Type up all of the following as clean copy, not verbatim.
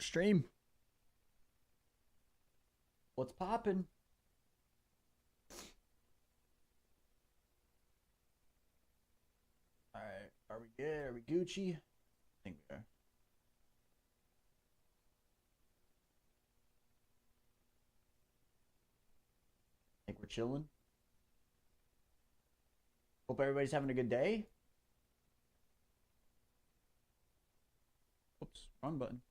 Stream. What's poppin'? All right. Are we good? Are we Gucci? I think we are. I think we're chilling. Hope everybody's having a good day. Oops, wrong button.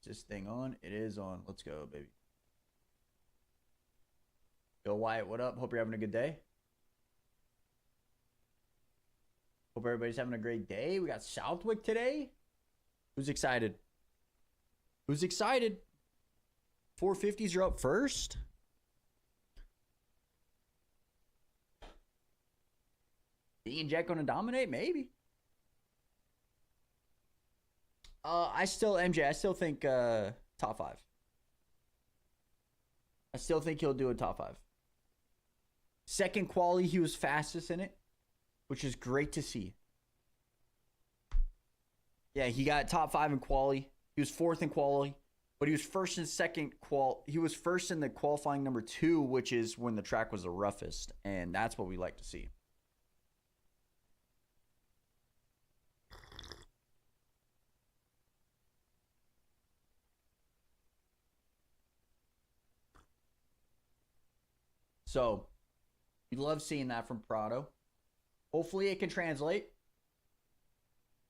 Is this thing on? It is on. Let's go, baby. Yo, Wyatt, what up? Hope you're having a good day. Hope everybody's having a great day. We got Southwick today. Who's excited? Who's excited? 450s are up first. D and Jack gonna dominate? Maybe. I still MJ. I still think top 5. I still think he'll do a top 5. Second quality, he was fastest in it, which is great to see. Yeah, he got top 5 in quality. He was 4th in quality, but he was first in second He was first in the qualifying number 2, which is when the track was the roughest, and that's what we like to see. So, we love seeing that from Prado. Hopefully it can translate.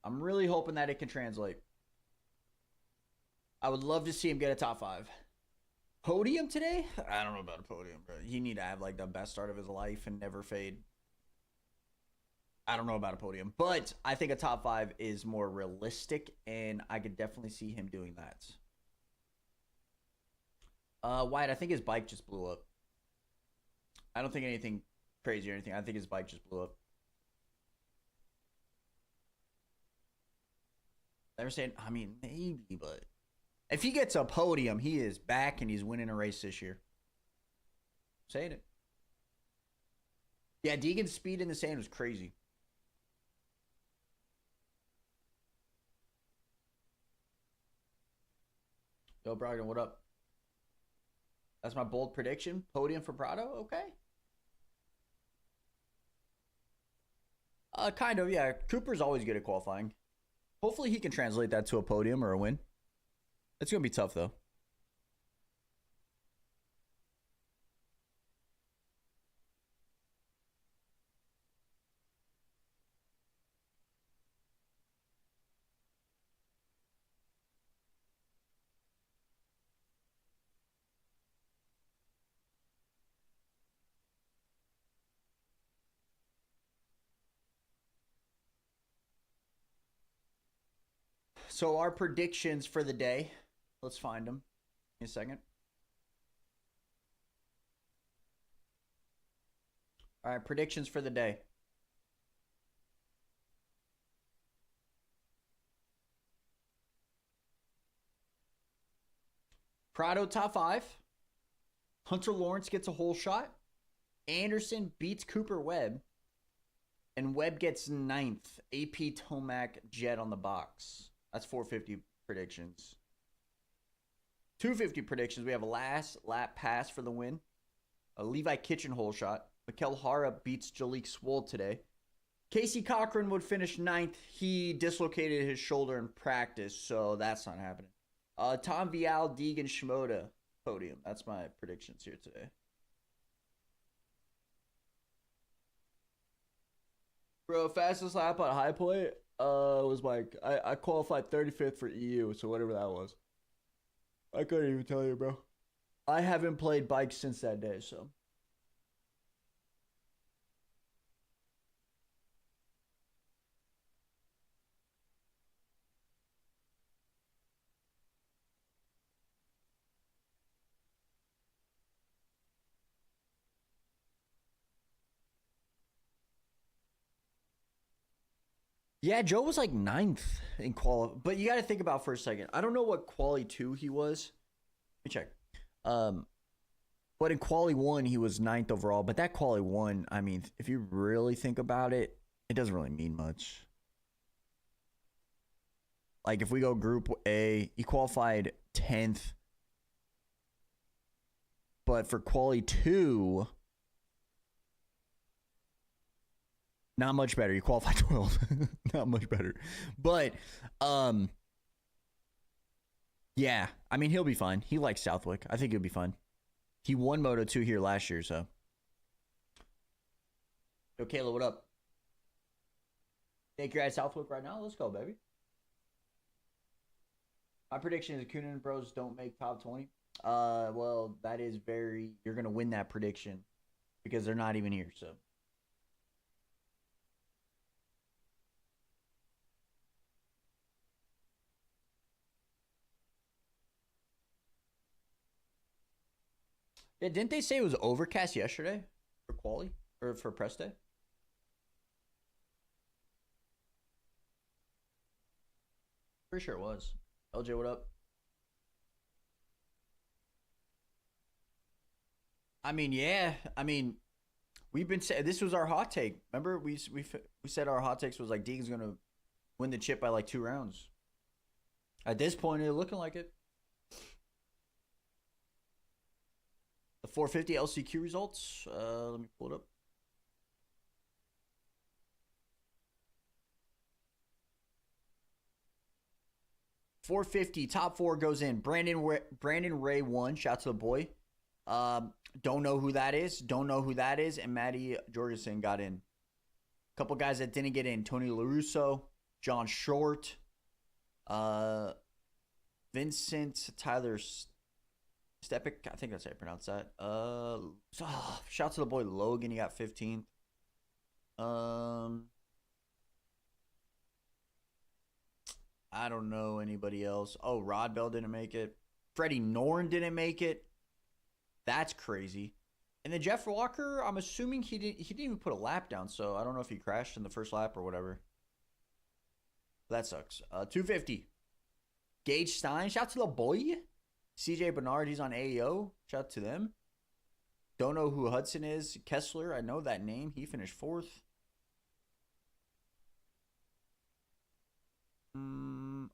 I'm really hoping that it can translate. I would love to see him get a top 5. Podium today? I don't know about a podium, bro. He need to have like the best start of his life and never fade. I don't know about a podium, but I think a top 5 is more realistic, and I could definitely see him doing that. Wyatt, I think his bike just blew up. I don't think anything crazy or anything. I think his bike just blew up. They're saying, I mean, maybe, but if he gets a podium, he is back and he's winning a race this year. Saying it. Yeah, Deegan's speed in the sand was crazy. Yo, Brogdon, what up? That's my bold prediction. Podium for Prado? Okay. Kind of, yeah. Cooper's always good at qualifying. Hopefully he can translate that to a podium or a win. It's going to be tough, though. So our predictions for the day. Let's find them in a second. All right, predictions for the day. Prado top 5. Hunter Lawrence gets a whole shot. Anderson beats Cooper Webb. And Webb gets 9th. AP Tomac Jet on the box. That's 450 predictions. 250 predictions. We have a last lap pass for the win. A Levi Kitchen hole shot. Mikel Hara beats Jalik Swold today. Casey Cochran would finish 9th. He dislocated his shoulder in practice, so that's not happening. Tom Vial, Deegan Shimoda podium. That's my predictions here today. Bro, fastest lap on high plate was like I qualified 35th for EU, so whatever that was. I couldn't even tell you, bro. I haven't played bikes since that day, so. Yeah, Joe was like ninth in quali, but you got to think about for a second. I don't know what quali 2 he was. Let me check. Um, but in quali 1 he was ninth overall. But that quali 1, I mean, if you really think about it, it doesn't really mean much. Like if we go Group A, he qualified 10th. But for quali 2, not much better. You qualified 12th. Not much better. But yeah, I mean he'll be fine. He likes Southwick. I think he'll be fine. He won Moto 2 here last year, so. Yo, Kayla, what up? Think you're at Southwick right now? Let's go, baby. My prediction is Coonan Bros don't make top 20. Well, that is very. You're gonna win that prediction because they're not even here. So. Yeah, didn't they say it was overcast yesterday for quali or for press day? Pretty sure it was. LJ, what up? I mean, yeah. I mean, we've been saying this was our hot take. Remember, we said our hot takes was like Deegan's gonna win the chip by like 2 rounds. At this point, it's looking like it. The 450 LCQ results. Let me pull it up. .450 top 4 goes in. Brandon Ray won. Shout out to the boy. Don't know who that is. Don't know who that is. And Matty Jorgensen got in. Couple guys that didn't get in: Tony LaRusso, John Short, Vincent Tyler Stepik. I think that's how you pronounce that. Shout out to the boy Logan. He got 15th. I don't know anybody else. Oh, Rod Bell didn't make it. Freddie Norn didn't make it. That's crazy. And then Jeff Walker, I'm assuming he didn't even put a lap down, so I don't know if he crashed in the first lap or whatever. That sucks. 250. Gage Stein, shout out to the boy. CJ Bernard, he's on AEO. Shout out to them. Don't know who Hudson is. Kessler, I know that name. He finished 4th.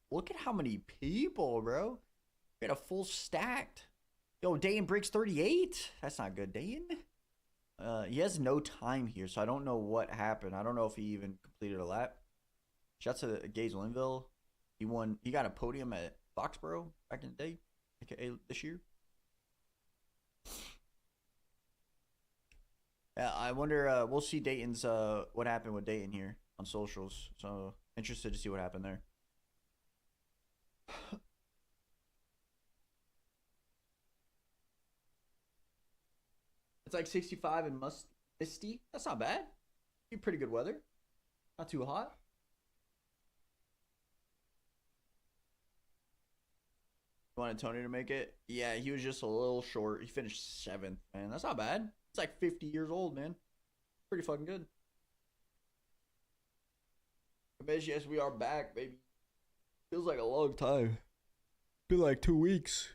Look at how many people, bro. We got a full stacked. Yo, Dayton breaks 38. That's not good, Dayton. He has no time here, so I don't know what happened. I don't know if he even completed a lap. Shouts to Gage Linville. He won. He got a podium at Foxborough back in the day, aka this year. Yeah, I wonder. We'll see Dayton's. What happened with Dayton here on socials. So interested to see what happened there. It's like 65 and misty. That's not bad. Be pretty good weather. Not too hot. You wanted Tony to make it? Yeah, he was just a little short. He finished 7th, man. That's not bad. It's like 50 years old, man. Pretty fucking good. Yes, we are back, baby. Feels like a long time. Been like 2 weeks.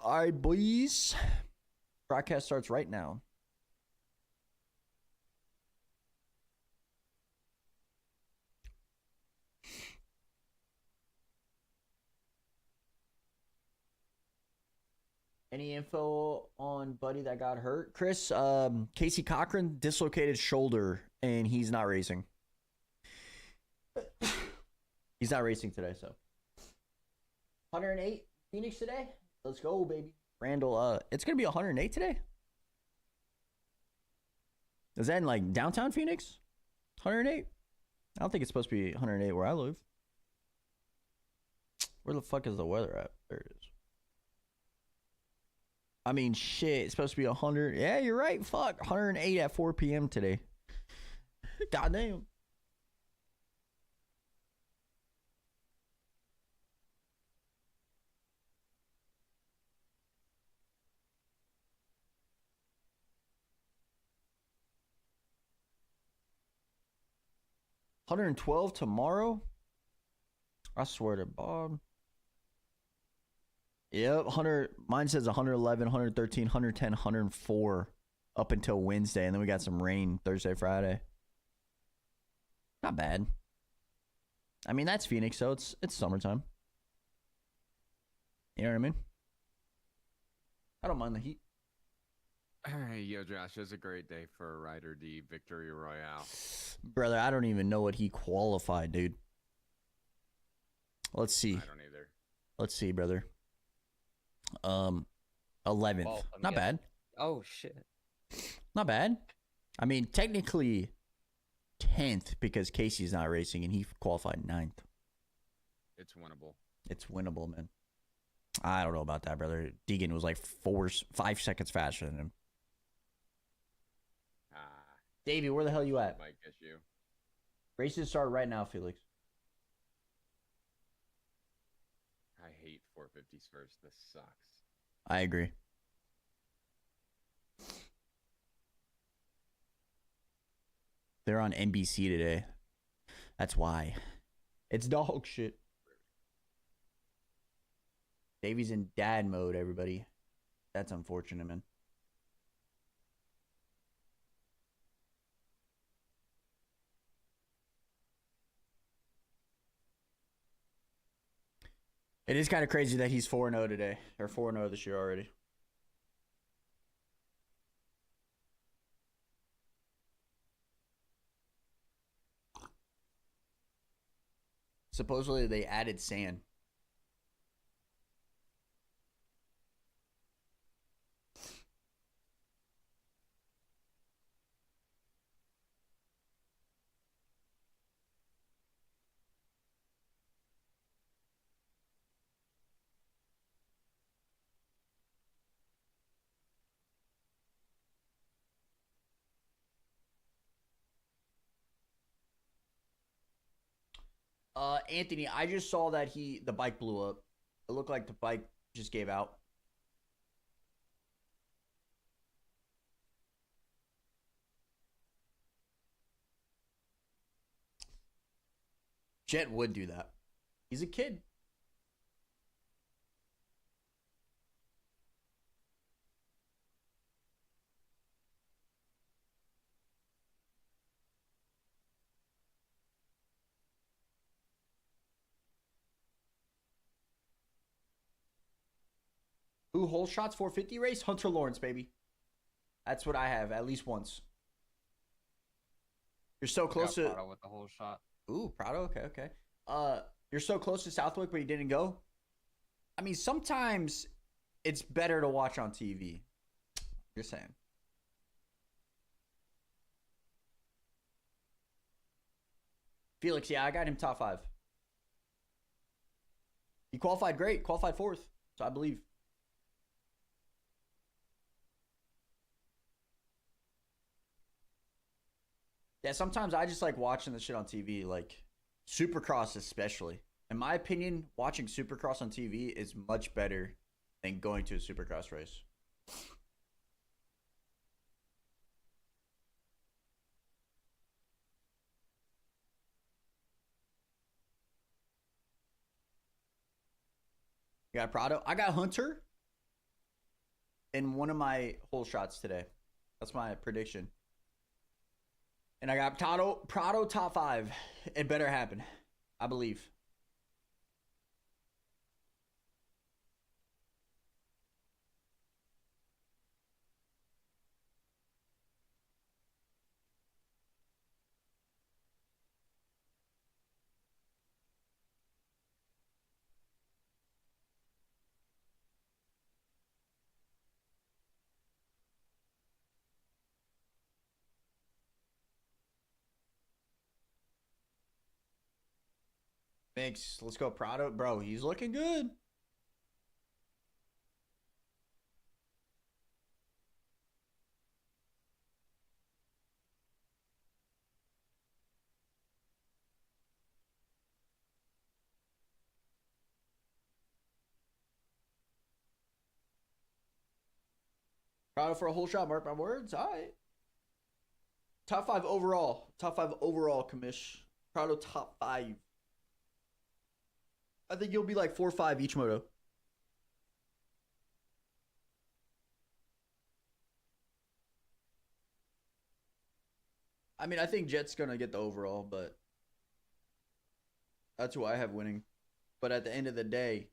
All right, boys. Broadcast starts right now. Any info on Buddy that got hurt? Chris, Casey Cochran dislocated shoulder, and he's not racing. He's not racing today, so. 108 Phoenix today? Let's go, baby. Randall, it's going to be 108 today? Is that in, like, downtown Phoenix? 108? I don't think it's supposed to be 108 where I live. Where the fuck is the weather at? There it is. I mean, shit, it's supposed to be 100. Yeah, you're right. Fuck. 108 at 4 p.m. today. Goddamn. 112 tomorrow. I swear to Bob. Yep, 100. Mine says 111, 113, 110, 104 up until Wednesday, and then we got some rain Thursday, Friday. Not bad. I mean, that's Phoenix, so it's summertime. You know what I mean? I don't mind the heat. Hey, yo, Josh, it's a great day for a Rider D Victory Royale. Brother, I don't even know what he qualified, dude. Let's see. I don't either. Let's see, brother. 11th. Well, Not bad. Oh, shit. Not bad. I mean, technically 10th because Casey's not racing and he qualified 9th. It's winnable. It's winnable, man. I don't know about that, brother. Deegan was like 5 seconds faster than him. Davey, where the hell you at? Might get you. Races start right now, Felix. I hate 450s first. This sucks. I agree. They're on NBC today. That's why. It's dog shit. Davey's in dad mode, everybody. That's unfortunate, man. It is kind of crazy that he's 4-0 today. Or 4-0 this year already. Supposedly they added sand. Anthony, I just saw that the bike blew up. It looked like the bike just gave out. Jet would do that. He's a kid. Ooh, whole shots 450 race? Hunter Lawrence, baby. That's what I have, at least once. You're so close to... Prado with the whole shot. Ooh, Prado, okay. You're so close to Southwick, but you didn't go? I mean, sometimes it's better to watch on TV. Just saying. Felix, yeah, I got him top 5. He qualified great. Qualified 4th, so I believe. Yeah, sometimes I just like watching the shit on TV, like Supercross especially. In my opinion, watching Supercross on TV is much better than going to a Supercross race. You got Prado? I got Hunter in one of my hole shots today. That's my prediction. And I got Prado top 5. It better happen. I believe. Thanks. Let's go Prado. Bro, he's looking good. Prado for a whole shot. Mark my words. All right. Top 5 overall. Top 5 overall, commish. Prado top 5. I think you'll be like 4 or 5 each moto. I mean, I think Jet's going to get the overall, but that's who I have winning. But at the end of the day,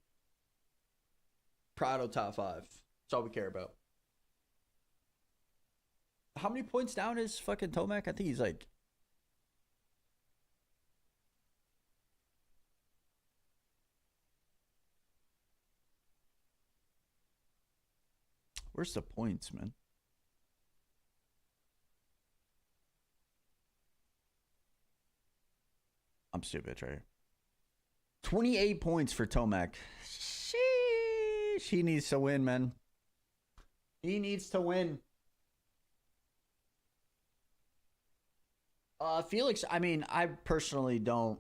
Prado top 5. That's all we care about. How many points down is fucking Tomac? I think he's like... Where's the points, man? I'm stupid right here. 28 points for Tomac. Sheesh. He needs to win, man. He needs to win. Felix, I mean, I personally don't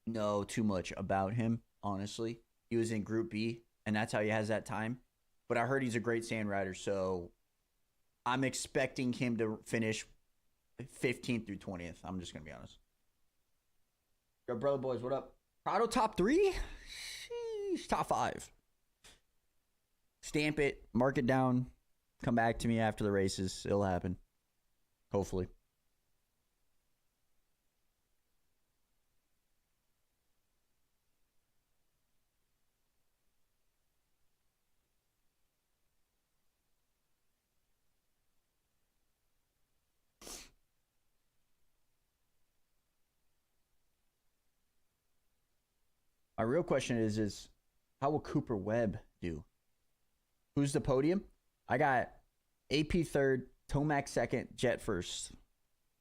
know too much about him, honestly. He was in Group B, and that's how he has that time. But I heard he's a great sand rider, so I'm expecting him to finish 15th through 20th. I'm just going to be honest. Yo, brother boys, what up? Prado top 3? Sheesh, top 5. Stamp it, mark it down, come back to me after the races. It'll happen. Hopefully. My real question is how will Cooper Webb do? Who's the podium? I got AP third, Tomac second, Jet first.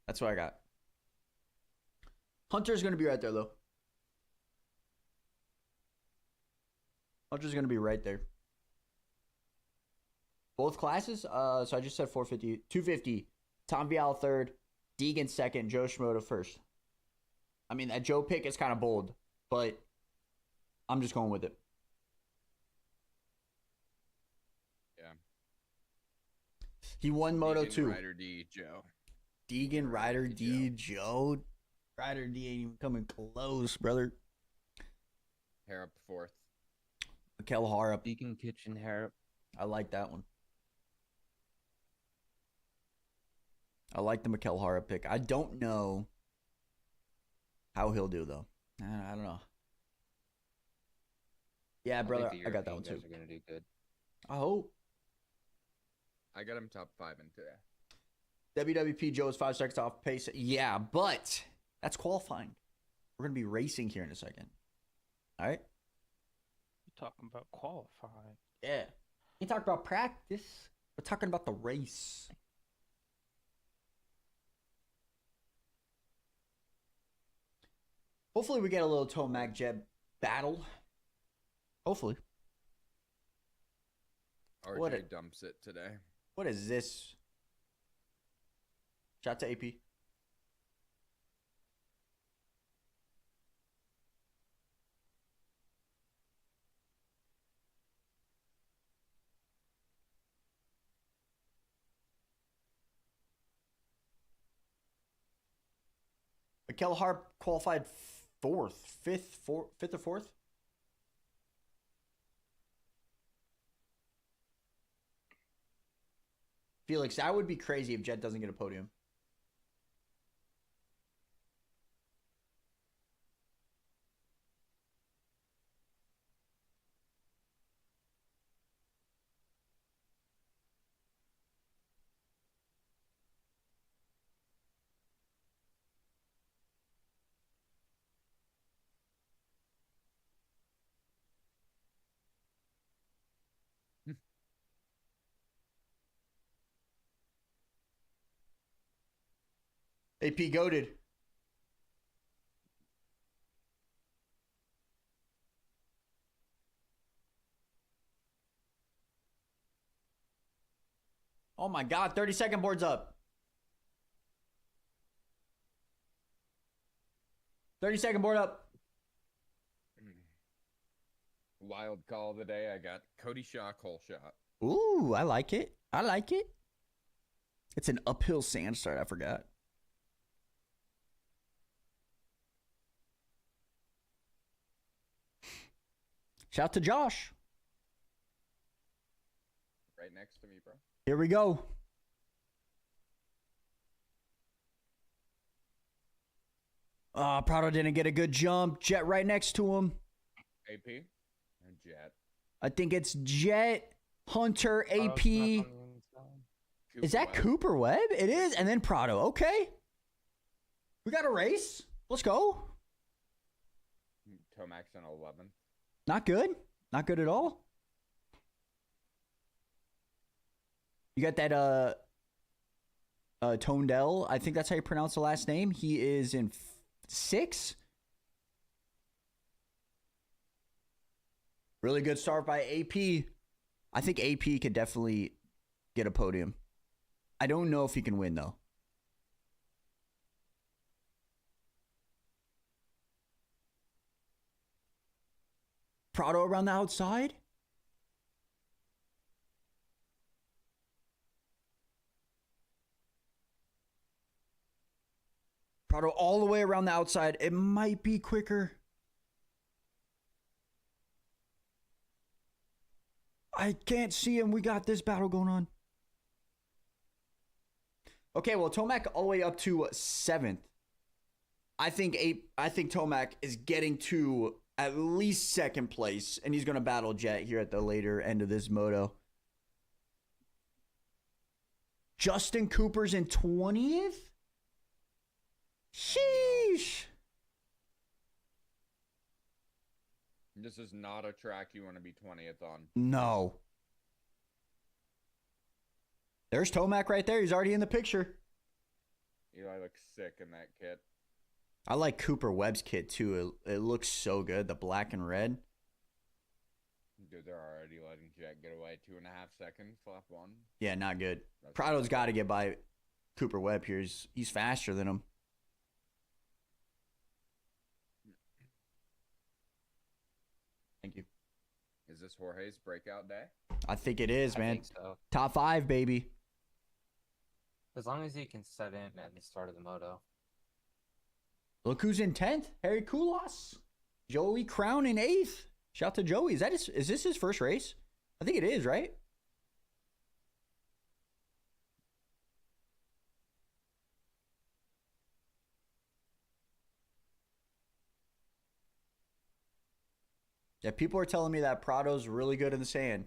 That's what I got. Hunter's going to be right there, though. Hunter's going to be right there. Both classes? So I just said 450, 250. Tom Vial third, Deegan second, Joe Schmoda first. I mean, that Joe pick is kind of bold, but I'm just going with it. Yeah. He won Moto Deegan, 2. Ryder D, Joe. Deegan, Ryder D, Joe. Ryder D ain't even coming close, brother. Harrop fourth. Mikel Harrop. Deacon Kitchen Harrop. I like that one. I like the Mikel Harrop pick. I don't know how he'll do, though. I don't know. Yeah, brother, I got that one, too. Are gonna do good. I hope. I got him top 5 in today. WWP Joe is 5 seconds off pace. Yeah, but that's qualifying. We're going to be racing here in a second. All right? You're talking about qualifying. Yeah. You talk about practice. We're talking about the race. Hopefully we get a little Tomac Jeb battle. Hopefully. RJ dumps it today. What is this? Shout to AP. Mikel Harp qualified fifth or fourth. Felix, that would be crazy if Jet doesn't get a podium. AP goated. Oh my God, 30-second board's up. 30-second board up. Wild call of the day. I got Cody Shaw, hole shot. Ooh, I like it. I like it. It's an uphill sand start. I forgot. Shout out to Josh. Right next to me, bro. Here we go. Prado didn't get a good jump. Jet right next to him. AP and Jet. I think it's Jet, Hunter, Prado's AP. snuck on the inside. Is that Webb. Cooper Webb? It is. And then Prado. Okay. We got a race. Let's go. Tomac's in 11th. Not good. Not good at all. You got that Tondell. I think that's how you pronounce the last name. He is in 6. Really good start by AP. I think AP could definitely get a podium. I don't know if he can win though. Prado around the outside. Prado all the way around the outside. It might be quicker. I can't see him. We got this battle going on. Okay, well, Tomac all the way up to 7th. I think Tomac is getting to at least 2nd place, and he's going to battle Jet here at the later end of this moto. Justin Cooper's in 20th? Sheesh. This is not a track you want to be 20th on. No. There's Tomac right there. He's already in the picture. Eli looks sick in that kit. I like Cooper Webb's kit too. It looks so good. The black and red. Dude, they're already letting Jet get away. 2.5 seconds, lap 1. Yeah, not good. That's Prado's got to get by Cooper Webb here. He's faster than him. Thank you. Is this Jorge's breakout day? I think it is, I man. think so. Top 5, baby. As long as he can set in at the start of the moto. Look who's in 10th. Harry Koulas. Joey Crown in 8th. Shout out to Joey. Is this his first race? I think it is, right? Yeah, people are telling me that Prado's really good in the sand.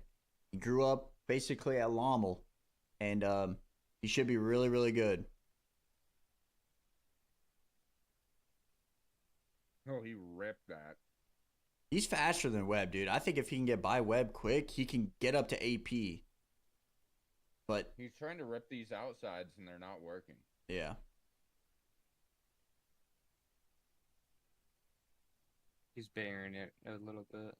He grew up basically at Lommel, and he should be really, really good. Oh, he ripped that. He's faster than Webb, dude. I think if he can get by Webb quick, he can get up to AP. But He's trying to rip these outsides, and they're not working. yeah, He's bearing it a little bit.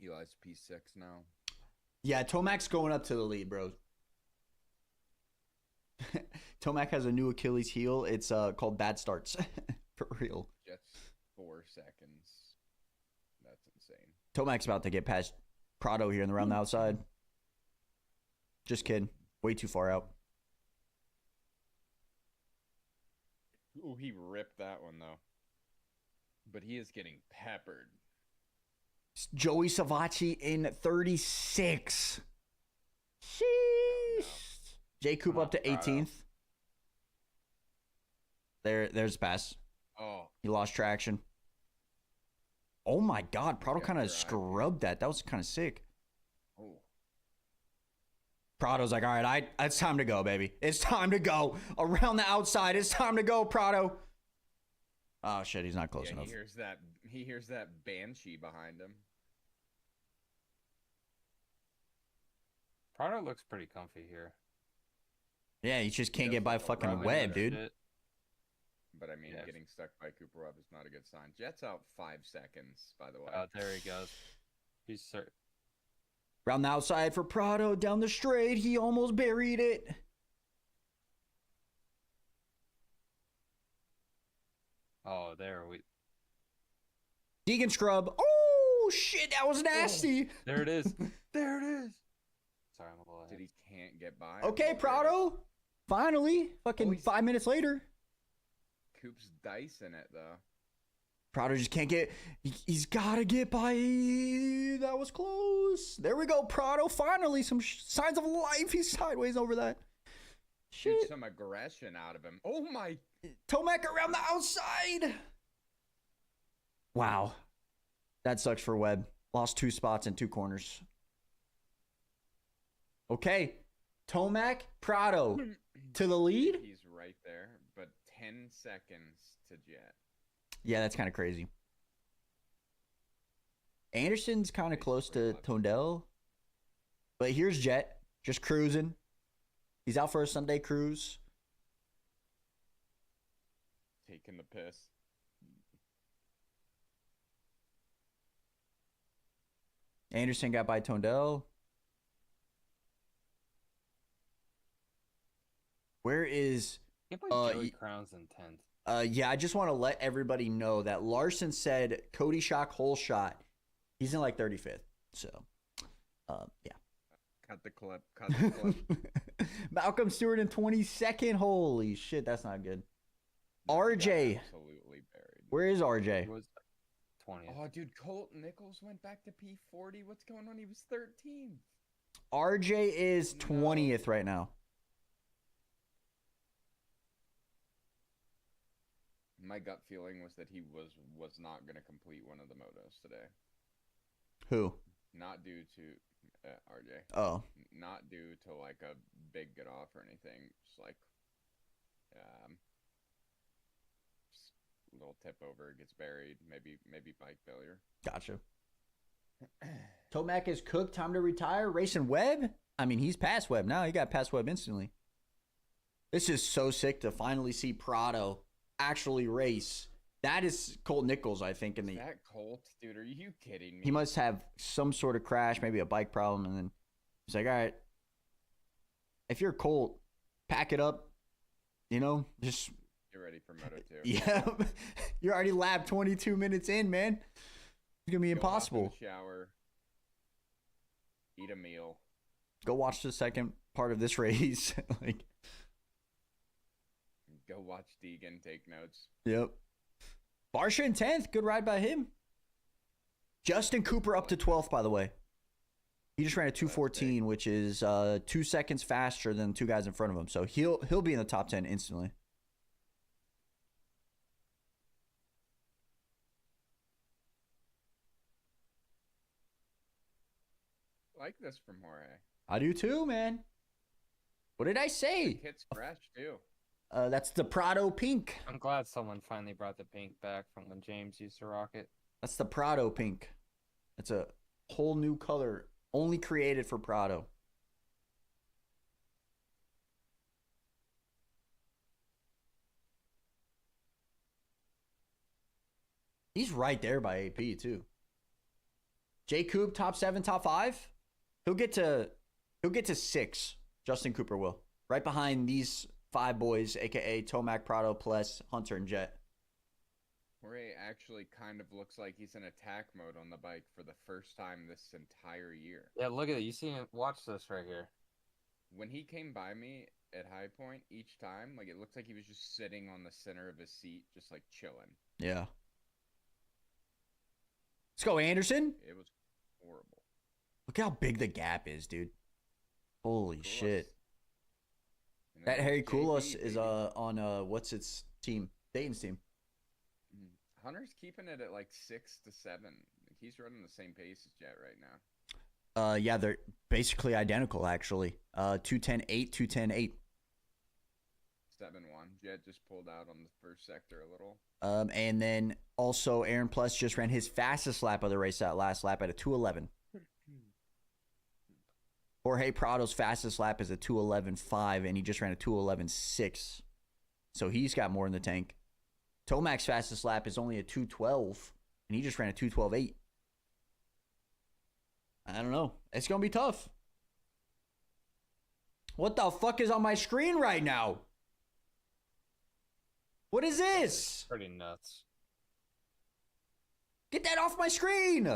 Eli's P6 now. yeah. Tomac's going up to the lead, bro. Tomac has a new Achilles heel. It's called bad starts. For real. Jet's 4 seconds. That's insane. Tomac's about to get past Prado here in the round the outside. Just kidding. Way too far out. Ooh, he ripped that one, though. But he is getting peppered. Joey Savacci in 36. Sheesh. J Coop up to Prado. 18th. There's pass. Oh, He lost traction. Oh my God, Prado Yeah, kind of you're right. scrubbed that. That was kind of sick. oh. Prado's like, all right, it's time to go, baby. It's time to go. Around the outside, it's time to go, Prado. Oh shit, he's not close Yeah, enough. he hears that banshee behind him. Prado looks pretty comfy here. Yeah, he just can't He get by doesn't fucking run Webb, into dude. Shit. But I mean, Yes. getting stuck by Cooper Webb is not a good sign. Jet's out 5 seconds, by the way. Oh, there he goes. He's Round the outside for Prado, down the straight. He almost buried it. Oh, there we. Deegan scrub. Oh shit, that was nasty. There it is. There it is. Sorry, I'm a little Did ahead. he can't get by? Okay, Prado. Finally, fucking he's- 5 minutes later. Coop's dicing it though. Prado just can't get. He's got to get by. That was close. There we go. Prado finally some signs of life. He's sideways over that. Dude, Shit. some aggression out of him. Oh my! Tomac around the outside. Wow. That sucks for Webb. Lost 2 spots in 2 corners. Okay. Tomac, Prado to the lead. He's right there, but 10 seconds to Jet. Yeah, that's kind of crazy. Anderson's kind of close to Tondell. But here's Jet, just cruising. He's out for a Sunday cruise. Taking the piss. Anderson got by Tondell. Where is... Can't believe Joey y- Crown's in 10th. Yeah, I just want to let everybody know that Larson said Cody Shock hole shot. He's in like 35th. So, yeah. Cut the clip. Cut the clip. Malcolm Stewart in 22nd. Holy shit, that's not good. He got RJ. absolutely buried. Where is RJ? He was 20th. Oh, dude, Colt Nichols went back to P40. What's going on? He was 13. RJ is No. 20th right now. My gut feeling was that he was not going to complete one of the motos today. Who? Not due to RJ. Oh. Not due to like a big get off or anything. Just like, just a little tip over, gets buried. Maybe bike failure. Gotcha. Tomac is cooked. Time to retire. Racing Webb? I mean, he's past Webb now. He got past Webb instantly. This is so sick to finally see Prado actually race. That is Colt Nichols, I think. Is that Colt? Dude, are you kidding me? He must have some sort of crash, maybe a bike problem, and then he's like, all right, if you're Colt, pack it up, just... Get ready for Moto 2. Yeah. You're already lap 22 minutes in, man. It's going to be Go off in impossible. the shower. Eat a meal. Go watch the second part of this race. Like, Go watch Deegan take notes. yep. Barsha in 10th. Good ride by him. Justin Cooper up to 12th, by the way. He just ran a 2:14, which is 2 seconds faster than 2 guys in front of him. So he'll be in the top 10 instantly. Like this from Jorge. I do too, man. What did I say? Hit scratch too. That's the Prado pink. I'm glad someone finally brought the pink back from when James used to rock it. That's the Prado pink. It's a whole new color, only created for Prado. He's right there by AP too. J Coop top 7, top 5. He'll get to 6. Justin Cooper will. Right behind these 5 boys, aka Tomac, Prado, Plus, Hunter, and Jet. Jorge actually kind of looks like he's in attack mode on the bike for the first time this entire year. Yeah, look at it. You see him? Watch this right here. When he came by me at High Point each time, like it looked like he was just sitting on the center of his seat, just like chilling. Yeah. Let's go, Anderson. It was horrible. Look how big the gap is, dude. Holy Koulos. shit. And then That there's Harry JB, Koulos is baby. on what's its team? Dayton's team. Hunter's keeping it at like 6 to 7. He's running the same pace as Jet right now. Yeah, they're basically identical actually. 2:10.8, 2:10.8. 7-1. Jet just pulled out on the first sector a little. And then also Aaron Plus just ran his fastest lap of the race that last lap at a 2:11. Jorge Prado's fastest lap is a 2:11.5, and he just ran a 2:11.6. So he's got more in the tank. Tomac's fastest lap is only a 2:12, and he just ran a 2:12.8. I don't know. It's going to be tough. What the fuck is on my screen right now? What is this? Pretty nuts. Get that off my screen.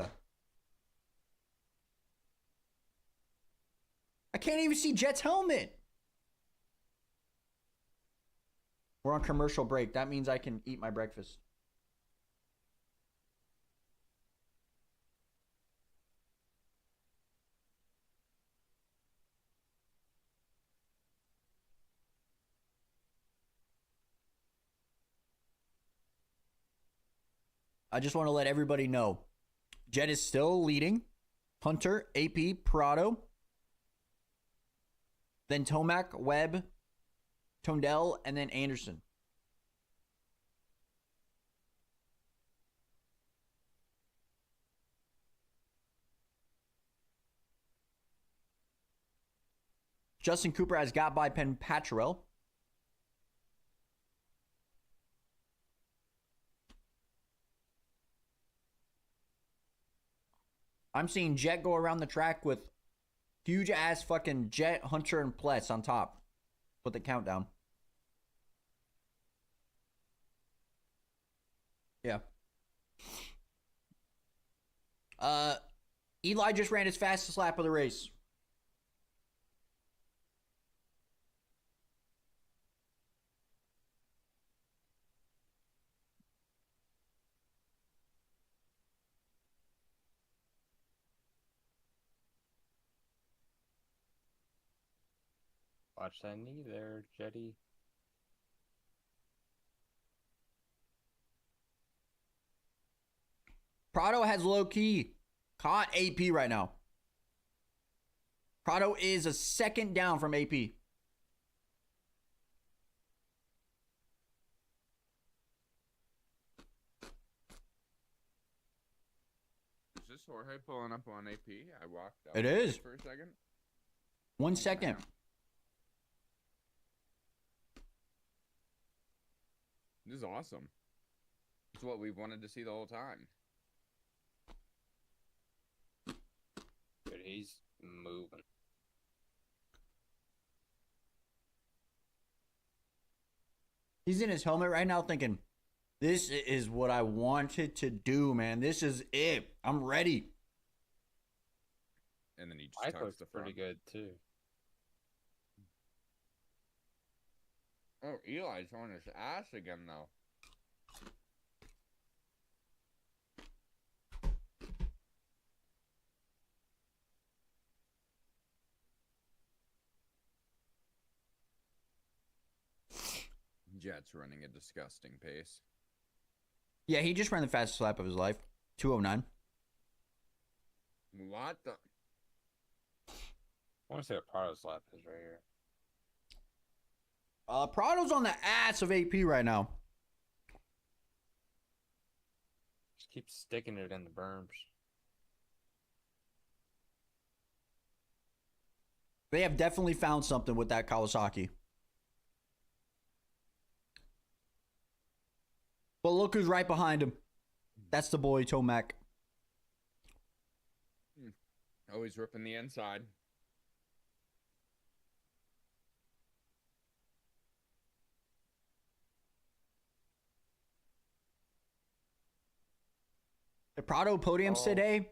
I can't even see Jet's helmet. We're on commercial break. That means I can eat my breakfast. I just want to let everybody know. Jed is still leading. Hunter, AP, Prado. Then Tomac, Webb, Tondell, and then Anderson. Justin Cooper has got by Penn Patrell. I'm seeing Jet go around the track with huge ass fucking Jet, Hunter, and Pletz on top. Put the countdown. Yeah. Eli just ran his fastest lap of the race. Watch that knee there, Jetty. Prado has low key caught AP right now. Prado is a second down from AP. Is this Jorge pulling up on AP? I walked up. It is. For a second. 1 second. This is awesome. It's what we've wanted to see the whole time. Dude, he's moving. He's in his helmet right now thinking, this is what I wanted to do, man. This is it. I'm ready. And then he just I tucks looked the pretty front. good too. Oh, Eli's on his ass again, though. Jet's running a disgusting pace. Yeah, he just ran the fastest lap of his life. 209. What the? I want to see what Prado's lap is right here. Prado's on the ass of AP right now. Just keep sticking it in the berms. They have definitely found something with that Kawasaki. But look who's right behind him. That's the boy, Tomac. Always ripping the inside. The Prado podiums Oh. today.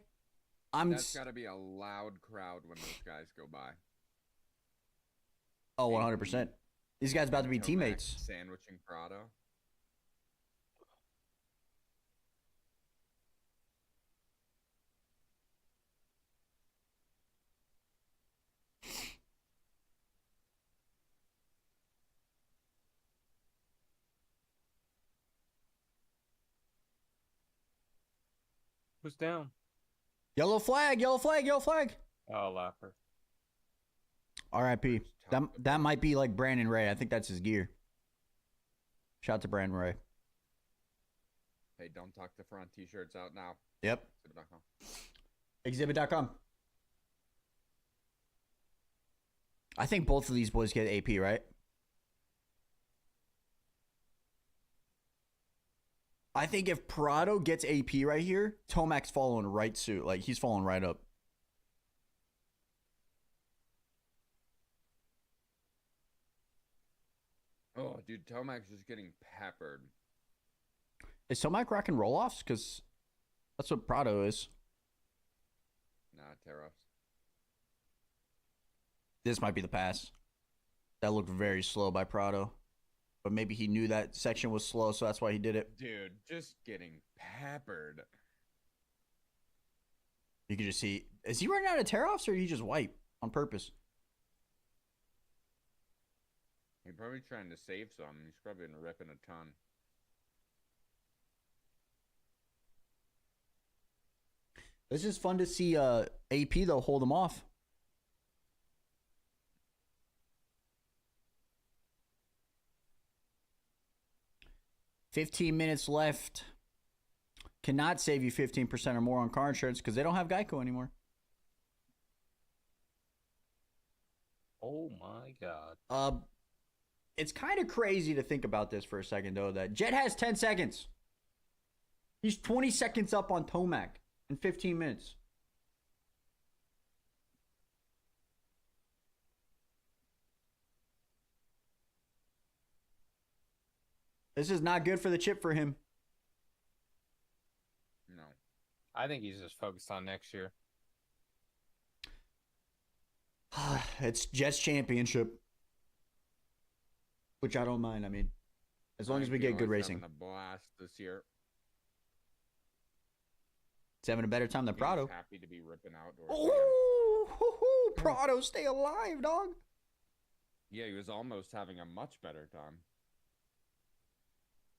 That's got to be a loud crowd when those guys go by. Oh, 100%. These guys about to be Tomac teammates. Sandwiching Prado. Who's down? Yellow flag, yellow flag, yellow flag. Oh, lapper. RIP. That might be like Brandon Ray. I think that's his gear. Shout out to Brandon Ray. Hey, don't tuck the front t-shirts out now. Yep. Exhibit.com. Exhibit.com. I think both of these boys get AP, right? I think if Prado gets AP right here, Tomac's following right suit. Like, he's following right up. Oh, dude, Tomac's just getting peppered. Is Tomac rocking roll-offs? Because that's what Prado is. Nah, tear-offs. This might be the pass. That looked very slow by Prado. But maybe he knew that section was slow, so that's why he did it. Dude, just getting peppered. You can just see, is he running out of tear-offs or did he just wipe on purpose? He's probably trying to save some. He's probably been ripping a ton. This is fun to see AP, though, hold him off. $15 left. Cannot save you 15% or more on car insurance because they don't have Geico anymore. Oh my god. It's kind of crazy to think about this for a second, though, that Jet has 10 seconds. He's 20 seconds up on Tomac in 15 minutes. This is not good for the chip for him. No. I think he's just focused on next year. It's Jets championship, which I don't mind. I mean, as long as we get good racing. Having a blast this year. It's having a better time than Prado. Happy to be ripping outdoors. Oh, Prado, stay alive, dog. Yeah, he was almost having a much better time.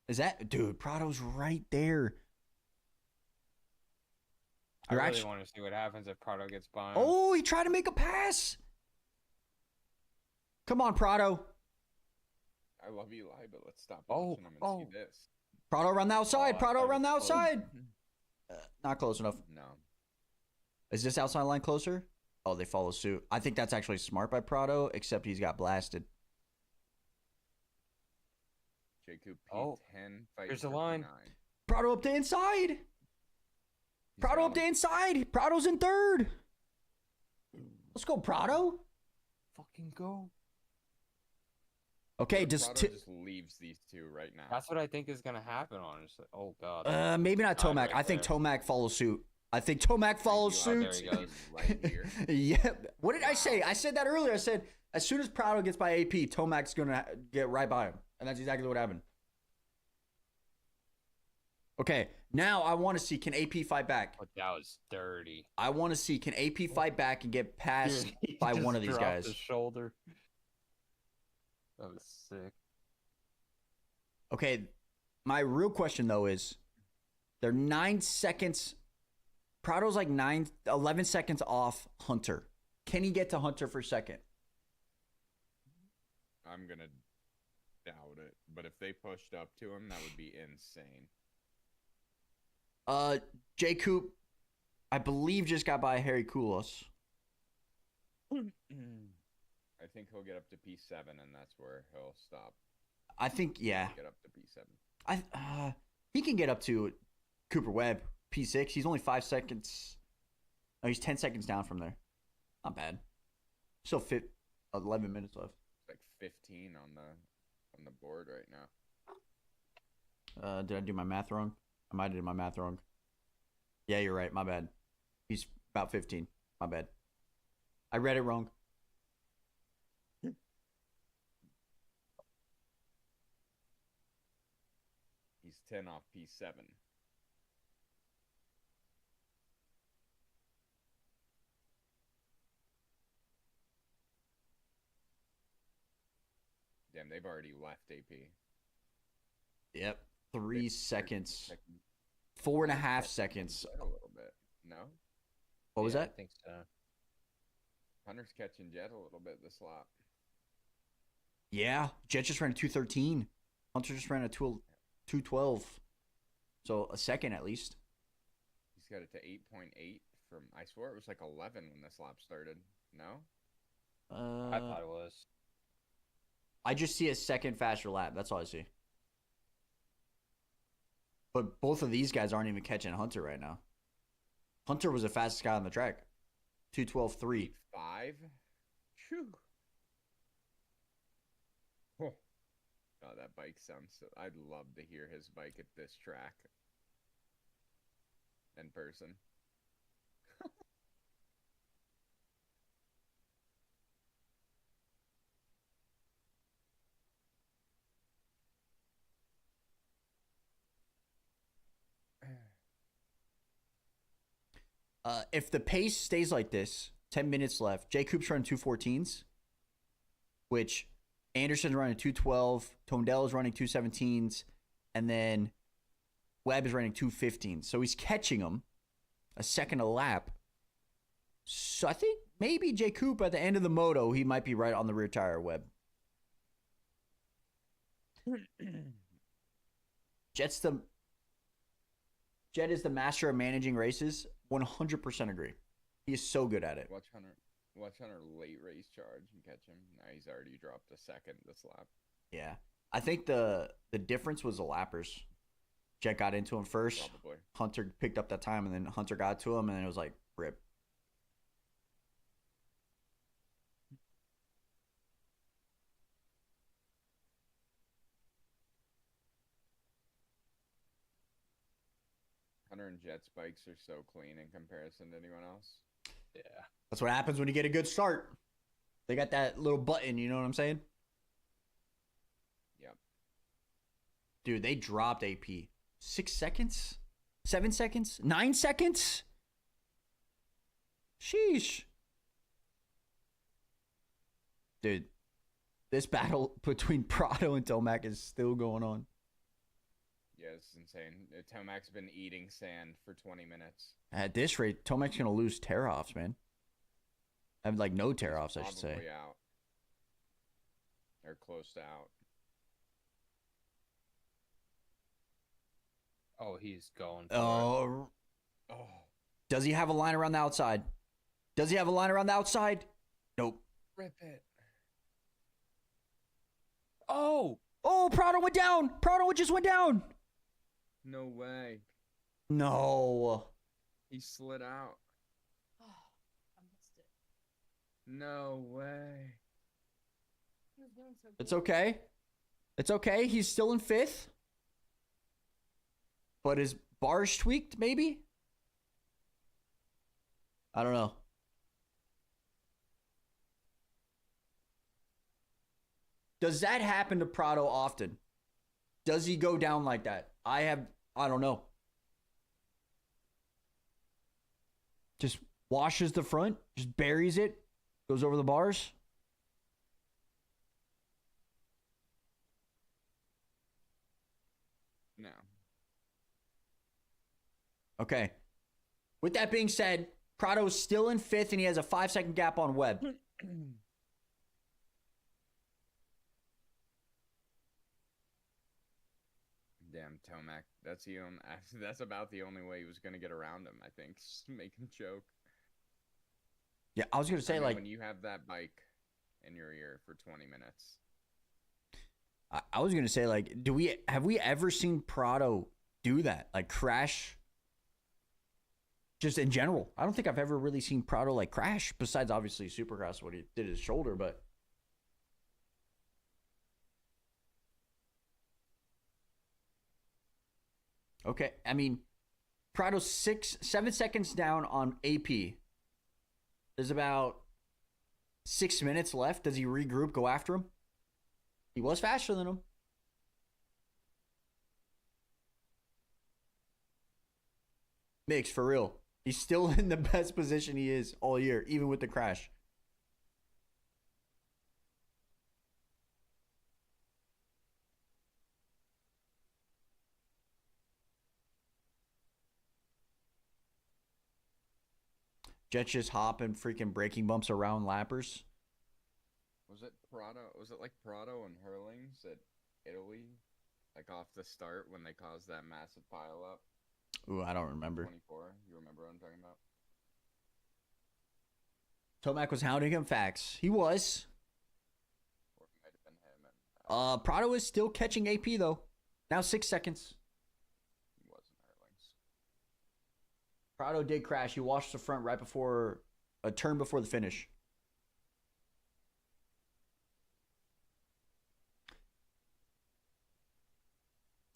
Is that, dude? Prado's right there. I really want to see what happens if Prado gets by him. Oh, he tried to make a pass. Come on, Prado. I love Eli, but let's stop Oh, watching him and see this. Prado around the outside. Oh, Prado that around the was close. outside. Not close enough. No. Is this outside line closer? Oh, they follow suit. I think that's actually smart by Prado, except he's got blasted. Jacob Oh, P10 fight here's the for line. P9. Prado up to inside. He's Prado got up to him. inside. Prado's in third. Let's go, Prado. Fucking go. Okay, Prado just just leaves these two right now. That's what I think is going to happen, honestly. Oh, God. maybe not Tied Tomac. right I think there. Tomac follows suit. I think Tomac follows Oh, suit. there he goes. Right here. Yep. What did I say? I said that earlier. I said as soon as Prado gets by AP, Tomac's gonna get right by him, and that's exactly what happened. Okay, now I want to see, can AP fight back? But that was dirty. I want to see, can AP fight back and get passed Dude, he by just one of these dropped guys? his shoulder. That was sick. Okay, my real question though is, they're 9 seconds. Prado's like 11 seconds off Hunter. Can he get to Hunter for second? I'm going to doubt it. But if they pushed up to him, that would be insane. J. Coop, I believe, just got by Harry Koulos. I think he'll get up to P7, and that's where he'll stop. I think, yeah. Get up to P7. He can get up to Cooper Webb, P6. He's only 5 seconds. No, he's 10 seconds down from there. Not bad. Still 11 minutes left. It's like 15 on the board right now. Did I do my math wrong? I might have did my math wrong. Yeah, you're right. My bad. He's about 15. My bad. I read it wrong. He's 10 off P7. Damn, they've already left AP. Yep. 3 seconds. Seconds. 4.5 seconds. A little bit. No? What was Yeah, that? I think so. Hunter's catching Jet a little bit this lap. Yeah. Jet just ran a 2:13. Hunter just ran a 2:12. So a second at least. He's got it to 8.8 from, I swear it was like 11 when this lap started. No? I thought it was. I just see a second faster lap. That's all I see. But both of these guys aren't even catching Hunter right now. Hunter was the fastest guy on the track. 2:12.3. 5? Phew. Oh. Oh, that bike sounds so... I'd love to hear his bike at this track. In person. If the pace stays like this, 10 minutes left, Jay Coop's running 2:14s, which Anderson's running 2:12, Tondell is running 2:17s, and then Webb is running 2:15s. So he's catching them a second a lap. So I think maybe Jay Coop at the end of the moto, he might be right on the rear tire of Webb. Jet is the master of managing races. 100% agree. He is so good at it. Watch Hunter late race charge and catch him. Now he's already dropped a second this lap. Yeah. I think the difference was the lappers. Jet got into him first. Probably. Hunter picked up that time, and then Hunter got to him, and then it was like, rip. Hunter and Jet's bikes are so clean in comparison to anyone else. Yeah. That's what happens when you get a good start. They got that little button, you know what I'm saying? Yep. Dude, they dropped AP. 6 seconds? 7 seconds? 9 seconds? Sheesh. Dude, this battle between Prado and Tomac is still going on. Yeah, it's insane. Tomac's been eating sand for 20 minutes. At this rate, Tomac's going to lose tear-offs, man. I have, like, no tear-offs, I should say. Probably out. Or close to out. Oh, he's going for Oh. Oh. Does he have a line around the outside? Does he have a line around the outside? Nope. Rip it. Oh! Oh, Prado went down. Prado just went down. No way. No. He slid out. Oh, I missed it. No way. He was doing so good. It's okay. It's okay. He's still in fifth. But his bar's tweaked, maybe? I don't know. Does that happen to Prado often? Does he go down like that? I don't know. Just washes the front, just buries it, goes over the bars. No. Okay. With that being said, Prado's still in fifth and he has a 5-second gap on Webb. Damn, Tomac. That's about the only way he was gonna get around him, I think. Just make him choke. Yeah, I was going to say, I mean, like, when you have that bike in your ear for 20 minutes. I was going to say, like, have we ever seen Prado do that? Like, crash? Just in general. I don't think I've ever really seen Prado, like, crash, besides, obviously, Supercross, what he did his shoulder, but... Okay, I mean, Prado's 7 seconds down on AP. There's about 6 minutes left. Does he regroup, go after him? He was faster than him. Mix, for real. He's still in the best position he is all year, even with the crash. Jet's just hopping freaking braking bumps around lappers. Was it like Prado and Hurlings at Italy? Like off the start when they caused that massive pile up? Ooh, I don't remember. 24. You remember what I'm talking about? Tomac was hounding him. Facts. He was. Or it might have been him. And, Prado is still catching AP though. Now 6 seconds. he wasn't Hurlings. Prado did crash. He washed the front right before a turn before the finish.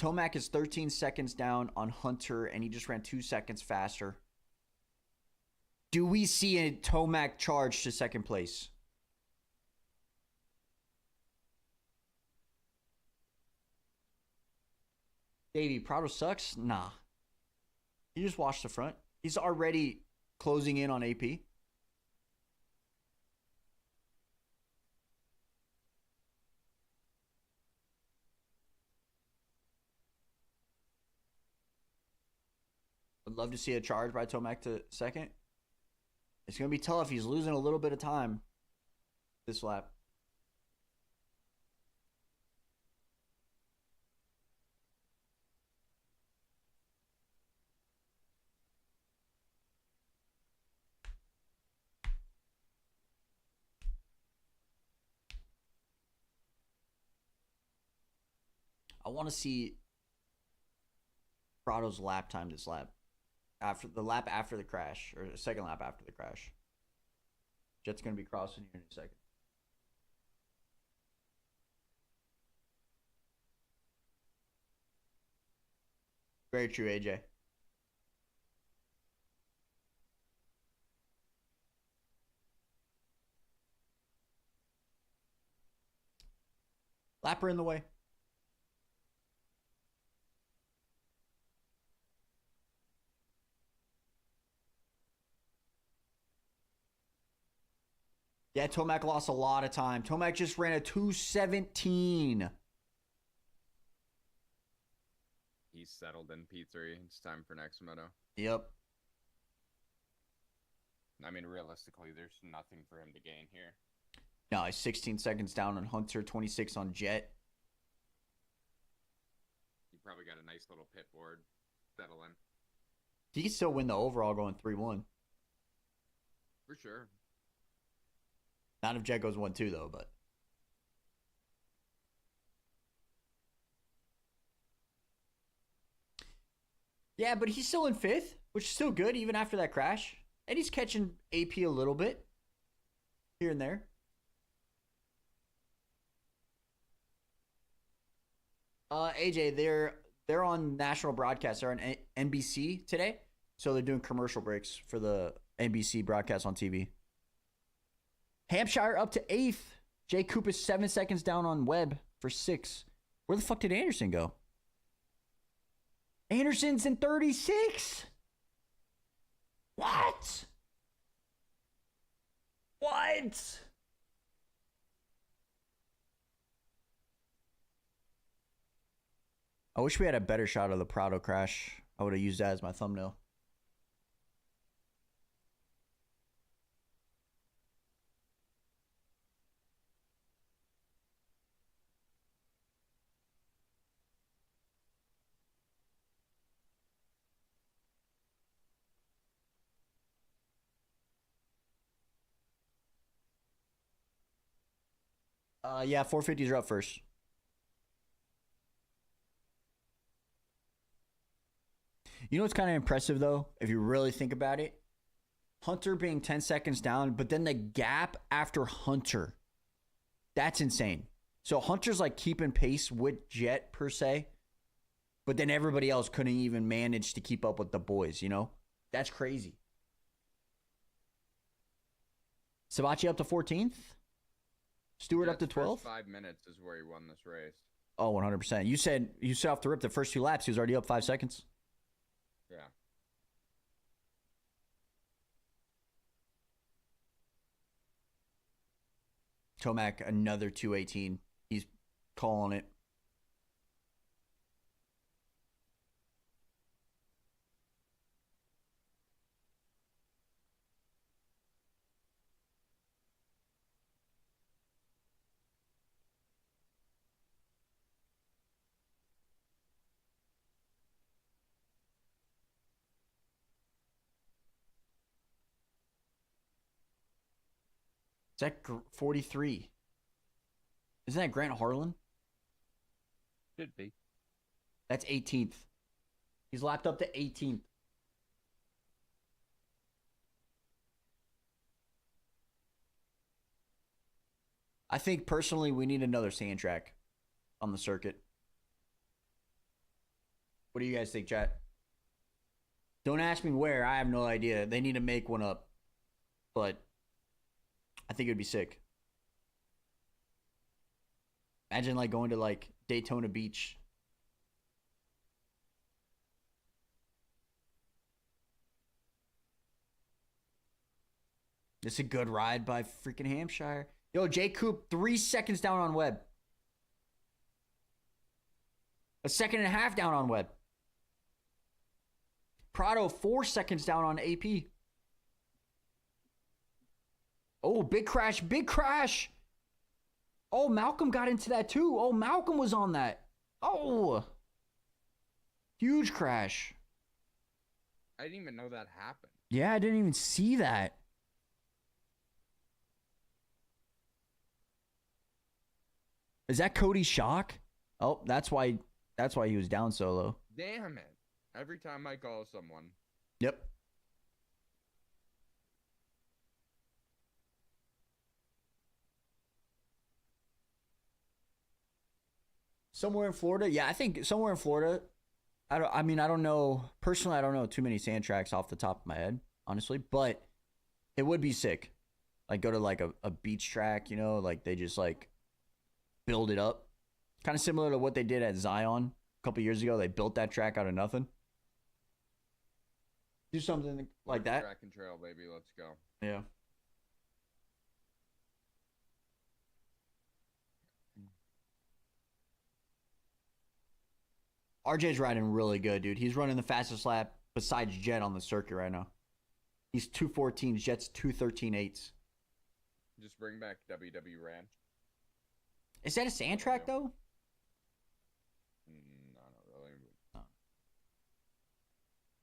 Tomac is 13 seconds down on Hunter, and he just ran 2 seconds faster. Do we see a Tomac charge to second place? Davey, Prado sucks? Nah. He just washed the front. He's already closing in on AP. I'd love to see a charge by Tomac to second. It's going to be tough. He's losing a little bit of time this lap. I want to see Prado's lap time this lap. After the lap after the crash, or the second lap after the crash. Jet's going to be crossing here in a second. Very true, AJ. Lapper in the way. Yeah, Tomac lost a lot of time. Tomac just ran a 2:17. He's settled in P3. It's time for next moto. Yep. I mean, realistically, there's nothing for him to gain here. No, he's 16 seconds down on Hunter, 26 on Jet. He probably got a nice little pit board. Settle in. He can still win the overall going 3-1. For sure. Not if Jet goes 1-2, though, but. Yeah, but he's still in 5th, which is still good, even after that crash. And he's catching AP a little bit here and there. AJ, they're on national broadcast. They're on NBC today, so they're doing commercial breaks for the NBC broadcast on TV. Hampshire up to 8th. Jay Coop is 7 seconds down on Webb for 6th. Where the fuck did Anderson go? Anderson's in 36. What? What? I wish we had a better shot of the Prado crash. I would have used that as my thumbnail. Yeah, 450s are up first. You know what's kind of impressive, though, if you really think about it? Hunter being 10 seconds down, but then the gap after Hunter. That's insane. So Hunter's like keeping pace with Jet, per se, but then everybody else couldn't even manage to keep up with the boys, you know? That's crazy. Savatgy up to 14th? Stewart up to 12th? 5 minutes is where he won this race. Oh, 100%. You said off the rip the first 2 laps, he was already up 5 seconds. Yeah. Tomac, another 218. He's calling it. Is that 43? Isn't that Grant Harlan? Should be. That's 18th. He's lapped up to 18th. I think personally we need another sand track on the circuit. What do you guys think, chat? Don't ask me where. I have no idea. They need to make one up. But I think it would be sick. Imagine like going to like Daytona Beach. This is a good ride by freaking Hampshire. Yo, J. Coop, 3 seconds down on Webb. A second and a half down on Webb. Prado, 4 seconds down on AP. Oh, big crash, big crash. Oh, Malcolm got into that too. Oh, Malcolm was on that. Oh, huge crash. I didn't even know that happened. Yeah, I didn't even see that. Is that Cody Shock? Oh, that's why he was down so low. Damn it. Every time I call someone. Yep. Somewhere in Florida? Yeah, I think somewhere in Florida. I don't know. Personally, I don't know too many sand tracks off the top of my head, honestly, but it would be sick. Like go to like a beach track, you know, like they just like build it up. Kind of similar to what they did at Zion a couple years ago. They built that track out of nothing. Do something like that. Track and trail, baby. Let's go. Yeah. RJ's riding really good, dude. He's running the fastest lap besides Jet on the circuit right now. He's 2:14. Jet's 2:13.8. Just bring back WW Ranch. Is that a sand track though? No, not really.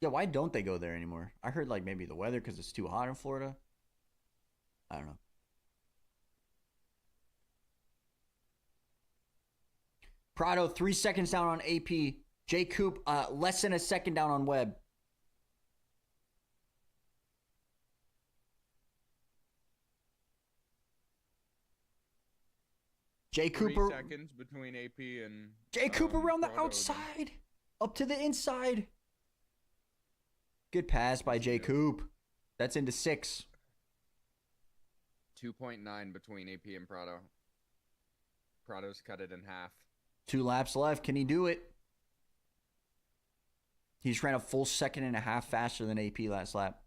Yeah, why don't they go there anymore? I heard like maybe the weather because it's too hot in Florida. I don't know. Prado, 3 seconds down on AP. J. Coop, less than a second down on Webb. J. 3 Cooper. seconds between AP and J. Cooper around the Prado. outside. Up to the inside. Good pass by J. Coop. That's into 6. 2.9 between AP and Prado. Prado's cut it in half. 2 laps left. Can he do it? He just ran a full second and a half faster than AP last lap.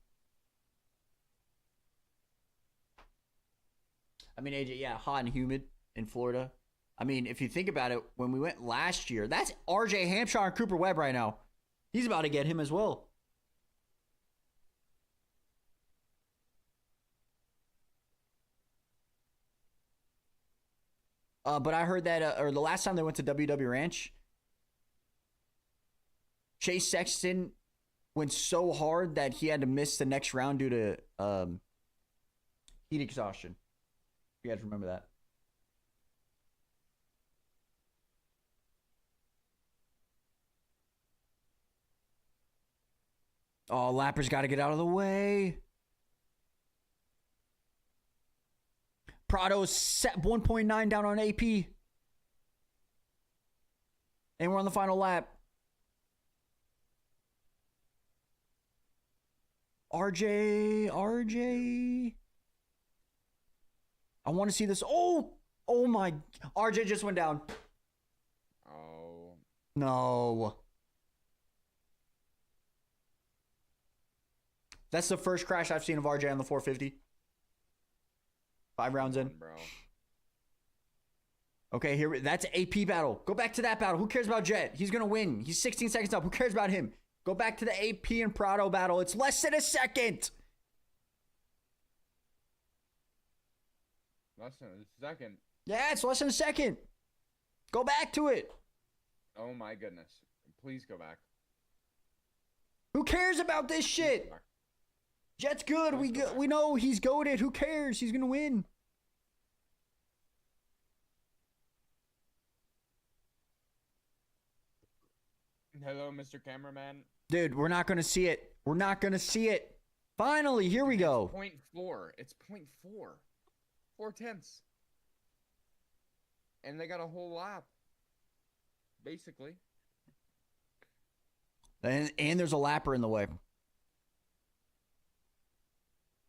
I mean, AJ, yeah, hot and humid in Florida. I mean, if you think about it, when we went last year, that's RJ Hampshire and Cooper Webb right now. He's about to get him as well. But I heard that, or the last time they went to WW Ranch, Chase Sexton went so hard that he had to miss the next round due to heat exhaustion. You guys remember that? Oh, Lapper's got to get out of the way. Prado's set 1.9 down on AP. And we're on the final lap. RJ. I want to see this. Oh my. RJ just went down. Oh. No. That's the first crash I've seen of RJ on the 450. 5 rounds in. Bro. Okay, here that's an AP battle. Go back to that battle. Who cares about Jet? He's gonna win. He's 16 seconds up. Who cares about him? Go back to the AP and Prado battle. It's less than a second. Less than a second. Yeah, it's less than a second. Go back to it. Oh my goodness. Please go back. Who cares about this Please shit? go back. Jet's good. Let's go back. We know he's goated. Who cares? He's gonna win. Hello, Mr. Cameraman. Dude, we're not gonna see it. We're not gonna see it. Finally, here we go. 0.4. It's 0.4. 4/10. And they got a whole lap. Basically. And there's a lapper in the way.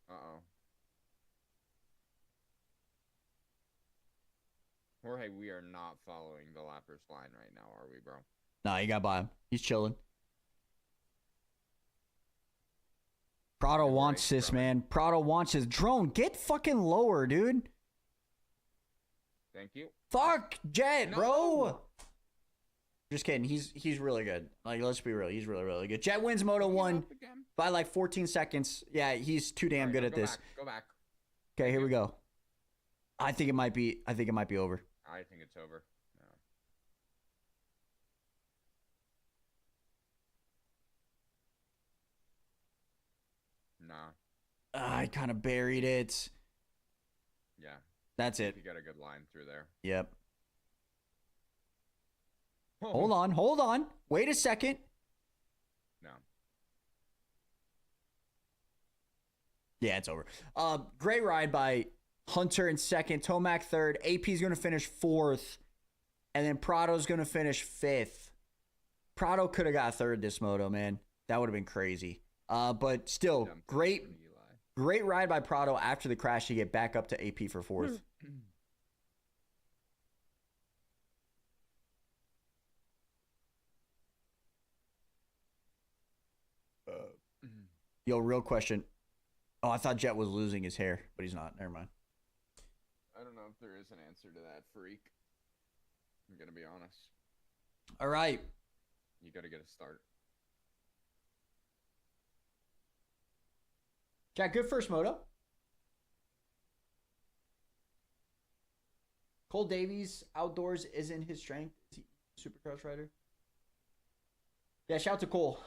Uh-oh. Jorge, we are not following the lappers line right now, are we, bro? Nah, you got by him. He's chilling. Prado And wants right this, from it. man. Prado wants his drone. Get fucking lower, dude. Thank you. Fuck Jet, bro. No. Just kidding. He's really good. Like, let's be real. He's really, really good. Jet wins Moto Get 1 up again. by like 14 seconds. Yeah, he's too damn Alright, good now at go this. Back, go back. Okay, here we go. I think it might be over. I think it's over. No. I kind of buried it. Yeah. That's it. You got a good line through there. Yep. Oh, Hold on. Wait a second. No. Yeah, it's over. Great ride by Hunter in second, Tomac third, AP's going to finish fourth, and then Prado's going to finish fifth. Prado could have got third this moto, man. That would have been crazy. But still, Jumped in great front of Eli. Great ride by Prado after the crash to get back up to AP for fourth. Yo, real question. Oh, I thought Jet was losing his hair, but he's not. Never mind. I don't know if there is an answer to that, freak. I'm gonna be honest. All right. You gotta get a start. Jack, good first moto. Cole Davies, outdoors isn't his strength. Is he a Supercross rider? Yeah, shout out to Cole.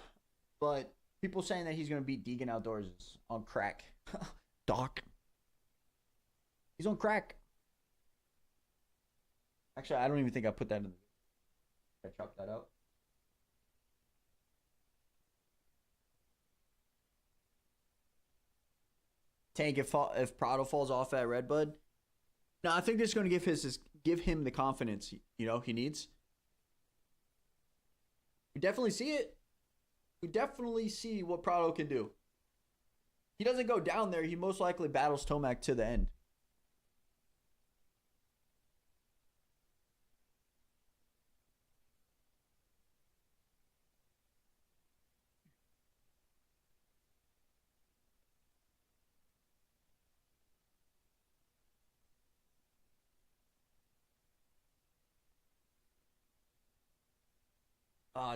But people saying that he's going to beat Deegan outdoors is on crack. Doc. He's on crack. Actually, I don't even think I put that in. I chopped that out. Tank, if Prado falls off at Redbud, no, I think this is going to give him the confidence he needs. We definitely see it. We definitely see what Prado can do. He doesn't go down there. He most likely battles Tomac to the end.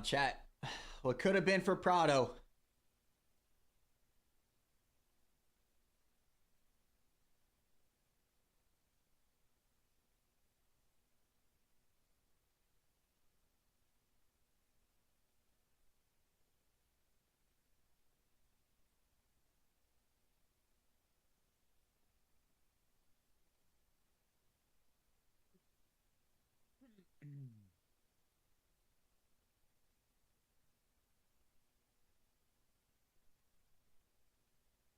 Chat. What could have been for Prado?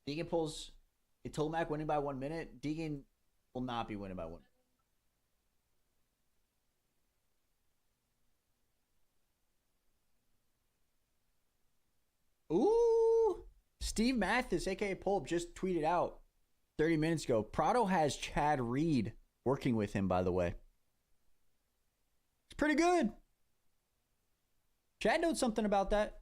Deegan pulls a Tomac winning by 1 minute. Deegan will not be winning by 1 minute. Ooh! Steve Mathis, aka Pulp, just tweeted out 30 minutes ago. Prado has Chad Reed working with him, by the way. It's pretty good. Chad knows something about that.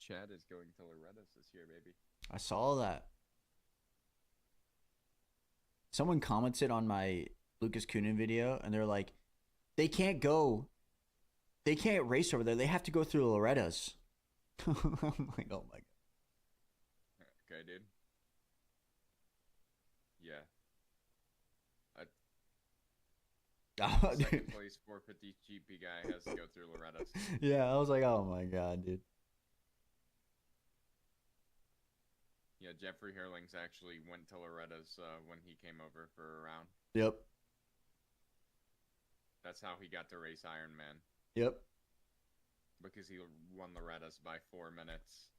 Chad is going to Loretta's this year, baby. I saw that. Someone commented on my Lucas Coonan video, and they're like, they can't race over there. They have to go through Loretta's. I'm like, oh my God. Okay, dude. Yeah. Oh, Second dude. place 450 GP guy has to go through Loretta's. Yeah, I was like, oh my God, dude. Yeah, Jeffrey Herlings actually went to Loretta's when he came over for a round. Yep. That's how he got to race Ironman. Yep. Because he won Loretta's by 4 minutes.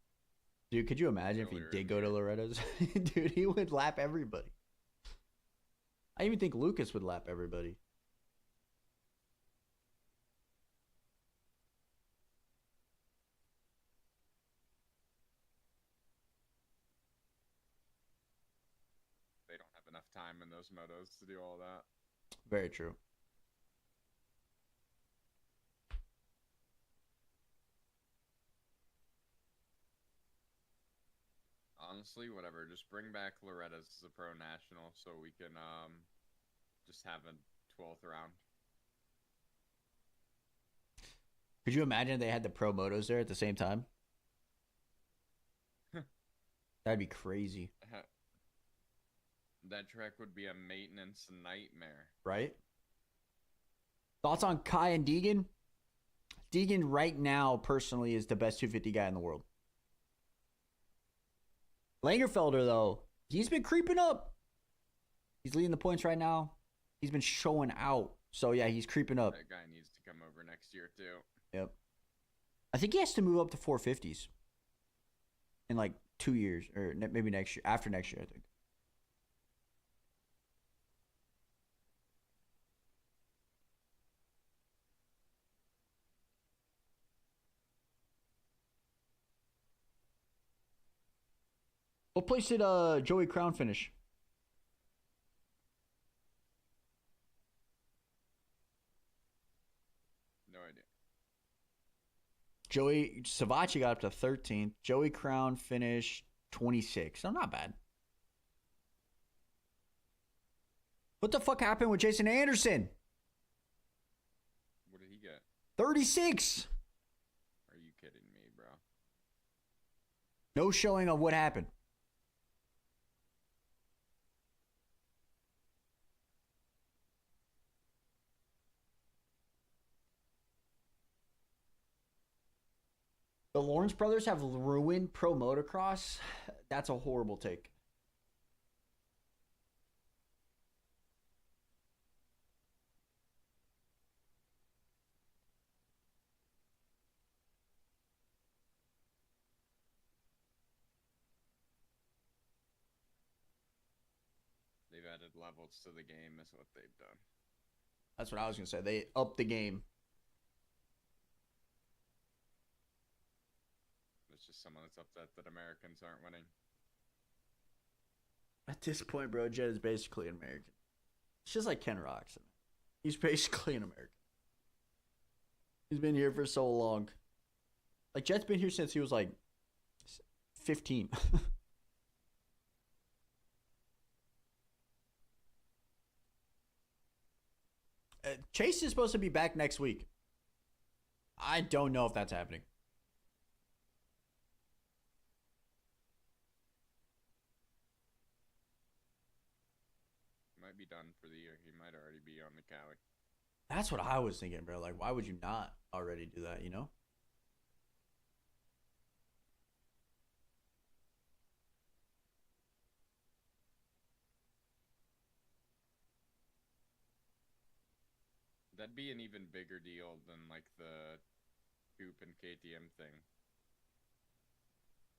Dude, could you imagine if he Earlier did in go the to year. Loretta's? Dude, he would lap everybody. I even think Lucas would lap everybody. They don't have enough time in those motos to do all that. Very true. Honestly, whatever. Just bring back Loretta's as a pro national so we can just have a 12th round. Could you imagine if they had the pro motos there at the same time? That'd be crazy, That track would be a maintenance nightmare. right? Thoughts on Kai and Deegan? Deegan right now, personally, is the best 250 guy in the world. Langerfelder, though, he's been creeping up. He's leading the points right now. He's been showing out. So, yeah, he's creeping up. That guy needs to come over next year, too. Yep. I think he has to move up to 450s in like 2 years, or maybe next year, after next year, I think. What place did Joey Crown finish? No idea. Joey Savachi got up to 13th. Joey Crown finished 26th. So not bad. What the fuck happened with Jason Anderson? What did he get? 36. Are you kidding me, bro? No showing of what happened. The Lawrence brothers have ruined pro motocross. That's a horrible take. They've added levels to the game, is what they've done. That's what I was going to say. They upped the game. It's just someone that's upset that Americans aren't winning. At this point, bro, Jed is basically an American. It's just like Ken Roxon. He's basically an American. He's been here for so long. Like, Jed's been here since he was like 15. Chase is supposed to be back next week. I don't know if that's happening. Might be done for the year. He might already be on the Cali. That's what I was thinking, bro. Like, why would you not already do that, you know? That'd be an even bigger deal than like the Coop and KTM thing.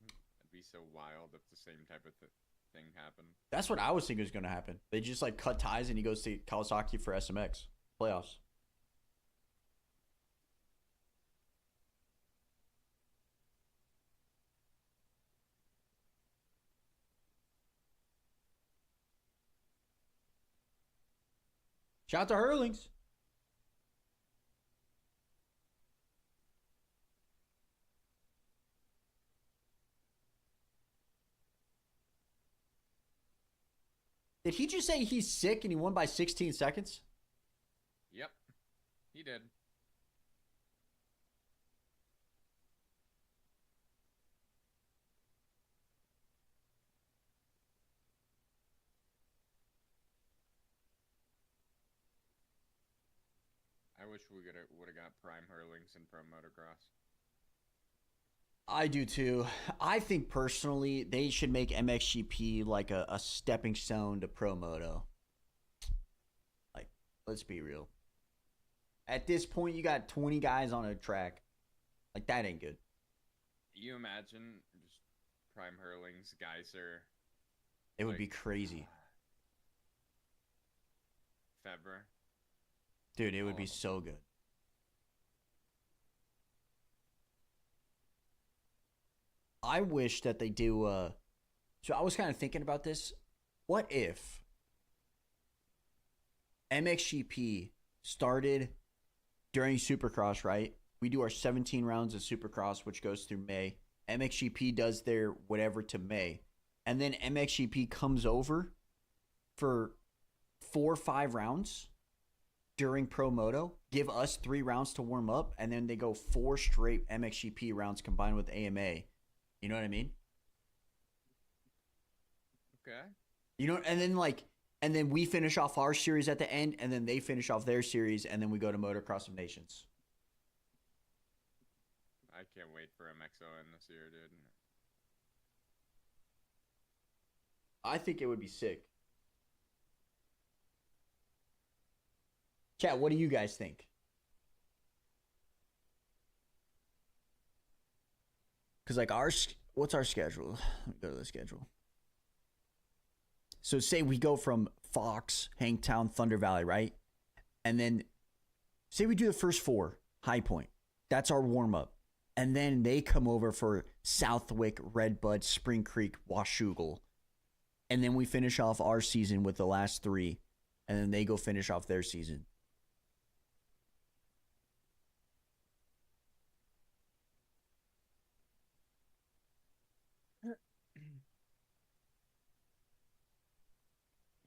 It'd be so wild if the same type of thing happened. That's what I was thinking was going to happen. They just, like, cut ties and he goes to Kawasaki for SMX playoffs. Shout out to Hurlings. Did he just say he's sick and he won by 16 seconds? Yep, he did. I wish we would have got Prime Hurlings in Pro Motocross. I do too. I think personally they should make MXGP like a stepping stone to Pro Moto. Like, let's be real. At this point, you got 20 guys on a track. Like, that ain't good. You imagine just Prime Hurlings, Geyser, It would like, be crazy. Feber. Dude, it would all be of them. so good. I wish that they do. So I was kind of thinking about this. What if MXGP started during Supercross, right? We do our 17 rounds of Supercross, which goes through May. MXGP does their whatever to May. And then MXGP comes over for 4 or 5 rounds during Pro Moto, give us 3 rounds to warm up, and then they go 4 straight MXGP rounds combined with AMA. You know what I mean? Okay. You know, and then we finish off our series at the end, and then they finish off their series, and then we go to Motocross of Nations. I can't wait for MXON this year, dude. I think it would be sick. Chat, what do you guys think? Because, like, what's our schedule? Let me go to the schedule. So, say we go from Fox, Hangtown, Thunder Valley, right? And then, say we do the first 4, High Point. That's our warm-up. And then they come over for Southwick, Redbud, Spring Creek, Washougal. And then we finish off our season with the last 3. And then they go finish off their season.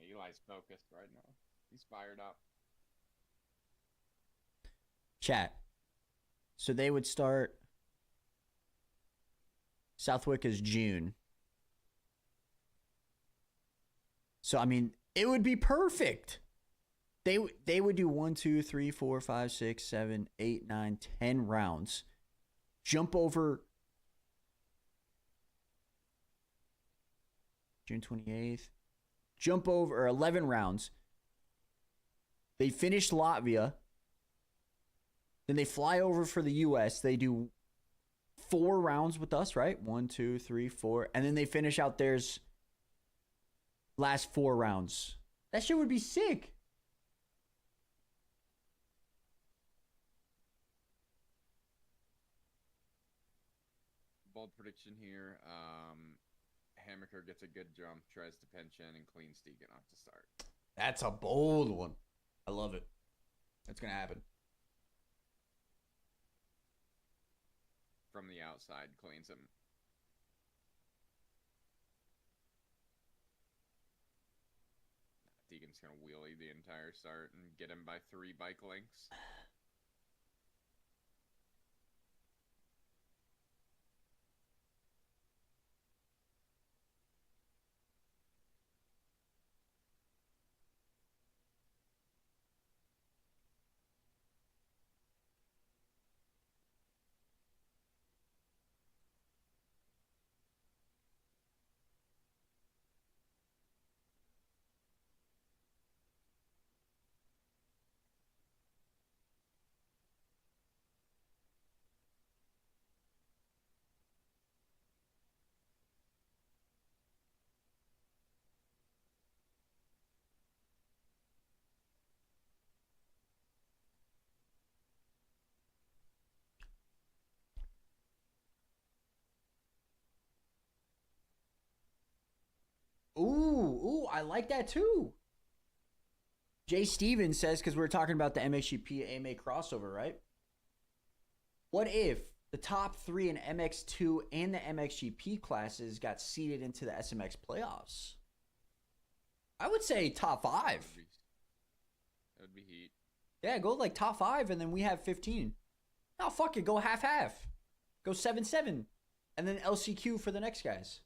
Eli's focused right now. He's fired up. Chat. So they would start. Southwick is June. So, I mean, it would be perfect. They would do 1, 2, 3, 4, 5, 6, 7, 8, 9, 10 rounds. Jump over June 28th. Jump over 11 rounds. They finish Latvia. Then they fly over for the US. They do 4 rounds with us, right? 1, 2, 3, 4. And then they finish out theirs last 4 rounds. That shit would be sick. Bold prediction here. Hammaker gets a good jump, tries to pinch in, and cleans Deegan off to start. That's a bold one. I love it. That's going to happen. From the outside, cleans him. Deegan's going to wheelie the entire start and get him by 3 bike lengths. Ooh, I like that too. Jay Stevens says, because we were talking about the MXGP AMA crossover, right? What if the top 3 in MX2 and the MXGP classes got seeded into the SMX playoffs? I would say top 5. That would be heat. Yeah, go like top 5, and then we have 15. No, fuck it, go half-half. Go 7-7. And then LCQ for the next guys.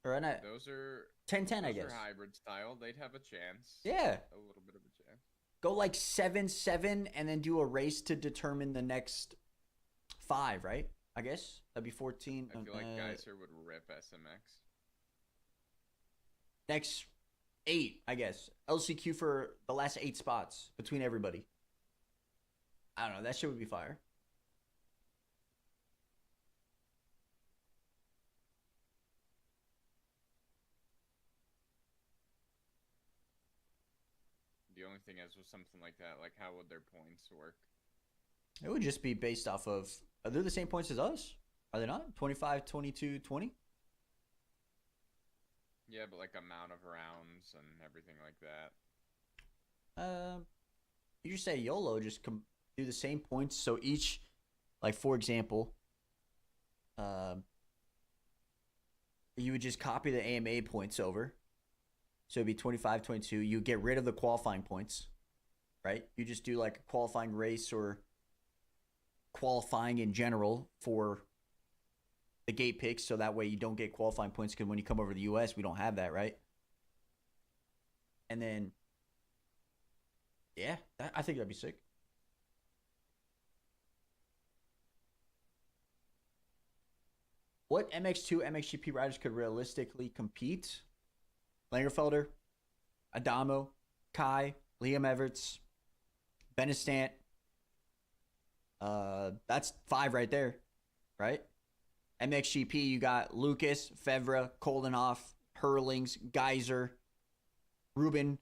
Or not. Those are 10-10, I those guess. are hybrid style. They'd have a chance. Yeah. A little bit of a chance. Go like 7-7 and then do a race to determine the next 5, right? I guess that'd be 14. I feel like Geyser would rip SMX. Next 8, I guess. LCQ for the last 8 spots between everybody. I don't know. That shit would be fire. The only thing is with something like that, like how would their points work? It would just be based off of, are they the same points as us? Are they not? 25, 22, 20? Yeah, but like amount of rounds and everything like that. You just say YOLO, just do the same points. So each, like for example, you would just copy the AMA points over. So it'd be 25, 22. You get rid of the qualifying points, right? You just do like a qualifying race or qualifying in general for the gate picks. So that way you don't get qualifying points because when you come over to the US, we don't have that, right? And then, yeah, I think that'd be sick. What MX2, MXGP riders could realistically compete? Langerfelder, Adamo, Kai, Liam Everts, Benestant. That's 5 right there, right? MXGP, you got Lucas, Fevra, Koldenhoff, Hurlings, Geyser, Ruben.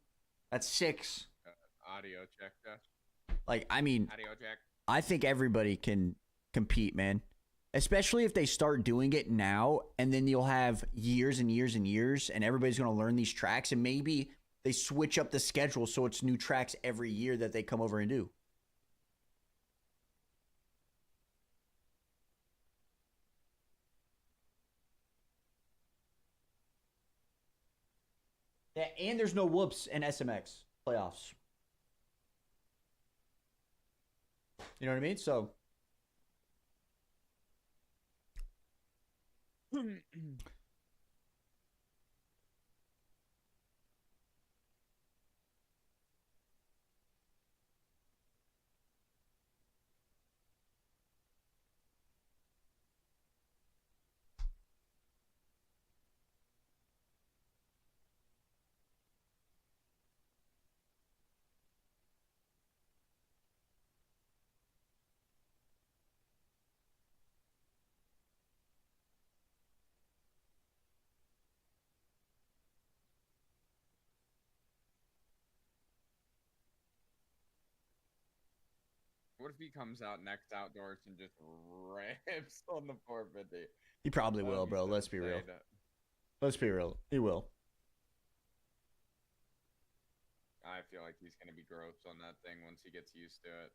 That's 6. Audio check, Josh. Like, I mean, Audio check. I think everybody can compete, man. Especially if they start doing it now, and then you'll have years and years and years, and everybody's going to learn these tracks, and maybe they switch up the schedule so it's new tracks every year that they come over and do. Yeah, and there's no whoops in SMX playoffs. You know what I mean? So What if he comes out next outdoors and just rips on the 450? he probably will, bro. Let's be real. Let's be real. He will. I feel like he's gonna be gross on that thing once he gets used to it.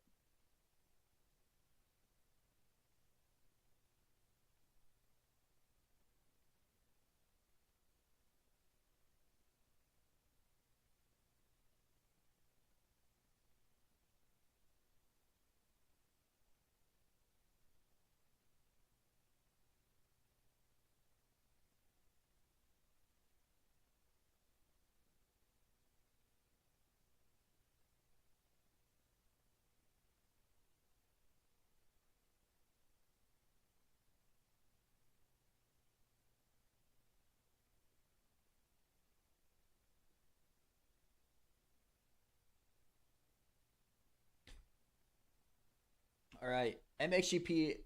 All right. MXGP,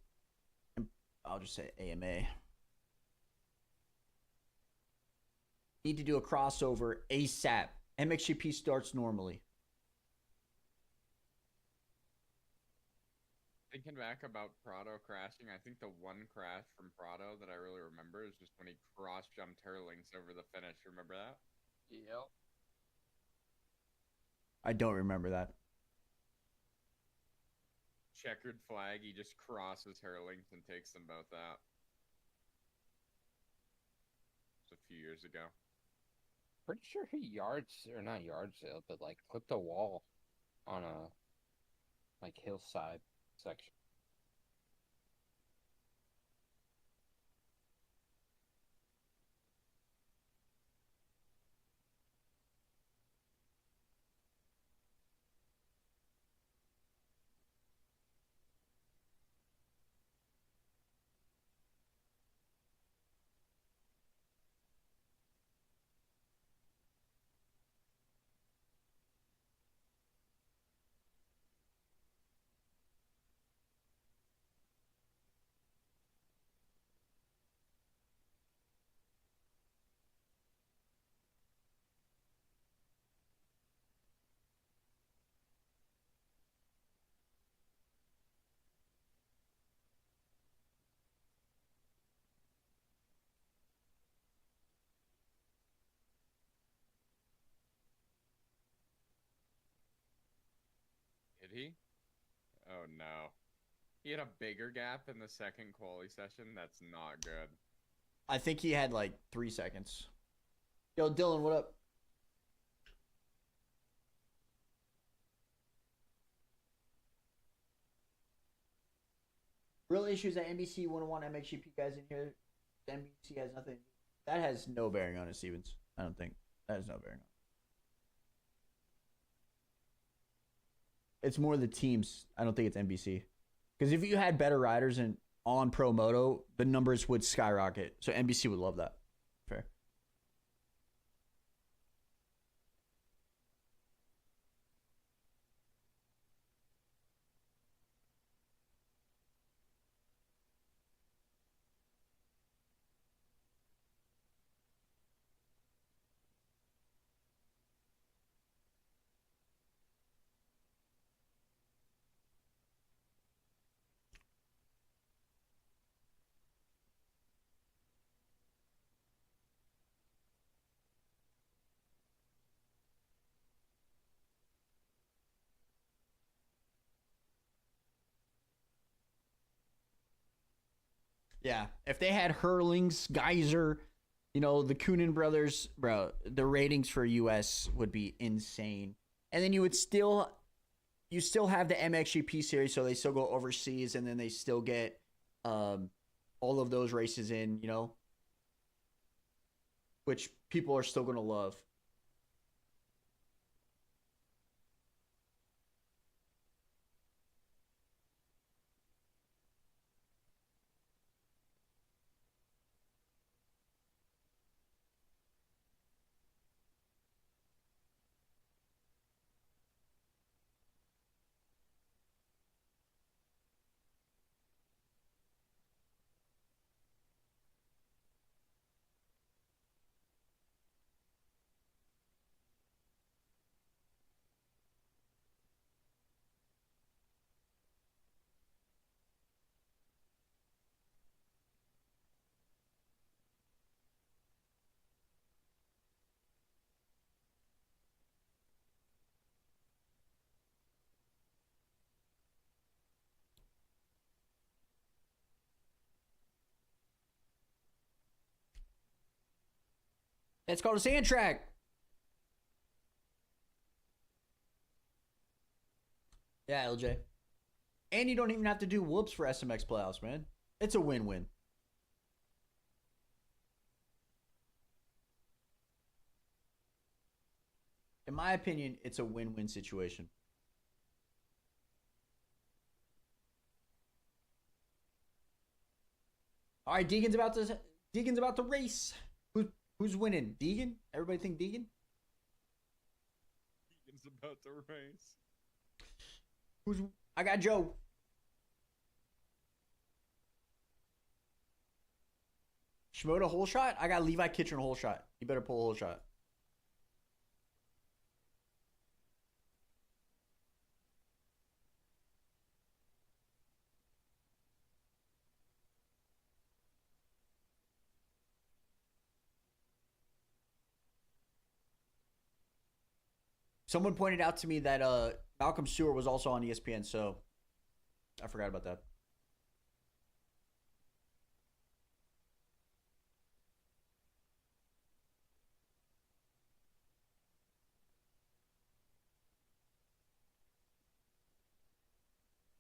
I'll just say AMA. Need to do a crossover ASAP. MXGP starts normally. Thinking back about Prado crashing, I think the one crash from Prado that I really remember is just when he cross jumped Hurlings over the finish. Remember that? Yep. I don't remember that. Checkered flag, he just crosses Hurlings and takes them both out. It's a few years ago. Pretty sure he not yard sale, but like clipped a wall on a like hillside section. Did he? Oh no. He had a bigger gap in the second quali session. That's not good. I think he had like 3 seconds. Yo, Dylan, what up? Real issues at NBC 101 MXGP guys in here. NBC has nothing. That has no bearing on it, Stevens. I don't think. That has no bearing on it. It's more the teams. I don't think it's NBC. Because if you had better riders and on Pro Moto, the numbers would skyrocket. So NBC would love that. Fair. Yeah, if they had Hurlings, Geyser, you know, the Coonan brothers, bro, the ratings for US would be insane. And then you still have the MXGP series, so they still go overseas, and then they still get all of those races in, you know, which people are still going to love. It's called a sand track. Yeah, LJ. And you don't even have to do whoops for SMX playoffs, man. It's a win-win. In my opinion, it's a win-win situation. All right, Deegan's about to race. Who's winning? Deegan? Everybody think Deegan? Deegan's about to race. I got Joe. Shimoda hole shot? I got Levi Kitchen hole shot. You better pull a hole shot. Someone pointed out to me that Malcolm Stewart was also on ESPN, so I forgot about that.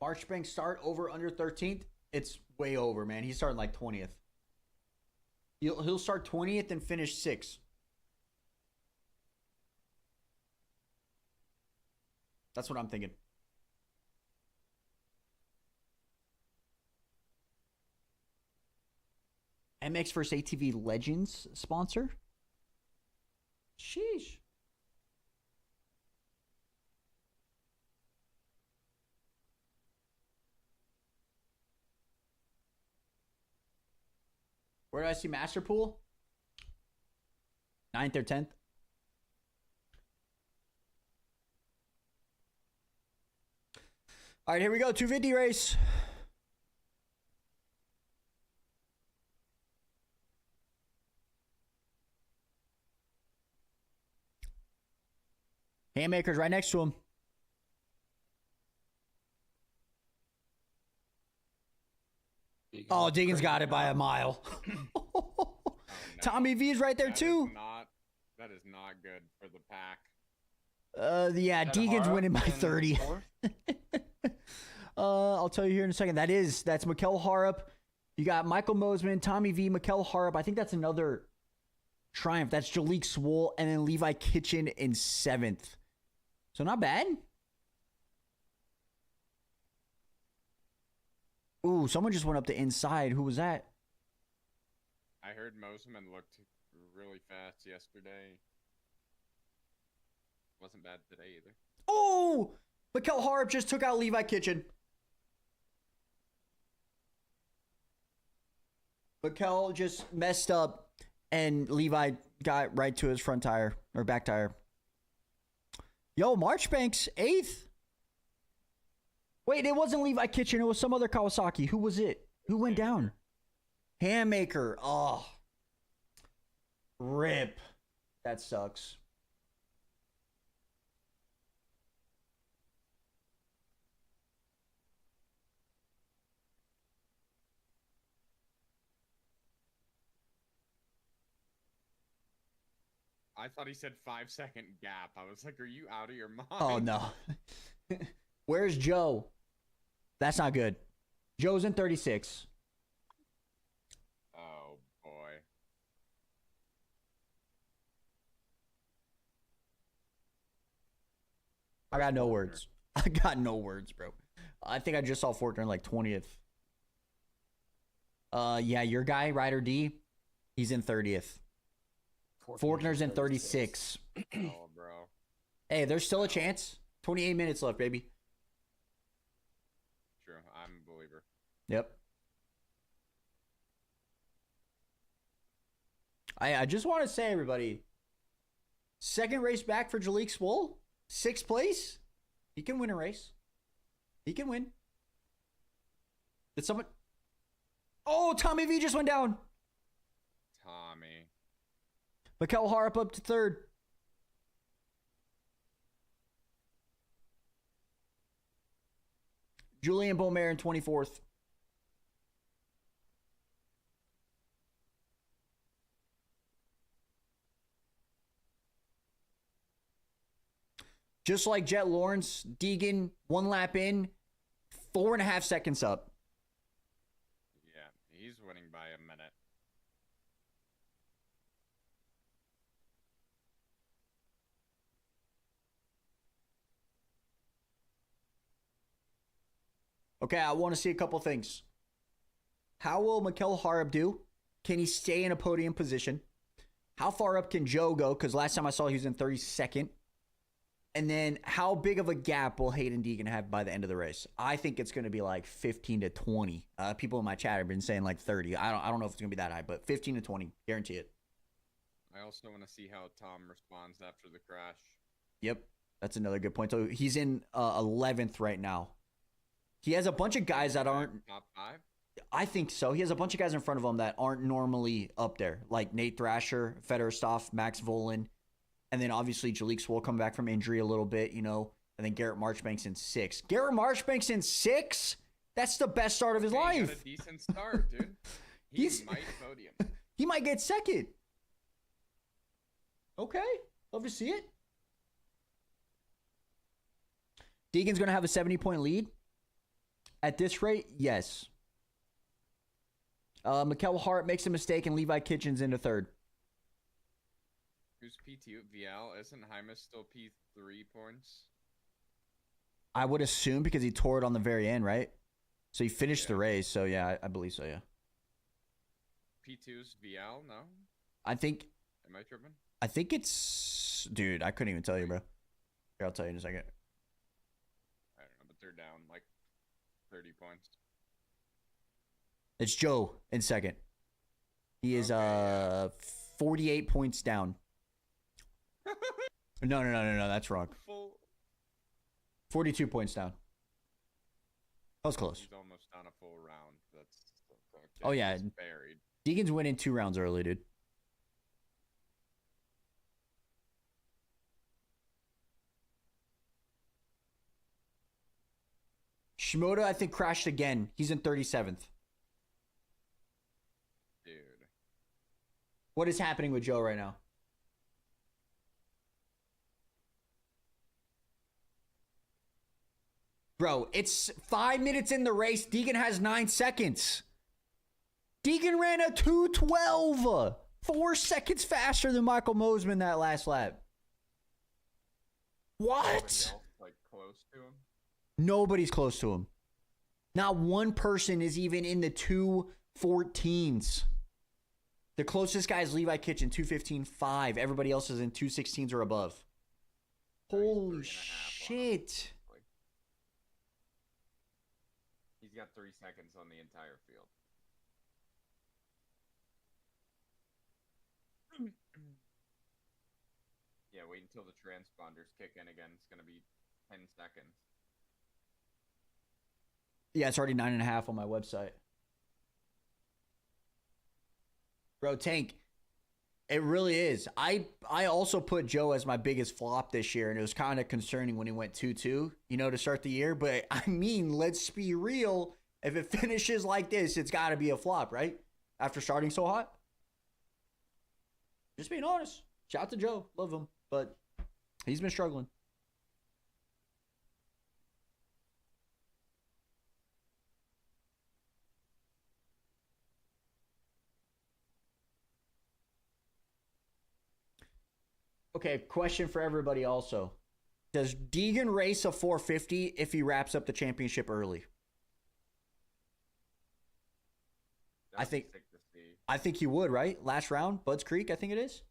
Marchbank start over under 13th. It's way over, man. He's starting like 20th. He'll start 20th and finish 6th. That's what I'm thinking. MX vs ATV Legends sponsor? Sheesh. Where do I see Master Pool? 9th or 10th? All right, here we go. 250 race. Handmaker's right next to him. Oh, Deegan's got it by a mile. Oh, no. Tommy V's right there That is too. That is not good for the pack. Yeah, Is that Deegan's Hara winning by in 30. fourth? I'll tell you here in a second. That's Mikel Harup. You got Michael Mosman, Tommy V, Mikel Harup. I think that's another triumph. That's Jalik Swoll, and then Levi Kitchen in 7th. So not bad. Ooh, someone just went up the inside. Who was that? I heard Mosman looked really fast yesterday. Wasn't bad today either. Oh, Mikel Harup just took out Levi Kitchen. Mikel just messed up, and Levi got right to his front tire or back tire. Yo, Marchbanks 8th. Wait, it wasn't Levi Kitchen. It was some other Kawasaki. Who was it? Who went down? Handmaker. Oh, rip. That sucks. I thought he said 5-second gap. I was like, are you out of your mind? Oh, no. Where's Joe? That's not good. Joe's in 36. Oh, boy. I got no words. I got no words, bro. I think I just saw Fortner in like 20th. Yeah, your guy, Ryder D, he's in 30th. Fortner's in 36. Oh, bro. Hey, there's still a chance. 28 minutes left, baby. True. I'm a believer. Yep. I just want to say, everybody, second race back for Jalik Swoll, 6th place. He can win a race. He can win. Did someone... Oh, Tommy V just went down. Tommy. Mikel Harup up to 3rd. Julian Beaumare in 24th. Just like Jet Lawrence, Deegan, 1 lap in, 4.5 seconds up. Yeah, he's winning by a minute. Okay, I want to see a couple things. How will Mikel Harup do? Can he stay in a podium position? How far up can Joe go? Because last time I saw he was in 32nd. And then how big of a gap will Hayden Deegan have by the end of the race? I think it's going to be like 15 to 20. People in my chat have been saying like 30. I don't know if it's going to be that high, but 15 to 20. Guarantee it. I also want to see how Tom responds after the crash. Yep. That's another good point. So he's in 11th right now. He has a bunch of guys that aren't... Top 5? I think so. He has a bunch of guys in front of him that aren't normally up there, like Nate Thrasher, Federstoff, Max Volan, and then obviously Jalik Swoll coming back from injury a little bit, you know, and then Garrett Marchbanks in 6. Garrett Marchbanks in 6? That's the best start of his He life. got a decent start, dude. He He's- might podium. He might get 2nd. Okay. Love to see it. Deegan's going to have a 70-point lead. At this rate, yes. Mikel Hart makes a mistake and Levi Kitchens into 3rd. Who's P2? Vial? Isn't Hymus still P3 points? I would assume because he tore it on the very end, right? So he finished the Yeah. race. So yeah, I believe so. Yeah. P2's Vial? No? I think Am I tripping? it's, dude. I couldn't even tell you, bro. Here, I'll tell you in a second. I don't know, but they're down like 30 points. It's Joe in 2nd. He is Okay, yeah. 48 points down. No, that's wrong. Full. 42 points down. That was close. He's almost on a full round. That's okay. Oh, yeah. He's buried. Deegan's winning 2 rounds early, dude. Shimoda, I think, crashed again. He's in 37th. What is happening with Joe right now? Bro, it's 5 minutes in the race. Deegan has 9 seconds. Deegan ran a 2:12. 4 seconds faster than Michael Mosman that last lap. What? Anybody else, like close to him? Nobody's close to him. Not one person is even in the 2:14s. The closest guy is Levi Kitchen, 2:15.5. Everybody else is in 2:16s or above. So he's Holy 3.5 on him. shit. Like, he's got 3 seconds on the entire field. Yeah, wait until the transponders kick in again. It's gonna be 10 seconds. Yeah, it's already 9.5 on my website. Bro, Tank, it really is. I also put Joe as my biggest flop this year, and it was kind of concerning when he went 2-2, to start the year. But, I mean, let's be real. If it finishes like this, it's got to be a flop, right? After starting so hot? Just being honest. Shout out to Joe. Love him. But he's been struggling. Okay, question for everybody also. Does Deegan race a 450 if he wraps up the championship early? That'd be think- sick to see. I think he would, right? Last round, Budds Creek, I think it is.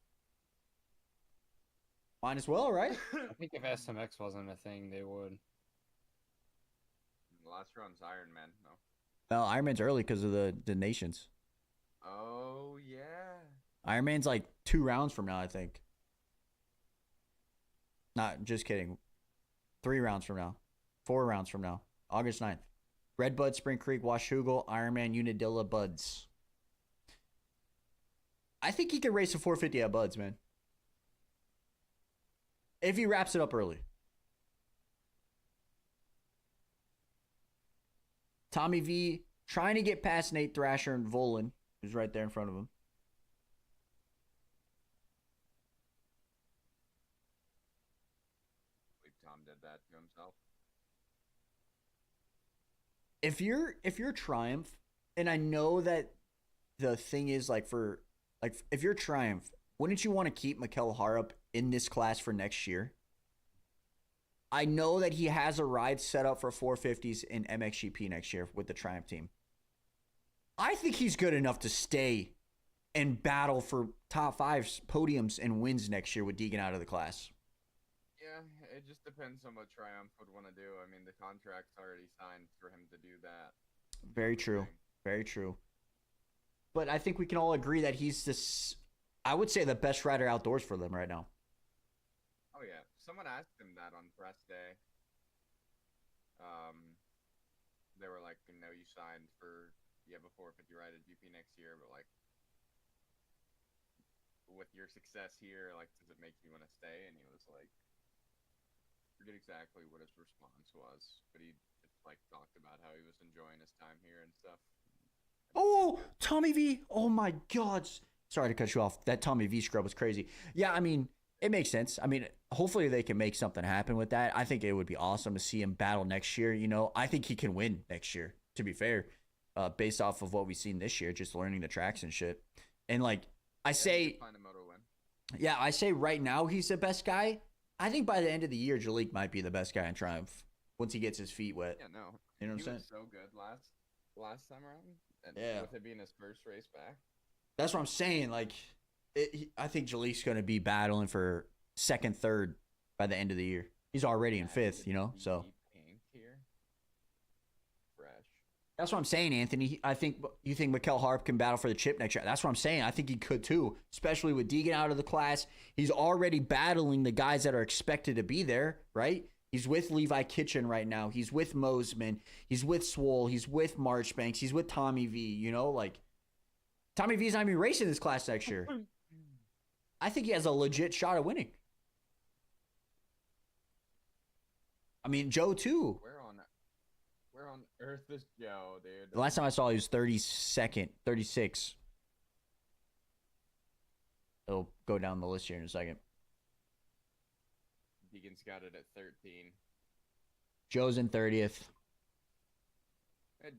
Might as well, right? I think if SMX wasn't a thing, they would. The last round's Iron Man. No. Well, Ironman's early because of the nations. Oh yeah. Ironman's like 2 rounds from now, I think. Not just kidding. 3 rounds from now. 4 rounds from now. August 9th. Red Bud, Spring Creek, Washougal, Ironman, Unadilla, Buds. I think he can race a 450 at Buds, man. If he wraps it up early. Tommy V trying to get past Nate Thrasher and Volan, who's right there in front of him. I believe Tom did that to himself. If you're Triumph, and I know that the thing is if you're Triumph, wouldn't you want to keep Mikel Harup in this class for next year? I know that he has a ride set up for 450s in MXGP next year with the Triumph team. I think he's good enough to stay and battle for top 5 podiums and wins next year with Deegan out of the class. Yeah, it just depends on what Triumph would want to do. I mean, the contract's already signed for him to do that. Very true. Very true. But I think we can all agree that he's this, I would say, the best rider outdoors for them right now. Oh yeah, someone asked him that on press day. They were like, you signed for a 450 ride at GP next year, but like, with your success here, like, does it make you want to stay? And he was like, I forget exactly what his response was, but he just like talked about how he was enjoying his time here and stuff. Oh, Tommy V. Oh my God. Sorry to cut you off. That Tommy V scrub was crazy. Yeah, I mean, it makes sense. I mean, hopefully they can make something happen with that. I think it would be awesome to see him battle next year. I think he can win next year, to be fair, based off of what we've seen this year, just learning the tracks and shit. And like, I say, Find a Moto win. yeah, I say right now he's the best guy. I think by the end of the year, Jalik might be the best guy in Triumph once he gets his feet wet. Yeah, no. You know what I'm He saying? was so good last time around. And Yeah. with it being his first race back. That's what I'm saying. Like, I think Jalik's going to be battling for second, third by the end of the year. He's already in fifth, so. Pink here. Fresh. That's what I'm saying, Anthony. I think you think Mikel Harp can battle for the chip next year. That's what I'm saying. I think he could too, especially with Deegan out of the class. He's already battling the guys that are expected to be there, right? He's with Levi Kitchen right now. He's with Mosman. He's with Swole. He's with Marchbanks. He's with Tommy V. Like, Tommy V's not even racing this class next year. I think he has a legit shot at winning. I mean, Joe too. Where on earth is Joe, dude? The last time I saw he was 32nd, 36. It'll go down the list here in a second. Deegan's got it at 13. Joe's in 30th.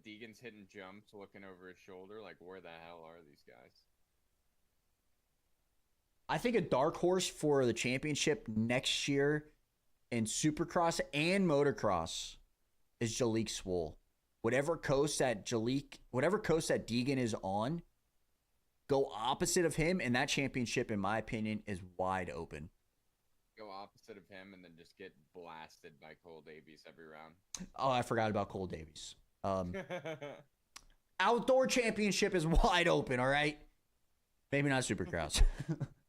Deegan's hitting jumps, looking over his shoulder. Like, where the hell are these guys? I think a dark horse for the championship next year in Supercross and Motocross is Jalik Swoll. Whatever coast that Deegan is on, go opposite of him, and that championship, in my opinion, is wide open. Go opposite of him and then just get blasted by Cole Davies every round. Oh, I forgot about Cole Davies. Outdoor championship is wide open, all right? Maybe not Supercross.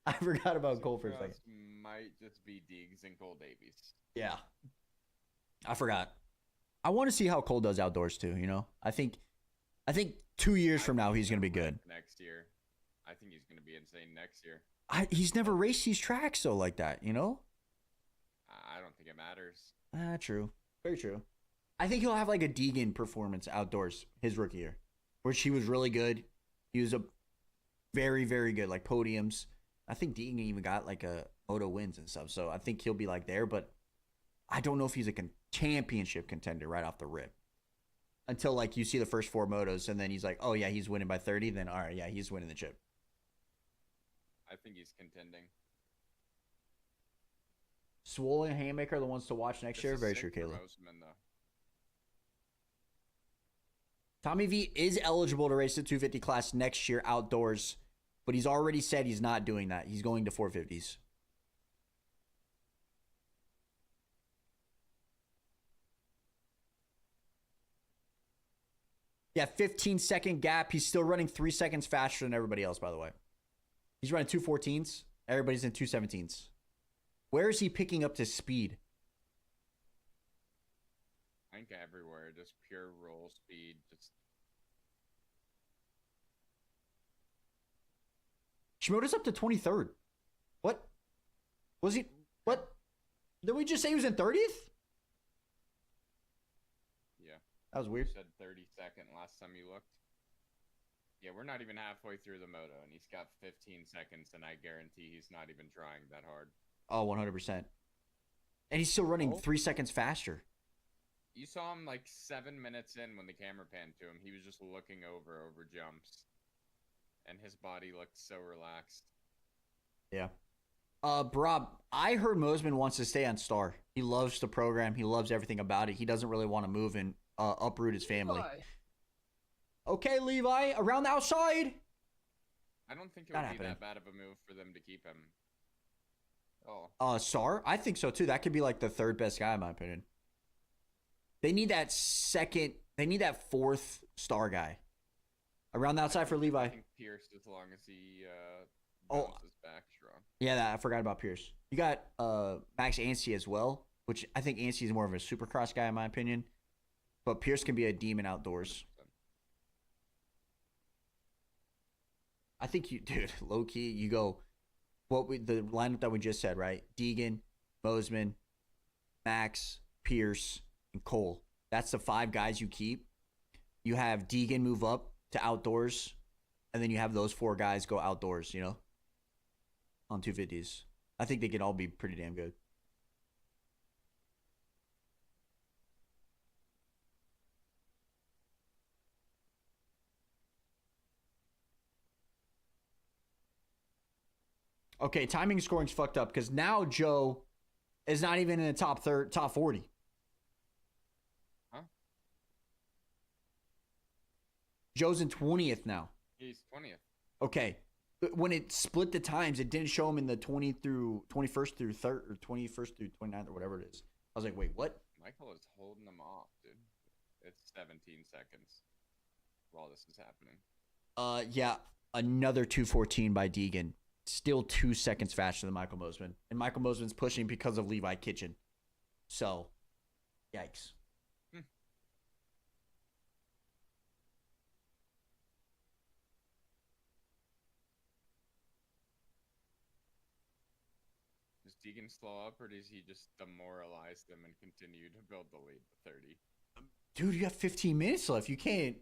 I forgot about Cole for a second. Might just be Deegs and Cole Davies. Yeah. I forgot. I want to see how Cole does outdoors too, you know? I think 2 years from now he's going to be good. Next year. I think he's going to be insane next year. He's never raced these tracks though like that, you know? I don't think it matters. True. Very true. I think he'll have like a Deegan performance outdoors his rookie year, which he was really good. He was a very, very good, like podiums. I think Deegan even got like a Moto wins and stuff. So I think he'll be like there, but I don't know if he's a championship contender right off the rip. Until like you see the first 4 motos and then he's like, oh yeah, he's winning by 30. Then all right, yeah, he's winning the chip. I think he's contending. Swoll and Haymaker are the ones to watch next year. Very true, Caleb. Tommy V is eligible to race the 250 class next year outdoors, but he's already said he's not doing that. He's going to 450s. Yeah, 15-second gap. He's still running 3 seconds faster than everybody else, by the way. He's running 214s. Everybody's in 217s. Where is he picking up to speed? I think everywhere, just pure roll speed. Just Shimoda's up to 23rd. What? Was he? What? Did we just say he was in 30th? yeah. That was You weird. said 32nd last time you looked. Yeah, we're not even halfway through the moto, and he's got 15 seconds, and I guarantee he's not even trying that hard. Oh, 100%. And he's still running 3 seconds faster. You saw him like 7 minutes in when the camera panned to him. He was just looking over jumps, and his body looked so relaxed. Yeah. Rob, I heard Mosman wants to stay on Star. He loves the program. He loves everything about it. He doesn't really want to move and uproot his family. Okay, Levi, around the outside. I don't think it would be that bad of a move for them to keep him. Oh. Star? I think so too. That could be like the 3rd best guy in my opinion. They need that 4th Star guy. Around the outside for Levi. I think Pierce, as long as he bounces back strong. Yeah, I forgot about Pierce. You got Max Anstey as well, which I think Anstey is more of a Supercross guy in my opinion. But Pierce can be a demon outdoors. I think dude, low key, you go the lineup that we just said, right? Deegan, Mosman, Max, Pierce, and Cole. That's the 5 guys you keep. You have Deegan move up to outdoors, and then you have those 4 guys go outdoors, you know, on 250s. I think they could all be pretty damn good. Okay, timing and scoring's fucked up because now Joe is not even in the top 40. Huh? Joe's in 20th now. He's 20th. Okay. But when it split the times, it didn't show him in the 21st through 3rd or 21st through 29th or whatever it is. I was like, wait, what? Michael is holding them off, dude. It's 17 seconds while this is happening. Yeah, another 214 by Deegan. Still 2 seconds faster than Michael Mosman. And Michael Mosman's pushing because of Levi Kitchen. So, yikes. Does Deegan slow up, or does he just demoralize them and continue to build the lead to 30? Dude, you have 15 minutes left. You can't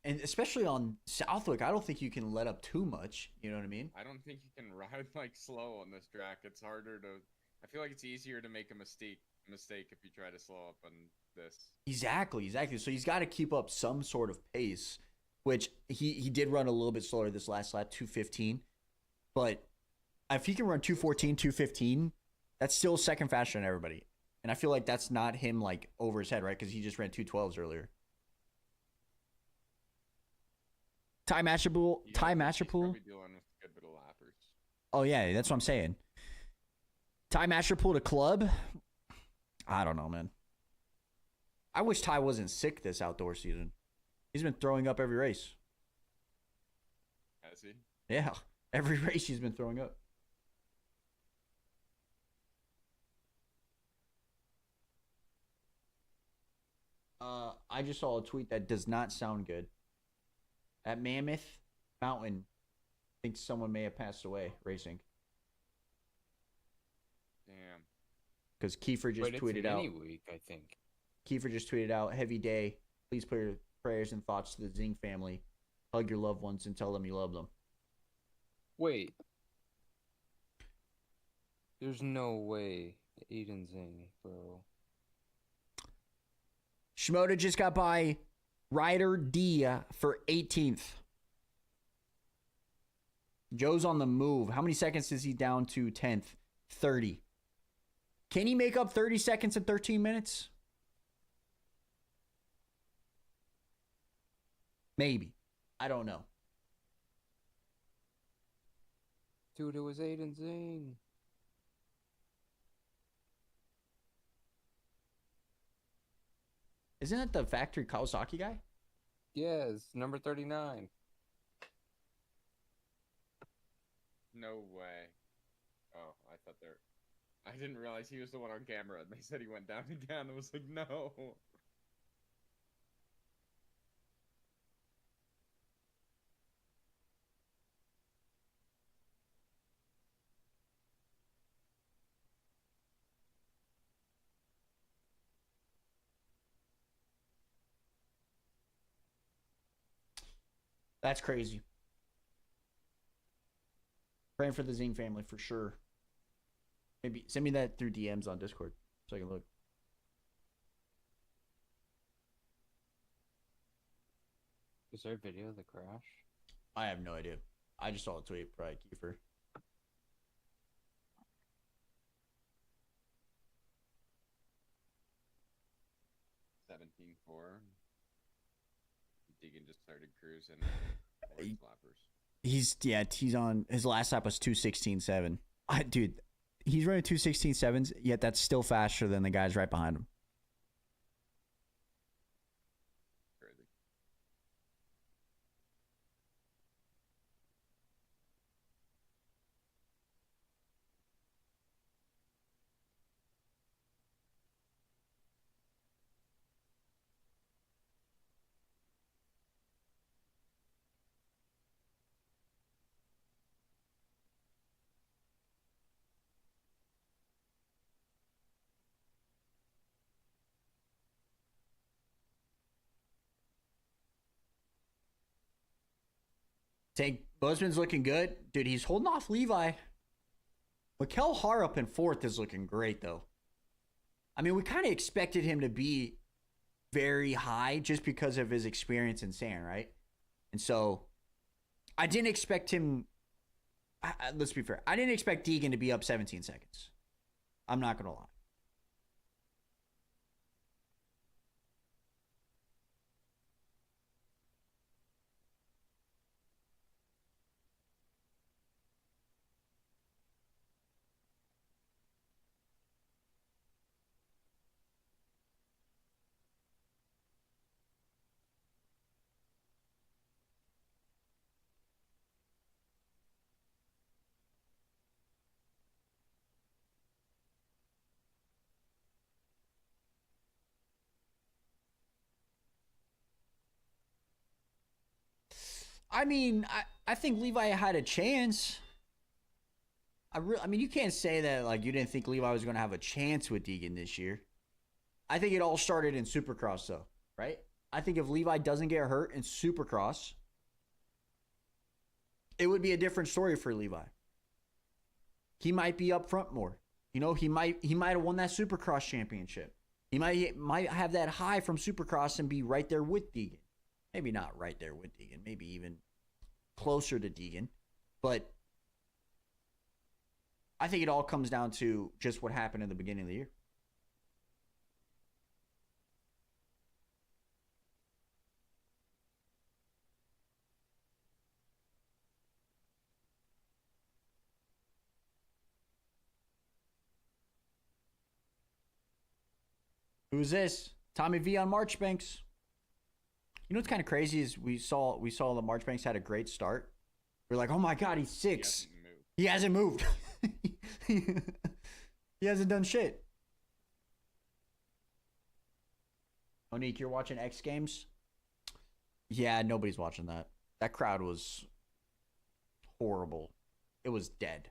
And especially on Southwick, I don't think you can let up too much. You know what I mean? I don't think you can ride like slow on this track. It's harder to. I feel like it's easier to make a mistake if you try to slow up on this. Exactly. So he's got to keep up some sort of pace, which he did run a little bit slower this last lap, 2:15. But if he can run 2:14, 2:15, that's still second faster than everybody. And I feel like that's not him like over his head, right? Because he just ran 2:12s earlier. Ty Matcherpool. He's probably dealing with a good bit of lappers. Oh yeah, that's what I'm saying. Ty Matcherpool to club. I don't know, man. I wish Ty wasn't sick this outdoor season. He's been throwing up every race. Has he? Yeah, every race he's been throwing up. I just saw a tweet that does not sound good. At Mammoth Mountain, thinks someone may have passed away racing. Damn. Because Kiefer just tweeted out. Week, I think. Kiefer just tweeted out, heavy day. Please put your prayers and thoughts to the Zing family. Hug your loved ones and tell them you love them. Wait. There's no way. Aiden Zing, bro. Shimoda just got by Ryder D for 18th. Joe's on the move. How many seconds is he down to 10th? 30. Can he make up 30 seconds in 13 minutes? Maybe. I don't know. Dude, it was Aiden Zing. Isn't it the factory Kawasaki guy? Yes, number 39. No way. Oh, I thought there. I didn't realize he was the one on camera. They said he went down again. I was like, no. That's crazy. Praying for the Zing family for sure. Maybe send me that through DMs on Discord so I can look. Is there a video of the crash? I have no idea. I just saw a tweet by Kiefer. $17.4. Deegan just started cruising. Flappers. He's on his last lap was 2:16.7. Dude, he's running 2:16.7s, yet that's still faster than the guys right behind him. Crazy. Tank Busman's looking good. Dude, he's holding off Levi. Mikel Harup in fourth is looking great, though. I mean, we kind of expected him to be very high just because of his experience in sand, right? And so I didn't expect him. Let's be fair. I didn't expect Deegan to be up 17 seconds. I'm not going to lie. I mean, I think Levi had a chance. I mean, you can't say that like you didn't think Levi was going to have a chance with Deegan this year. I think it all started in Supercross, though, right? I think if Levi doesn't get hurt in Supercross, it would be a different story for Levi. He might be up front more. You know, he might have won that Supercross championship. He might have that high from Supercross and be right there with Deegan. Maybe not right there with Deegan. Maybe even closer to Deegan. But I think it all comes down to just what happened in the beginning of the year. Who's this? Tommy V on Marchbanks. You know what's kind of crazy is we saw the Marchbanks had a great start. We're like, oh my god, he's 6. He hasn't moved. He hasn't done shit. Monique, you're watching X Games? Yeah, nobody's watching that. That crowd was horrible. It was dead.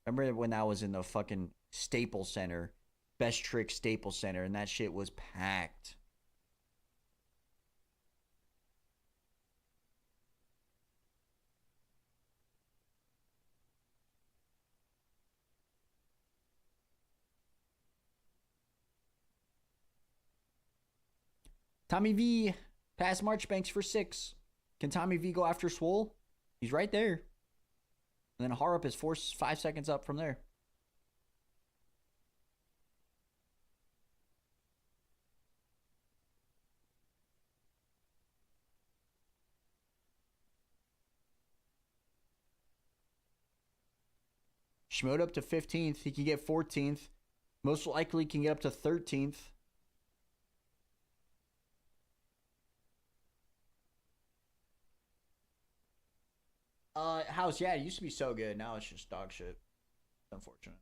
Remember when that was in the fucking Staples Center? Best Trick Staples Center, and that shit was packed. Tommy V pass Marchbanks for 6. Can Tommy V go after Swole? He's right there. And then Harrop is 5 seconds up from there. Schmoed up to 15th. He can get 14th. Most likely can get up to 13th. House, yeah, it used to be so good. Now it's just dog shit. It's unfortunate.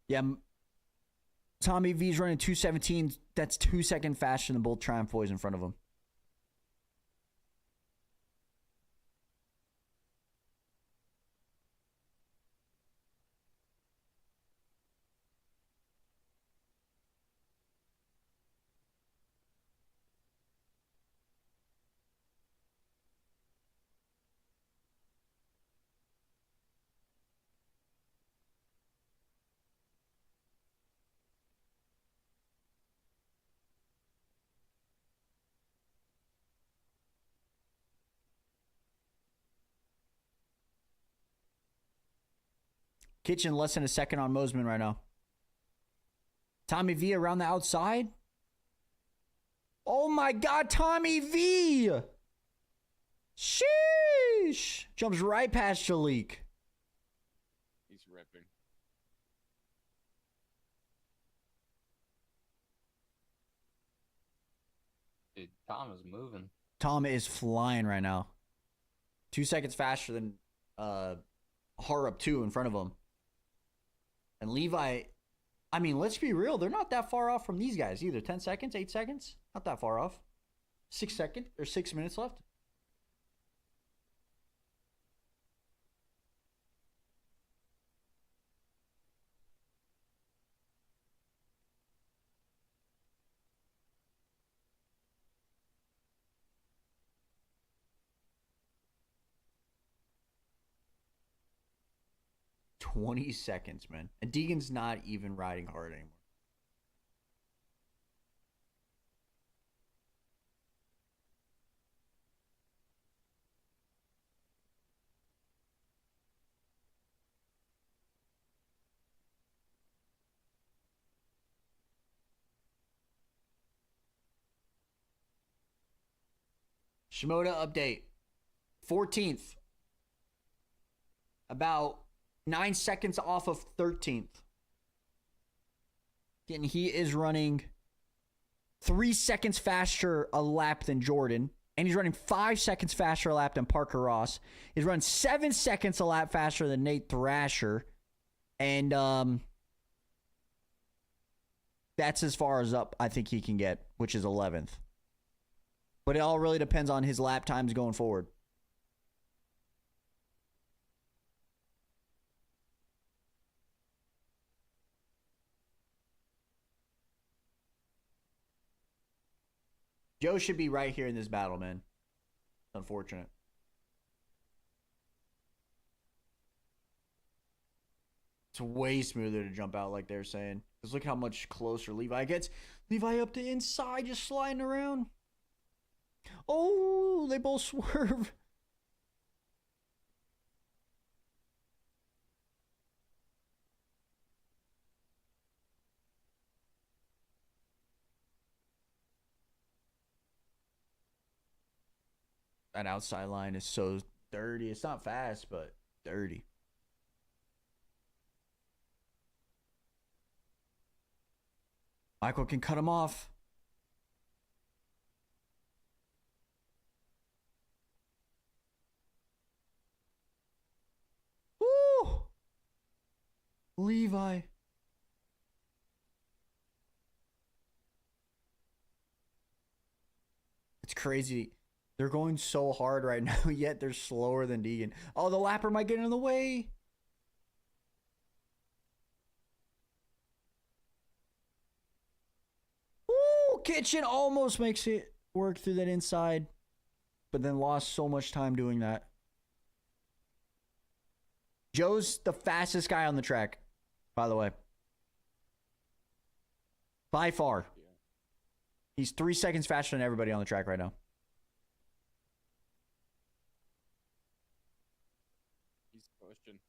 Yeah, Tommy V's running 2:17. That's 2 seconds faster than both Triumph boys in front of him. Kitchen less than a second on Mosman right now. Tommy V around the outside. Oh my god, Tommy V! Sheesh! Jumps right past Jalik. He's ripping. Dude, Tom is moving. Tom is flying right now. 2 seconds faster than Harrop 2 in front of him. And Levi, I mean, let's be real. They're not that far off from these guys either. 10 seconds, 8 seconds. Not that far off. 6 seconds or 6 minutes left. $20 seconds, man. And Deegan's not even riding hard anymore. Shimoda update. 14th. About 9 seconds off of 13th. And he is running 3 seconds faster a lap than Jordan. And he's running 5 seconds faster a lap than Parker Ross. He's running 7 seconds a lap faster than Nate Thrasher. And That's as far as up I think he can get, which is 11th. But it all really depends on his lap times going forward. Joe should be right here in this battle, man. Unfortunate. It's way smoother to jump out like they're saying. Because look how much closer Levi gets. Levi up the inside, just sliding around. Oh, they both swerve. That outside line is so dirty. It's not fast, but dirty. Michael can cut him off. Woo! Levi. It's crazy. They're going so hard right now, yet they're slower than Deegan. Oh, the lapper might get in the way. Ooh, Kitchen almost makes it work through that inside, but then lost so much time doing that. Joe's the fastest guy on the track, by the way. By far. Yeah. He's 3 seconds faster than everybody on the track right now. He's pushing.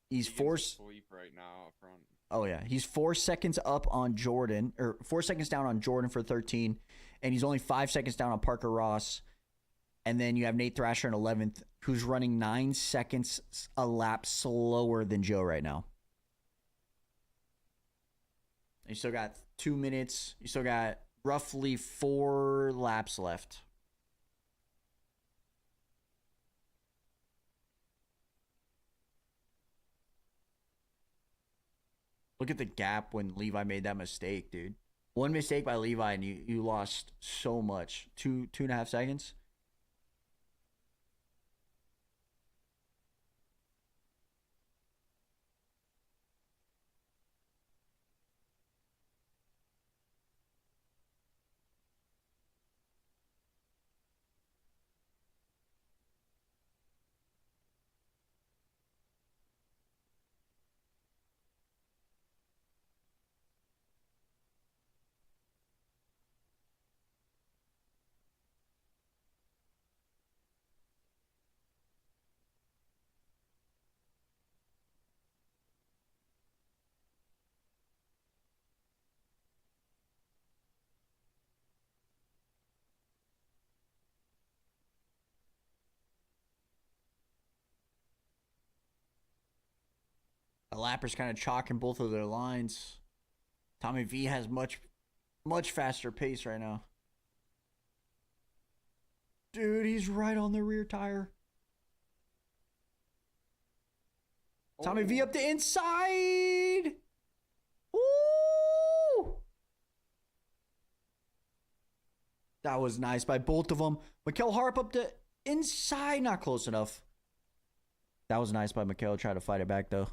He's Deegan's four. asleep right now up front. Oh yeah, he's 4 seconds up on Jordan, or 4 seconds down on Jordan for 13, and he's only 5 seconds down on Parker Ross. And then you have Nate Thrasher in 11th, who's running 9 seconds a lap slower than Joe right now. You still got 2 minutes. You still got roughly 4 laps left. Look at the gap when Levi made that mistake, dude. One mistake by Levi and you lost so much. 2.5 seconds. The lapper's kind of chalking both of their lines. Tommy V has much faster pace right now. Dude, he's right on the rear tire. Tommy V up the inside. Woo! That was nice by both of them. Mikkel Harp up the inside. Not close enough. That was nice by Mikkel. Try to fight it back, though.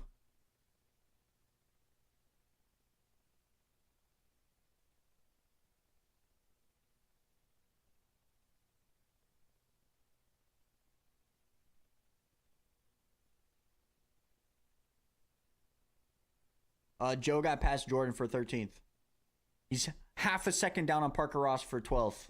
Joe got past Jordan for 13th. He's half a second down on Parker Ross for 12th.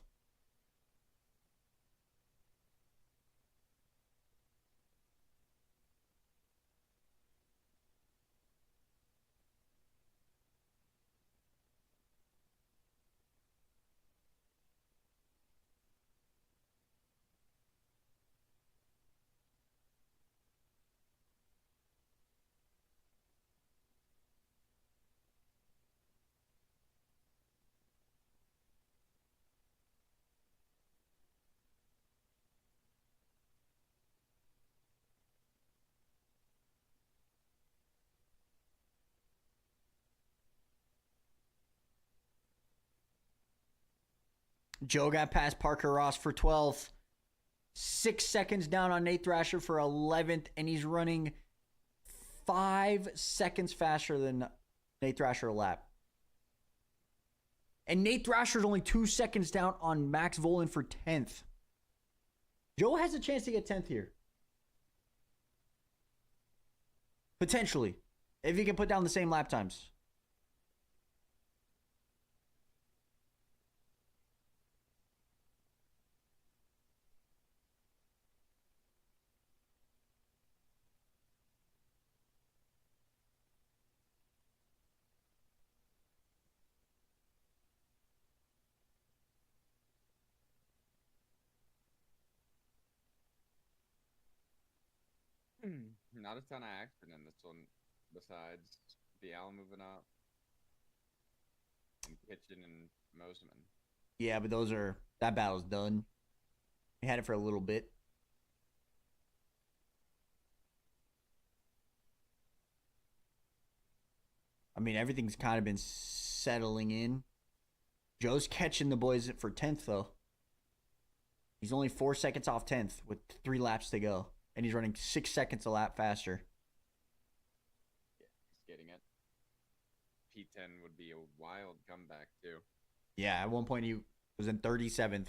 Joe got past Parker Ross for 12th. 6 seconds down on Nate Thrasher for 11th, and he's running 5 seconds faster than Nate Thrasher a lap. And Nate Thrasher's only 2 seconds down on Max Volan for 10th. Joe has a chance to get 10th here. Potentially. If he can put down the same lap times. Not a ton of action in this one, besides Bial moving up and Kitchen and Mosman. Yeah, but that battle's done. We had it for a little bit. I mean, everything's kind of been settling in. Joe's catching the boys for 10th, though. He's only 4 seconds off 10th with 3 laps to go. And he's running 6 seconds a lap faster. Yeah, he's getting it. P10 would be a wild comeback, too. Yeah, at one point he was in 37th.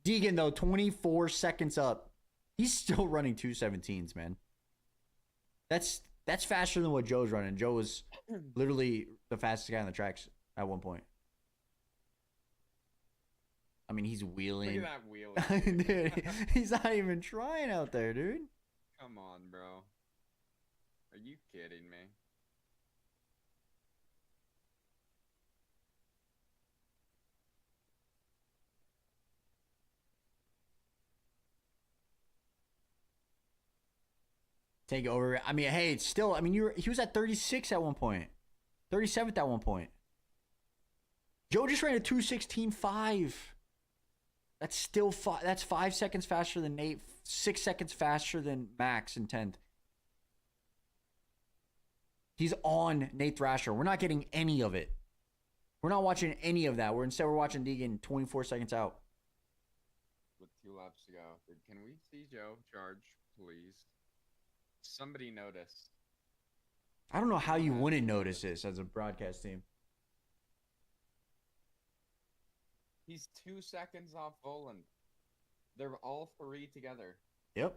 Deegan, though, 24 seconds up. He's still running 2:17s, man. That's faster than what Joe's running. Joe was literally the fastest guy on the tracks at one point. I mean, he's wheeling. Look at that wheeling. Dude, he's not even trying out there, dude. Come on, bro. Are you kidding me? Take over. I mean, hey, it's still. I mean, he was at 36 at one point, 37th at one point. Joe just ran a 2:16.5. That's still that's 5 seconds faster than Nate. 6 seconds faster than Max in 10th. He's on Nate Thrasher. We're not getting any of it. We're not watching any of that. Instead we're watching Deegan 24 seconds out. With 2 laps to go. Can we see Joe charge, please? Somebody notice. I don't know how you wouldn't notice this as a broadcast team. He's 2 seconds off Volan. They're all 3 together. Yep.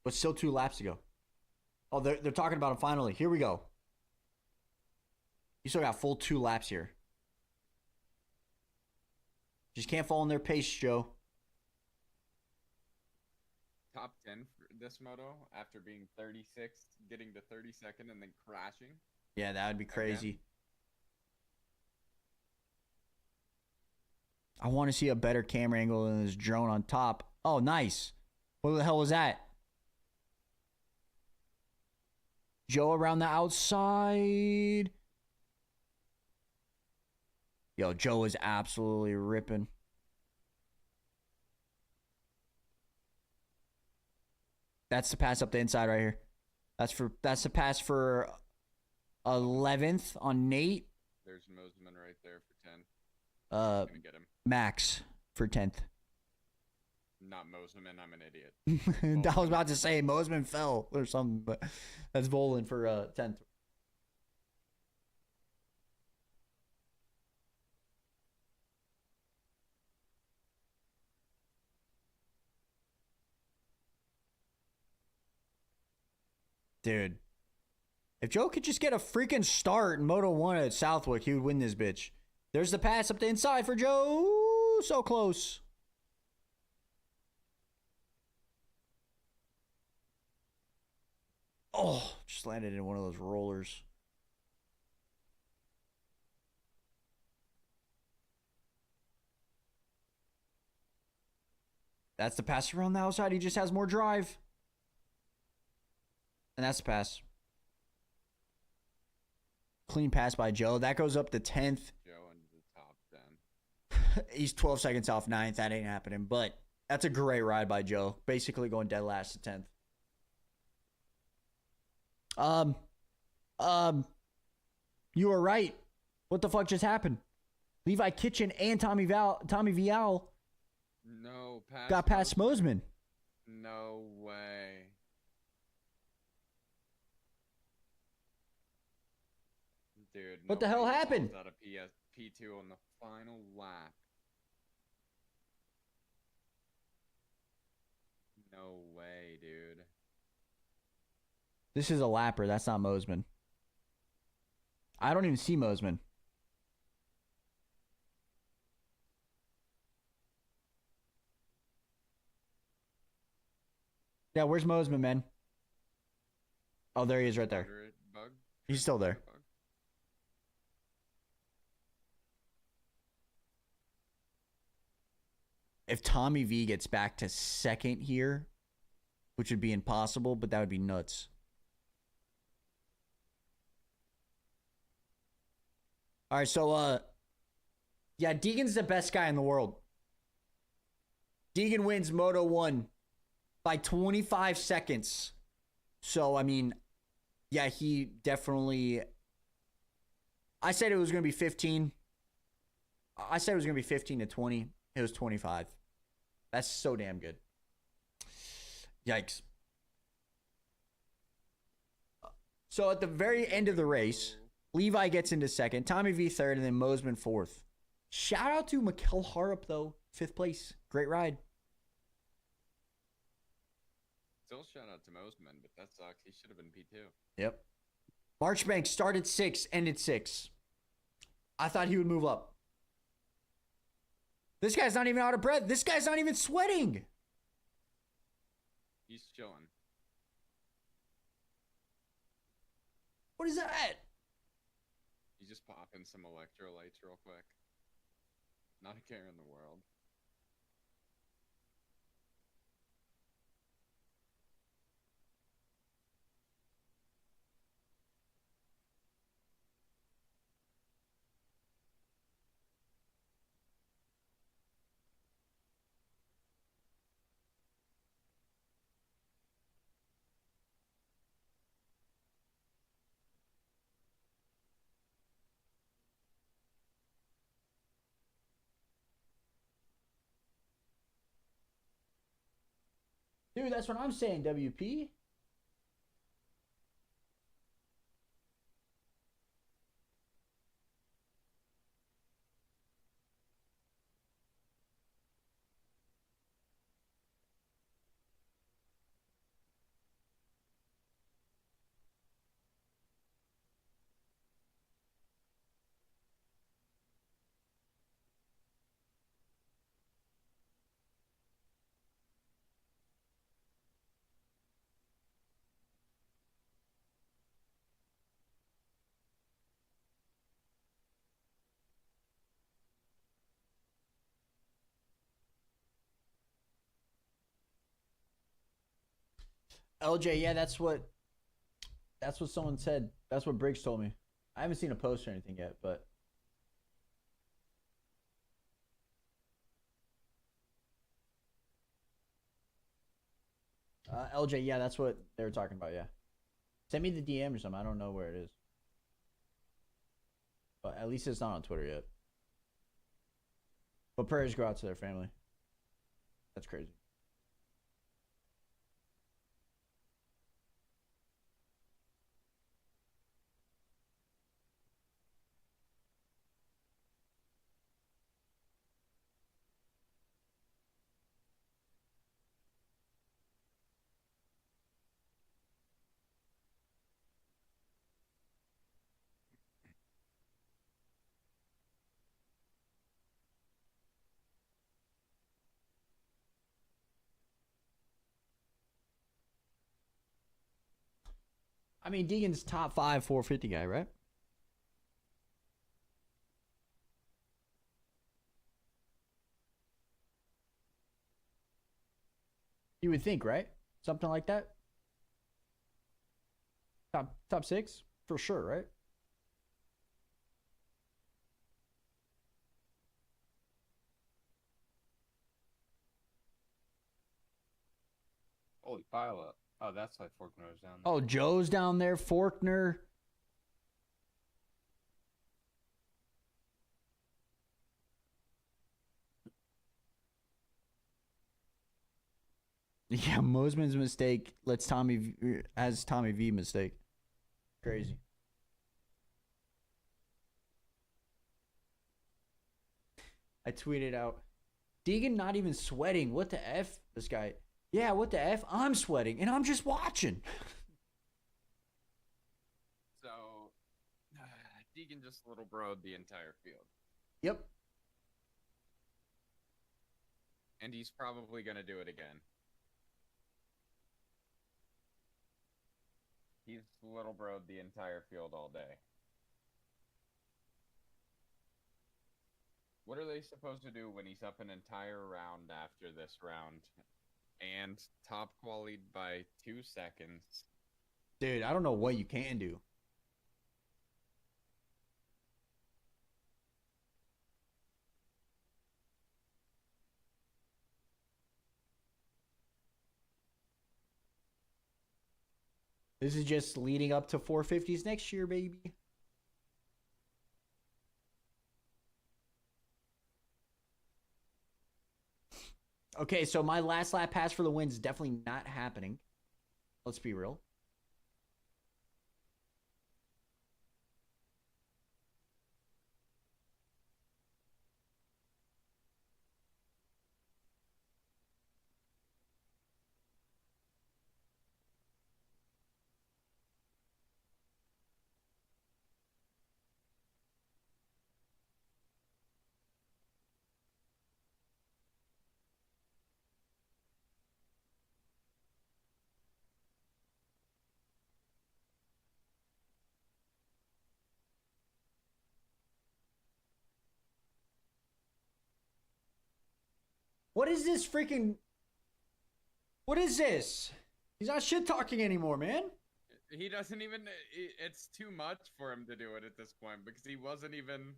But still 2 laps to go. Oh, they're talking about him finally. Here we go. You still got full 2 laps here. Just can't fall in their pace, Joe. Top 10 for this moto after being 36th, getting to 32nd, and then crashing. Yeah, that would be crazy. Again. I want to see a better camera angle than this drone on top. Oh, nice. What the hell was that? Joe around the outside. Yo, Joe is absolutely ripping. That's the pass up the inside right here. That's the pass for 11th on Nate. There's Mosman right there for 10. Gonna get him. Max for 10th. Not Mosman, I'm an idiot. I was about to say Mosman fell or something, but that's Volan for 10th. Dude, if Joe could just get a freaking start in Moto 1 at Southwick, he would win this bitch. There's the pass up the inside for Joe. So close. Oh, just landed in one of those rollers. That's the pass around the outside. He just has more drive. And that's the pass. Clean pass by Joe. That goes up to 10th. Joe into the top 10. He's 12 seconds off 9th. That ain't happening. But that's a great ride by Joe. Basically going dead last to 10th. Um, you were right. What the fuck just happened? Levi Kitchen and Tommy Vial No, past got past Mosman. No way. Dude, What the hell nobody happened? falls out of P2 on the final lap. No way, dude. This is a lapper. That's not Mosman. I don't even see Mosman. Yeah, where's Mosman, man? Oh, there he is right there. Bug? He's still there. Bug? If Tommy V gets back to second here, which would be impossible, but that would be nuts. All right, so yeah, Deegan's the best guy in the world. Deegan wins Moto 1 by 25 seconds. So, I mean, yeah, he definitely... I said it was going to be 15. I said it was going to be 15 to 20. It was 25. That's so damn good. Yikes. So at the very end of the race, Levi gets into second, Tommy V third, and then Mosman fourth. Shout out to Mikel Harup, though. 5th place. Great ride. Still shout out to Mosman, but that sucks. He should have been P2. Yep. Marchbank started 6, ended 6. I thought he would move up. This guy's not even out of breath. This guy's not even sweating. He's chilling. What is that? He's just popping some electrolytes real quick. Not a care in the world. Dude, that's what I'm saying, WP. LJ, yeah, that's what someone said. That's what Briggs told me. I haven't seen a post or anything yet, but LJ, yeah, that's what they were talking about, yeah. Send me the DM or something. I don't know where it is. But at least it's not on Twitter yet. But prayers go out to their family. That's crazy. I mean, Deegan's top 5 450 guy, right? You would think, right? Something like that. Top 6 for sure, right? Holy pile up. Oh, that's why Forkner was down there. Oh, Joe's down there. Forkner. Yeah, Mosman's mistake lets has Tommy V mistake. Crazy. I tweeted out, Deegan not even sweating. What the F? This guy. Yeah, what the F? I'm sweating, and I'm just watching. So, Deegan just little broed the entire field. Yep. And he's probably going to do it again. He's little broed the entire field all day. What are they supposed to do when he's up an entire round after this round and top qualied by 2 seconds? Dude, I don't know what you can do. This is just leading up to 450s next year, baby. Okay, so my last lap pass for the win is definitely not happening. Let's be real. What is this freaking... What is this? He's not shit talking anymore, man. He doesn't even... It's too much for him to do it at this point because he wasn't even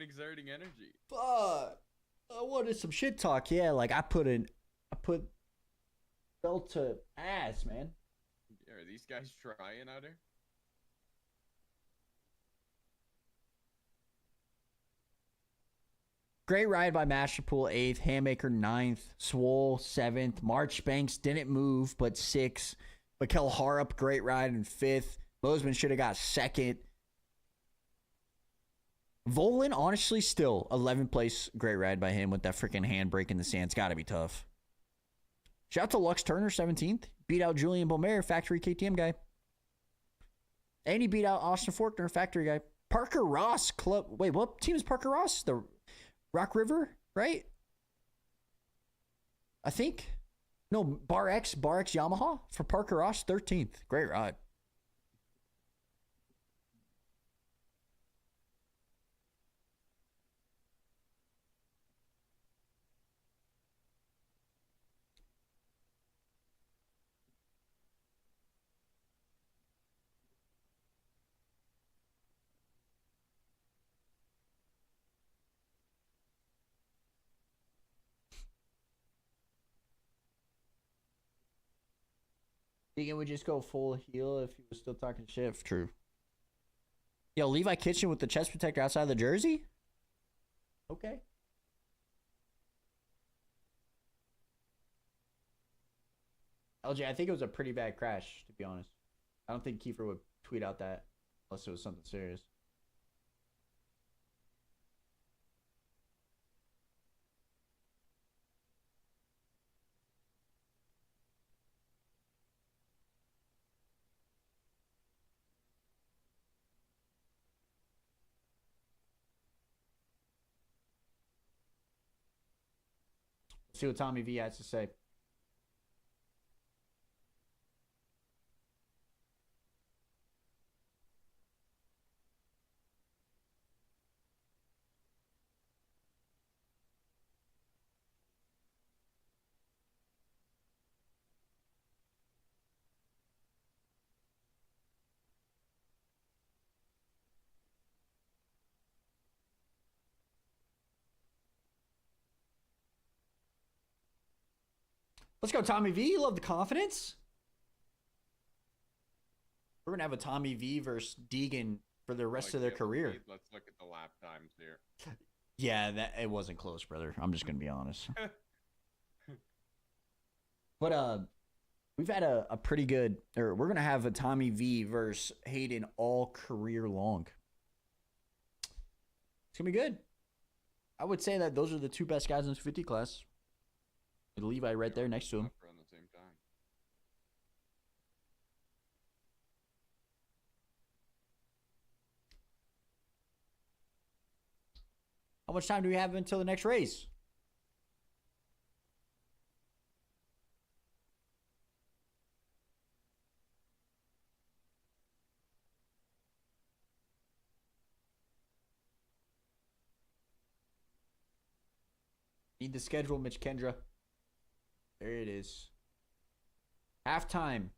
exerting energy. Fuck. I wanted some shit talk. Yeah, like I put belt to ass, man. Are these guys trying out here? Great ride by Masterpool, 8th. Handmaker, 9th. Swole, 7th. Marchbanks didn't move, but 6th. Mikel Harup, great ride in 5th. Mosman should have got 2nd. Volin, honestly, still 11th place. Great ride by him with that freaking handbrake in the sand. It's got to be tough. Shout out to Lux Turner, 17th. Beat out Julian Beaumer, factory KTM guy. And he beat out Austin Forkner, factory guy. Parker Ross, club. Wait, what team is Parker Ross? The Rock River, right? I think. No, Bar X Yamaha for Parker Ross, 13th. Great ride. Deegan would just go full heel if he was still talking shit. True. Yo, Levi Kitchen with the chest protector outside the jersey? Okay. LJ, I think it was a pretty bad crash, to be honest. I don't think Kiefer would tweet out that unless it was something serious. Let's see what Tommy V has to say. Let's go, Tommy V. You love the confidence. We're going to have a Tommy V versus Deegan for the rest of their career. Let's look at the lap times here. Yeah, it wasn't close, brother. I'm just going to be honest. But we've had a pretty good, or we're going to have a Tommy V versus Hayden all career long. It's going to be good. I would say that those are the two best guys in this 50 class. With Levi right there next to him. Around the same time. How much time do we have until the next race? Need the schedule, Mitch Kendra. There it is. Halftime.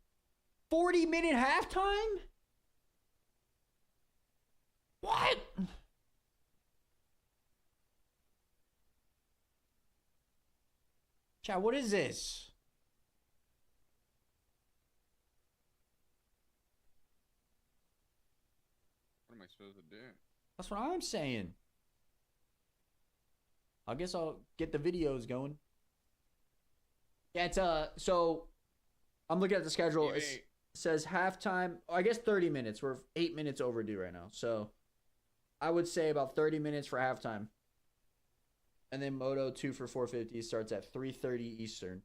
40-minute halftime? What? Chat, what is this? What am I supposed to do? That's what I'm saying. I guess I'll get the videos going. Yeah, it's so I'm looking at the schedule. It says halftime. I guess 30 minutes. We're 8 minutes overdue right now. So I would say about 30 minutes for halftime. And then Moto 2 for 450 starts at 3:30 Eastern.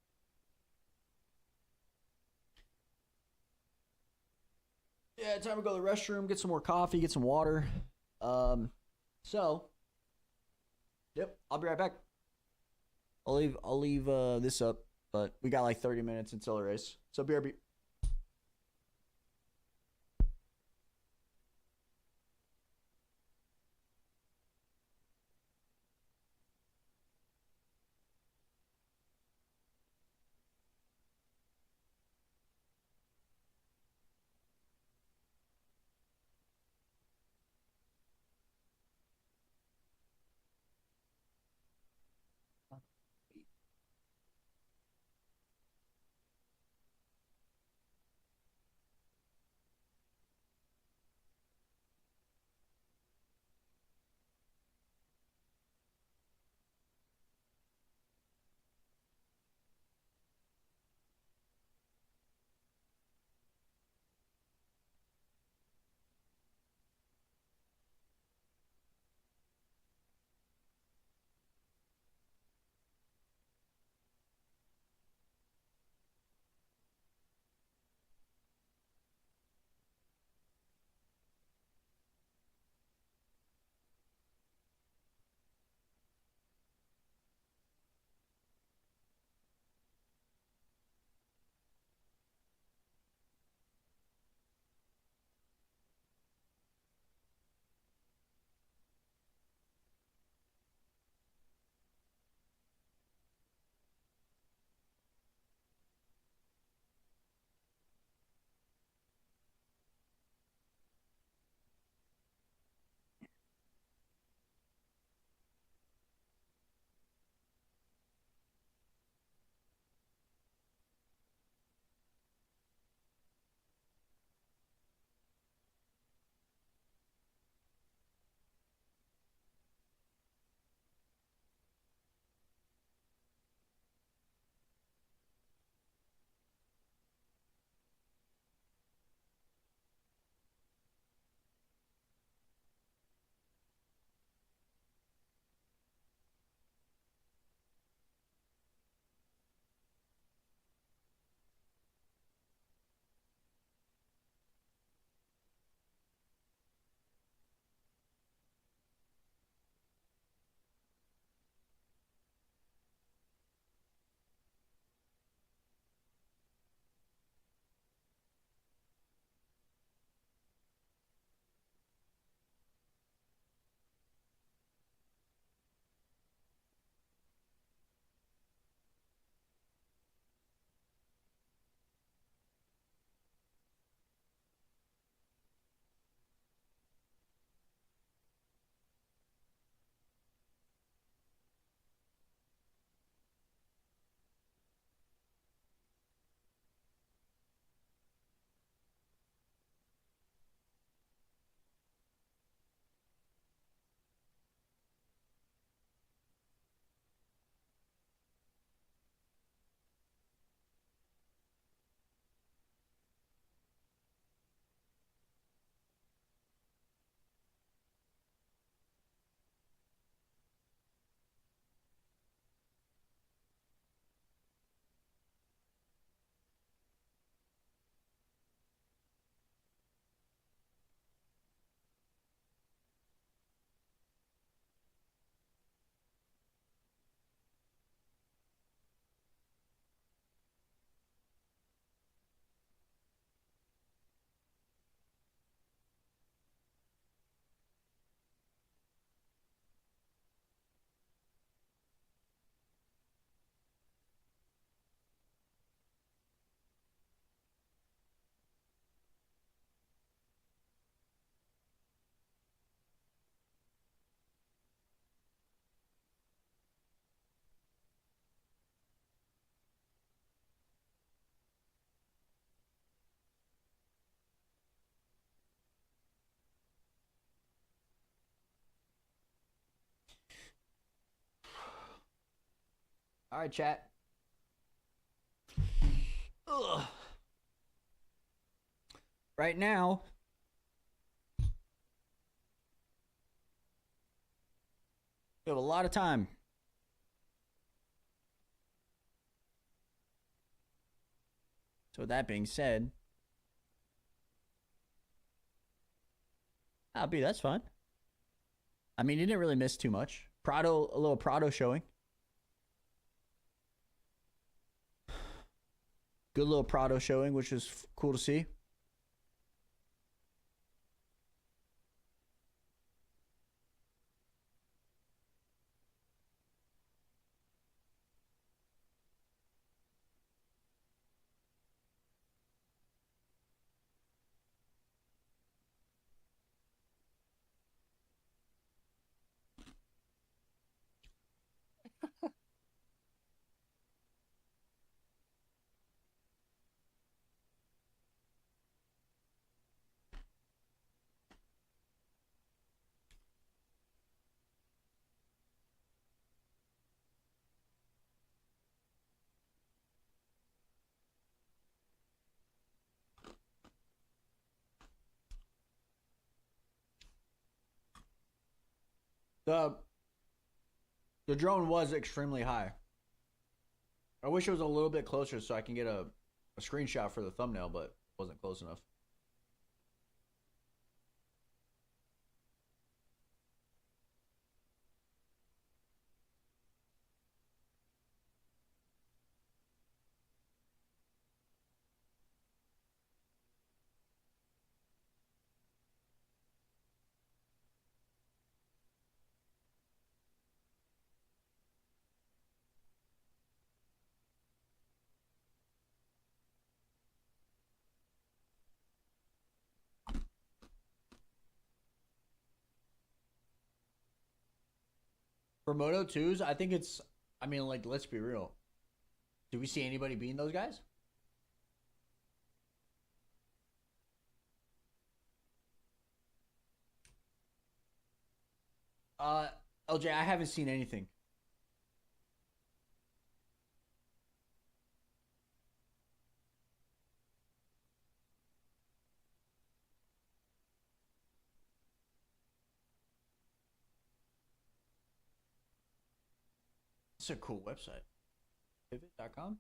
Yeah, time to go to the restroom, get some more coffee, get some water. Yep, I'll be right back. I'll leave this up, but we got like 30 minutes until the race. So BRB. All right, chat. Ugh. Right now, we have a lot of time. So with that being said, that's fine. I mean, you didn't really miss too much. Prado, a little Prado showing. Good little Prado showing, which is cool to see. The drone was extremely high. I wish it was a little bit closer so I can get a screenshot for the thumbnail, but it wasn't close enough. For Moto 2s, I think it's, I mean, like, let's be real. Do we see anybody beating those guys? LJ, I haven't seen anything. It's a cool website. Pivot.com?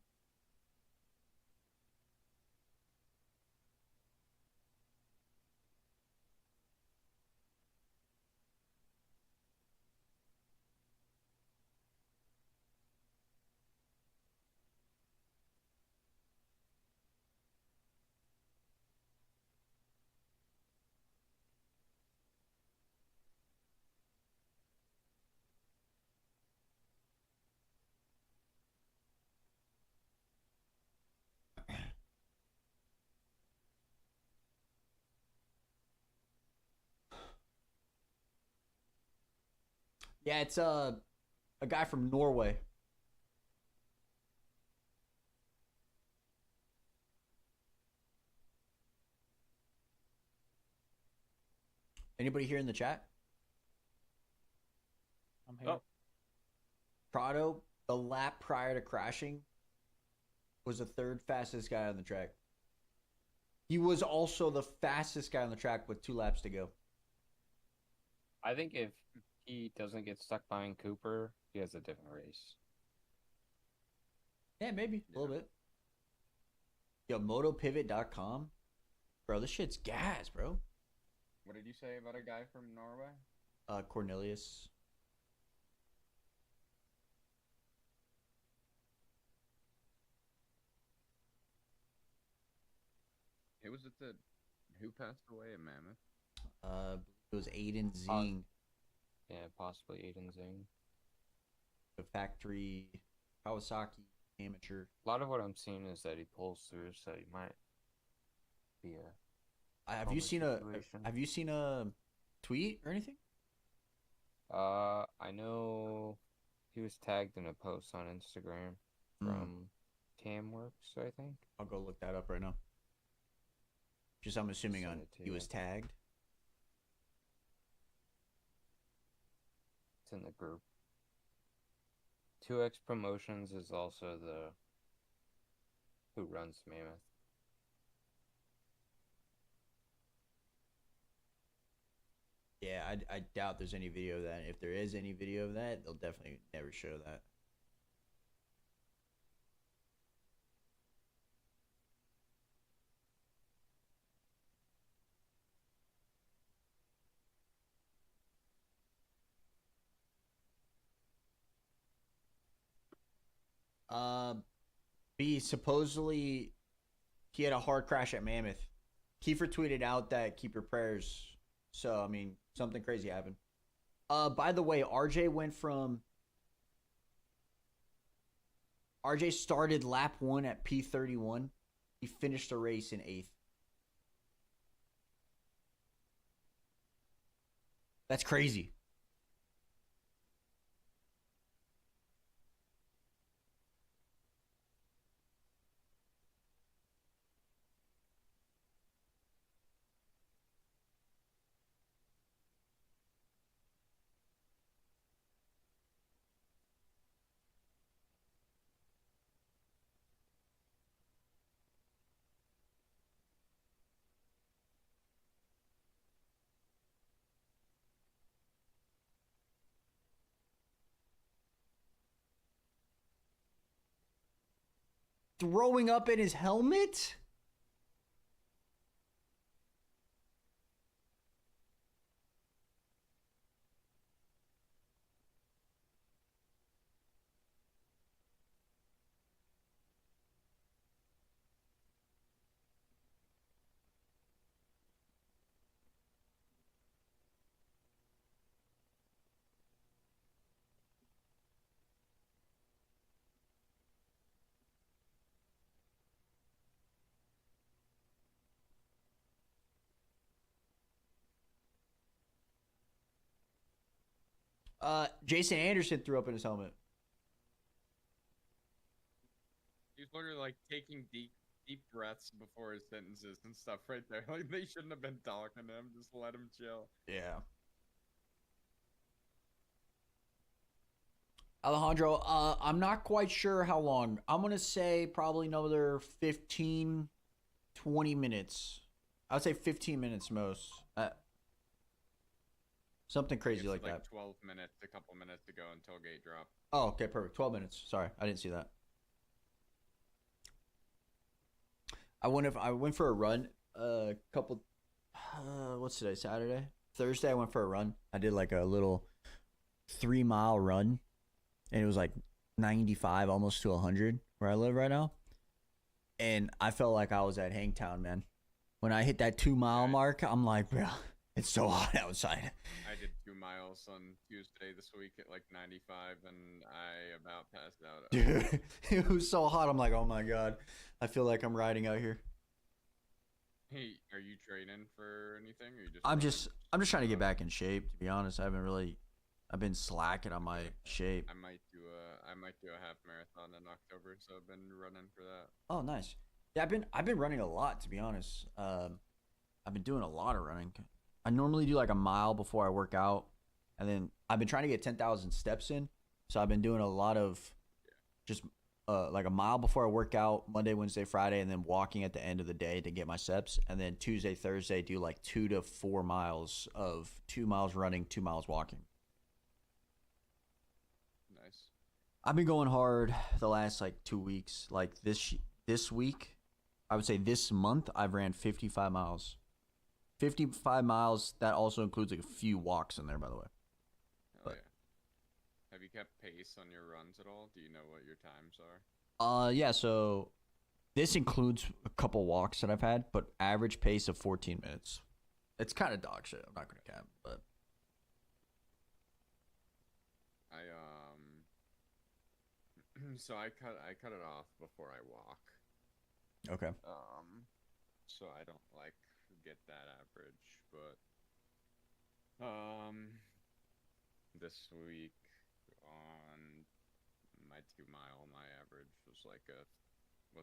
Yeah, it's a guy from Norway. Anybody here in the chat? I'm here. Oh. Prado, the lap prior to crashing, was the third fastest guy on the track. He was also the fastest guy on the track with 2 laps to go. I think if he doesn't get stuck behind Cooper, he has a different race. Yeah, maybe a little bit. Yo, motopivot.com. Bro, this shit's gas, bro. What did you say about a guy from Norway? Cornelius. Who was it that who passed away at Mammoth? It was Aiden Zing. Yeah, possibly Aiden Zing. The factory Kawasaki amateur. A lot of what I'm seeing is that he pulls through, so he might be a. Have Problem you seen a tweet or anything? I know he was tagged in a post on Instagram from Tamworks, I think. I'll go look that up right now. Just I'm assuming Send on it to he you. was tagged. It's in the group. 2X Promotions is also the who runs Mammoth. Yeah, I doubt there's any video of that. If there is any video of that, they'll definitely never show that. Uh, B, supposedly he had a hard crash at Mammoth. Kiefer tweeted out that keep your prayers. So I mean, something crazy happened. By the way, RJ started lap 1 at P31. He finished the race in 8th. That's crazy. Throwing up in his helmet? Jason Anderson threw up in his helmet. He's literally like taking deep breaths before his sentences and stuff right there. Like they shouldn't have been talking to him. Just let him chill. Yeah. Alejandro, I'm not quite sure how long. I'm going to say probably another 15, 20 minutes. I would say 15 minutes most. Something crazy like that. 12 minutes, a couple minutes to go until gate drop. Oh, okay, perfect. 12 minutes. Sorry, I didn't see that. I went for a run what's today, Saturday? Thursday I went for a run. I did like a little 3-mile run, and it was like 95 almost to 100 where I live right now. And I felt like I was at Hangtown, man. When I hit that 2-mile mark, I'm like, bro, it's so hot outside. I did 2 miles on Tuesday this week at like 95, and I about passed out. Dude, it was so hot. I'm like, oh my God. I feel like I'm riding out here. Hey, are you training for anything? Or you just I'm just trying to get back in shape, to be honest. I've been slacking on my shape. I might do a half marathon in October, so I've been running for that. Oh, nice. Yeah, I've been running a lot, to be honest. I've been doing a lot of running. I normally do like a mile before I work out, and then I've been trying to get 10,000 steps in. So I've been doing a lot of just like a mile before I work out, Monday, Wednesday, Friday, and then walking at the end of the day to get my steps. And then Tuesday, Thursday, do like 2 to 4 miles of 2 miles running, 2 miles walking. Nice. I've been going hard the last like 2 weeks. Like this week, I would say this month, I've ran 55 miles. 55 miles. That also includes like a few walks in there, by the way. Hell yeah. Have you kept pace on your runs at all? Do you know what your times are? Yeah. So this includes a couple walks that I've had, but average pace of 14 minutes. It's kind of dog shit. I'm not gonna cap, but so I cut it off before I walk. okay. So I don't like get that average, but this week on my 2-mile, my average was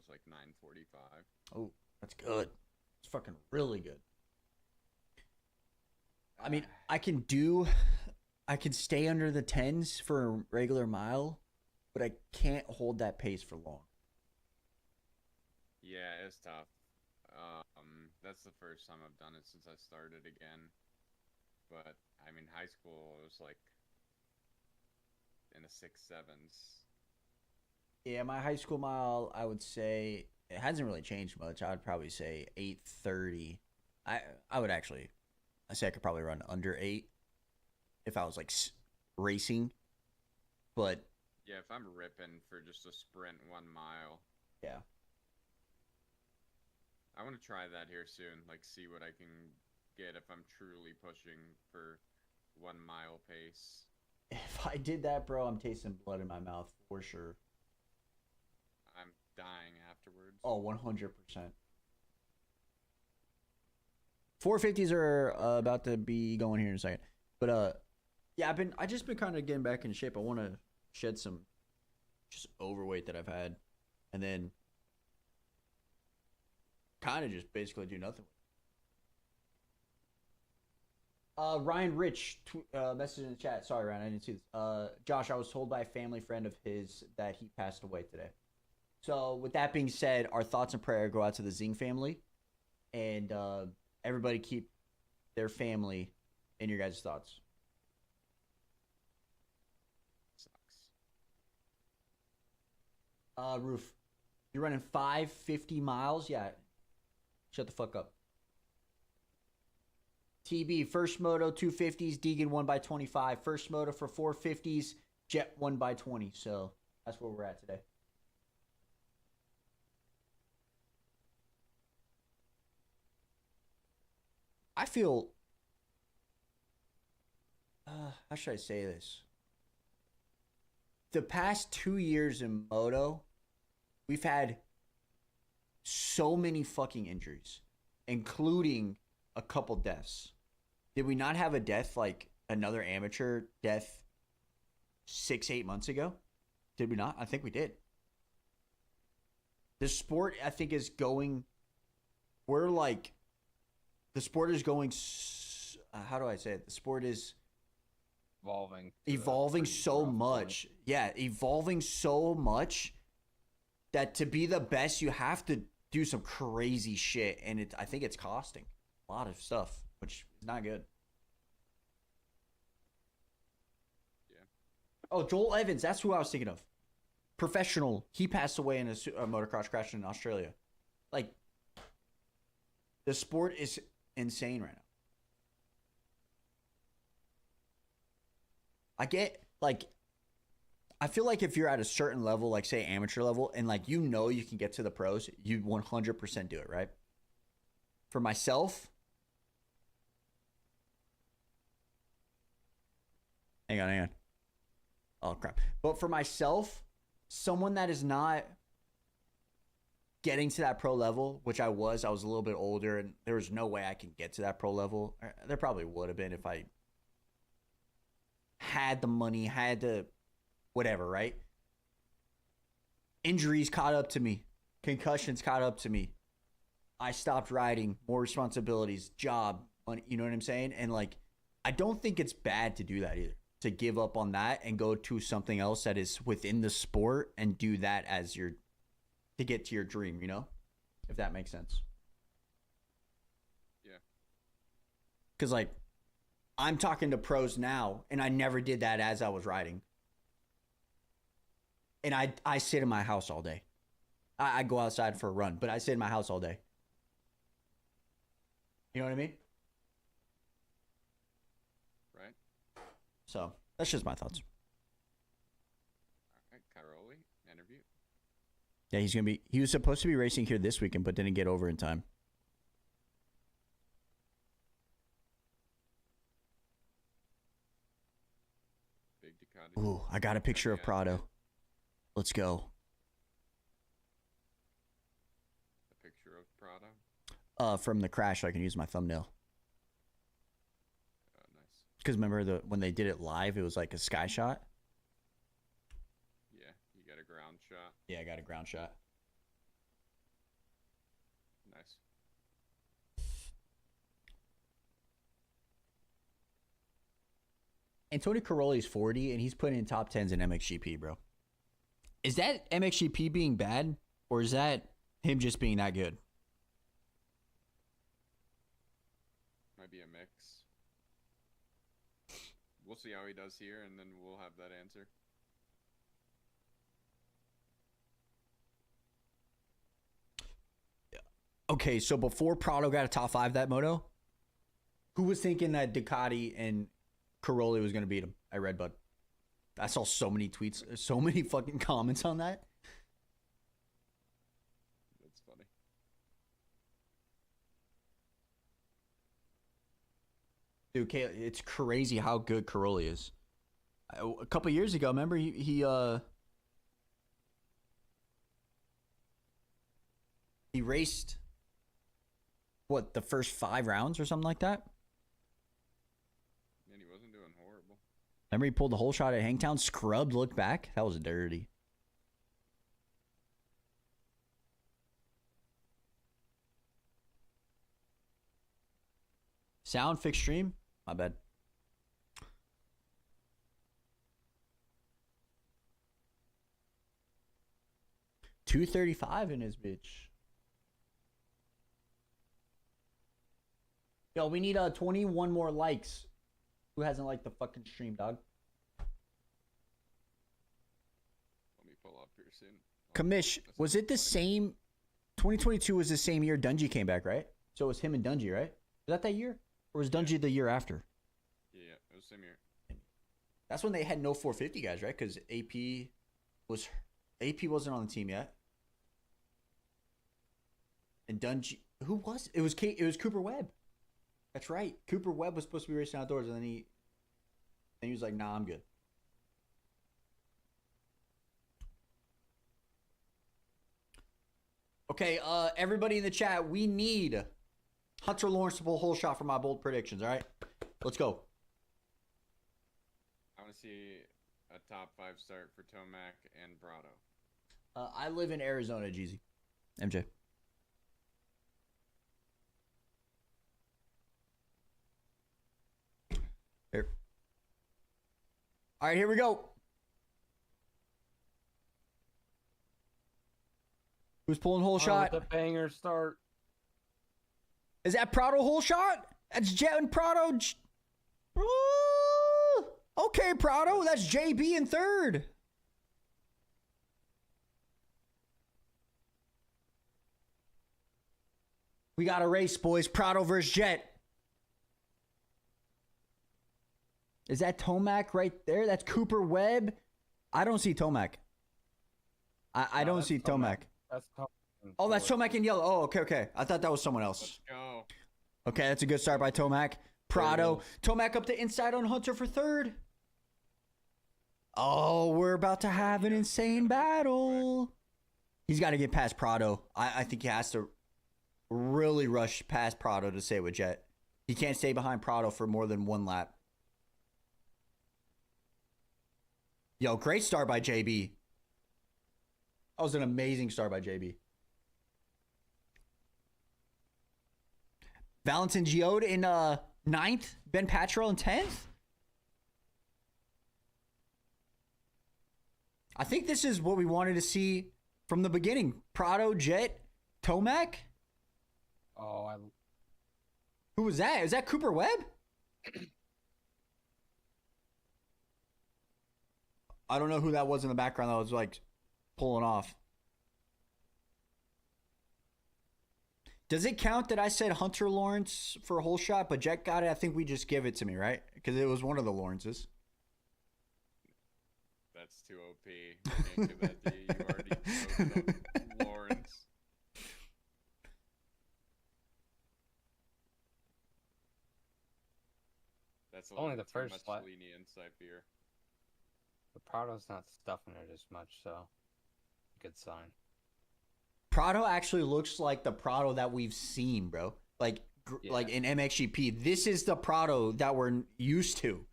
like 9:45. Oh, that's good. It's fucking really good. I mean, I can stay under the 10s for a regular mile, but I can't hold that pace for long. Yeah, it's tough. That's the first time I've done it since I started again. But I mean, high school it was like in the 6.7s. Yeah, my high school mile, I would say it hasn't really changed much. I would probably say 8:30. I would actually, I say I could probably run under 8 if I was like racing, but Yeah, if I'm ripping for just a sprint 1 mile, yeah. I want to try that here soon. Like, see what I can get if I'm truly pushing for 1 mile pace. If I did that, bro, I'm tasting blood in my mouth for sure. I'm dying afterwards. Oh, 100%. 450s are about to be going here in a second. But yeah, I just been kind of getting back in shape. I want to shed some just overweight that I've had, and then kind of just basically do nothing. Ryan Rich message in the chat. Sorry, Ryan, I didn't see this. Josh, I was told by a family friend of his that he passed away today. So with that being said, our thoughts and prayer go out to the Zing family, and everybody keep their family in your guys' thoughts. Sucks. Roof, you're running 550 miles? Yeah. Shut the fuck up. TB, first moto 250s, Deegan 1x25. First moto for 450s, Jet 1x20. So that's where we're at today. I feel, how should I say this? The past 2 years in Moto, we've had so many fucking injuries, including a couple deaths. Did we not have a death, like another amateur death 6-8 months ago? Did we not? I think we did. The sport, I think, is going, we're like, the sport is going, how do I say it? The sport is evolving so much. Yeah, evolving so much that to be the best, you have to do some crazy shit. And I think it's costing a lot of stuff, which is not good. Yeah. Oh, Joel Evans. That's who I was thinking of. Professional. He passed away in a motocross crash in Australia. Like, the sport is insane right now. I get, like, I feel like if you're at a certain level, like, say, amateur level, and, like, you know you can get to the pros, you 100% do it, right? For myself, hang on. Oh, crap. But for myself, someone that is not getting to that pro level, which I was a little bit older, and there was no way I can get to that pro level. There probably would have been if I had the money, had the whatever, right? Injuries caught up to me. Concussions caught up to me. I stopped riding, more responsibilities, job, money, you know what I'm saying? And, like, I don't think it's bad to do that either. To give up on that and go to something else that is within the sport and do that as your, to get to your dream, you know? If that makes sense. Yeah. Because, like, I'm talking to pros now, and I never did that as I was riding. And I sit in my house all day. I go outside for a run, but I sit in my house all day. You know what I mean? Right. So, that's just my thoughts. All right, Caroli, interview. Yeah, he was supposed to be racing here this weekend, but didn't get over in time. Big Ducati. Ooh, I got a picture of Prado. Let's go. A picture of Prado. From the crash, so I can use my thumbnail. Nice. Because remember when they did it live, it was like a sky shot. Yeah, you got a ground shot. Yeah, I got a ground shot. Nice. And Tony Caroli's 40, and he's putting in top 10s in MXGP, bro. Is that MXGP being bad, or is that him just being that good? Might be a mix. We'll see how he does here, and then we'll have that answer. Okay, so before Prado got a top 5 that moto, who was thinking that Ducati and Caroli was going to beat him at Redbud? I saw so many tweets, so many fucking comments on that. That's funny. Dude, it's crazy how good Caroli is. A couple years ago, remember he raced what, the first 5 rounds or something like that? And he wasn't doing horrible. Remember he pulled the whole shot at Hangtown, scrubbed, looked back? That was dirty. Sound fixed stream? My bad. $235 in his bitch. Yo, we need 21 more likes. Who hasn't liked the fucking stream, dog? Let me pull up here soon. Kamish, was it the same? 2022 was the same year Dungy came back, right? So it was him and Dungy, right? Was that year? Or was Dungy the year after? Yeah, it was same year. That's when they had no 450 guys, right? Because AP wasn't on the team yet. And Dungy, who was it? It was Cooper Webb. That's right. Cooper Webb was supposed to be racing outdoors, and then he was like, "Nah, I'm good." Okay, everybody in the chat, we need Hunter Lawrence to pull a whole shot for my bold predictions. All right, let's go. I want to see a top 5 start for Tomac and Prado. I live in Arizona, Jeezy. MJ. Here. All right, here we go. Who's pulling whole shot? The banger start. Is that Prado whole shot? That's Jet and Prado. Ooh. Okay, Prado. That's JB in third. We got a race, boys. Prado versus Jet. Is that Tomac right there? That's Cooper Webb. I don't see Tomac. I don't see Tomac. That's Tomac. Oh, that's Tomac in yellow. Oh, okay. I thought that was someone else. Let's go. Okay, that's a good start by Tomac. Prado. Tomac up the inside on Hunter for third. Oh, we're about to have an insane battle. He's got to get past Prado. I think he has to really rush past Prado to stay with Jet. He can't stay behind Prado for more than one lap. Yo, great start by JB. That was an amazing start by JB. Valentin Giode in 9th. Ben Patrell in 10th. I think this is what we wanted to see from the beginning. Prado, Jet, Tomac. Oh, Who was that? Is that Cooper Webb? I don't know who that was in the background that was like pulling off. Does it count that I said Hunter Lawrence for a whole shot, but Jet got it? I think we just give it to me, right? Because it was one of the Lawrences. That's too OP. You can't do that, D. You already opened up Lawrence. That's a Only little the too first much lap. lenient type beer. the Prado's not stuffing it as much, so good sign. Prado actually looks like the Prado that we've seen, bro. Like in MXGP. This is the Prado that we're used to.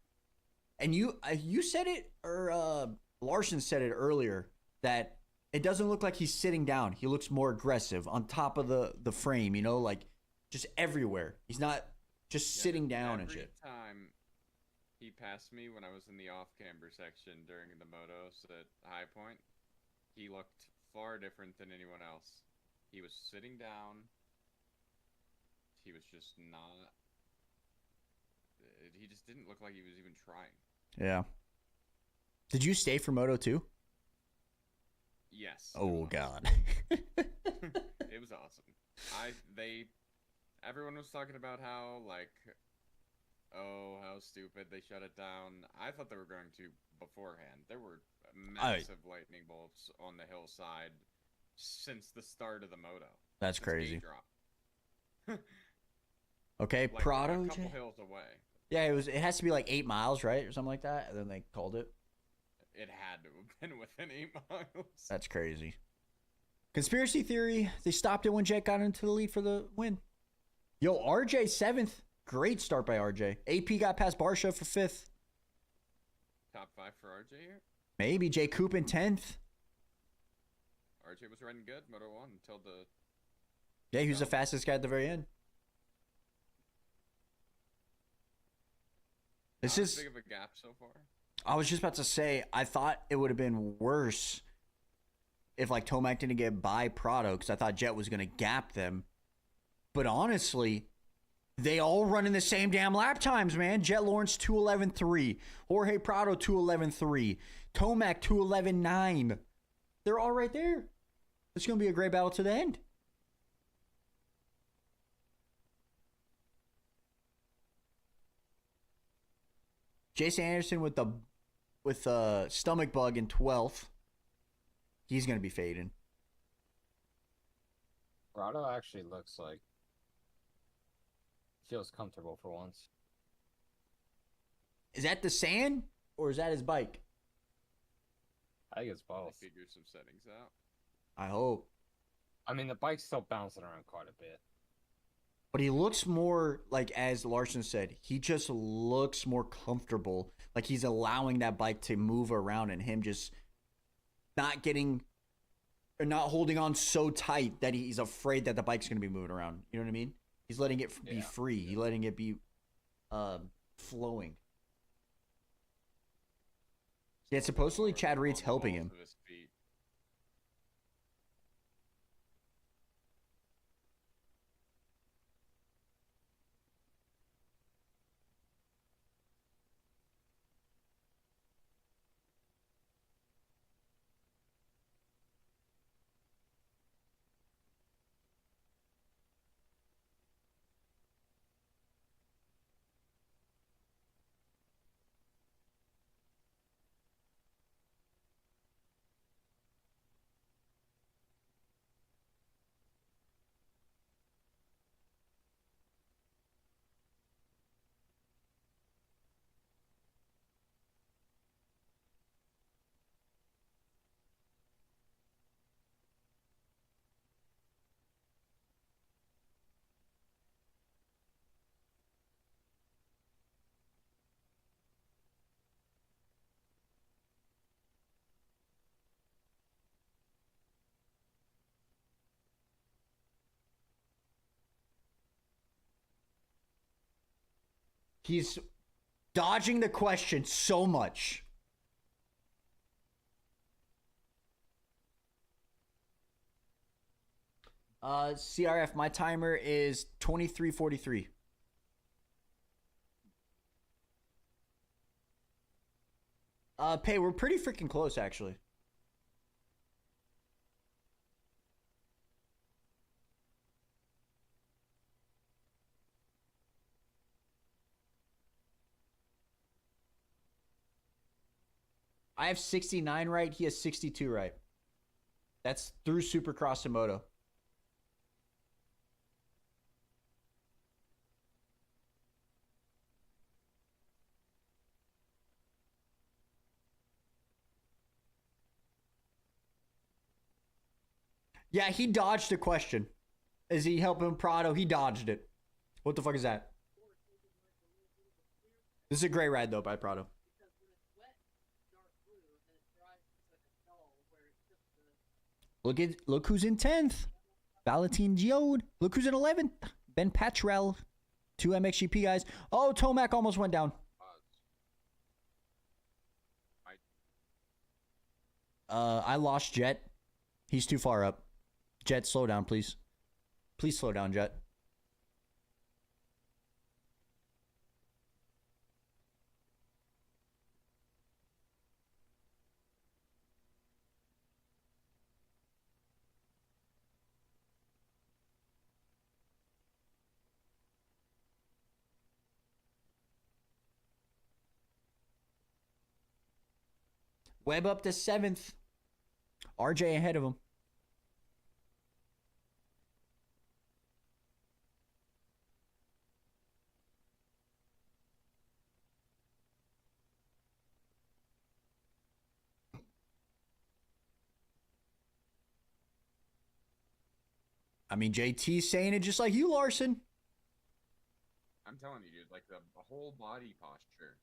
And you said it, or Larson said it earlier, that it doesn't look like he's sitting down. He looks more aggressive on top of the frame, you know, like just everywhere. He's not just sitting down and shit. Every time he passed me when I was in the off-camber section during the motos at High Point, he looked far different than anyone else. He was sitting down. He was just not. He just didn't look like he was even trying. Yeah. Did you stay for Moto 2? Yes. Oh God. It was awesome. Everyone was talking about how, like, oh, how stupid they shut it down. I thought they were going to beforehand. There were massive lightning bolts on the hillside since the start of the Moto. That's Since crazy. gate drop. Okay, Like, Prado. a couple hills away. Yeah, it has to be like 8 miles, right, or something like that. And then they called it. It had to have been within 8 miles. That's crazy. Conspiracy theory: they stopped it when Jet got into the lead for the win. Yo, RJ 7th. Great start by RJ. AP got past Barsha for 5th. Top 5 for RJ here. Maybe Jay Coop in 10th. RJ was running good, Moto 1 until the. Yeah, he was the fastest guy at the very end. This is big of a gap so far. I was just about to say, I thought it would have been worse if like Tomac didn't get by Prado, because I thought Jet was going to gap them. But honestly, they all run in the same damn lap times, man. Jet Lawrence 2:11.3, Jorge Prado 2:11.3, Tomac 2:11.9. They're all right there. It's going to be a great battle to the end. Jason Anderson with the stomach bug in 12th. He's going to be fading. Prado actually looks like feels comfortable for once. Is that the sand or is that his bike? I think it's both. Figure some settings out. I hope. I mean, the bike's still bouncing around quite a bit. But he looks more, like as Larson said, he just looks more comfortable. Like he's allowing that bike to move around and him just not getting or not holding on so tight that he's afraid that the bike's going to be moving around. You know what I mean? He's letting it be free. He's letting it be flowing. Yeah, supposedly Chad Reed's helping him. He's dodging the question so much. CRF, my timer is 23:43. Pay, we're pretty freaking close, actually. I have 69 right. He has 62 right. That's through Supercross and Moto. Yeah, he dodged a question. Is he helping Prado? He dodged it. What the fuck is that? This is a great ride, though, by Prado. Look who's in 10th. Valentin Giode. Look who's in 11th. Ben Patrell. 2 MXGP guys. Oh, Tomac almost went down. I lost Jet. He's too far up. Jet, slow down, please. Please slow down, Jet. Webb up to 7th. RJ ahead of him. I mean, JT's saying it just like you, Larson. I'm telling you, dude, like the whole body posture.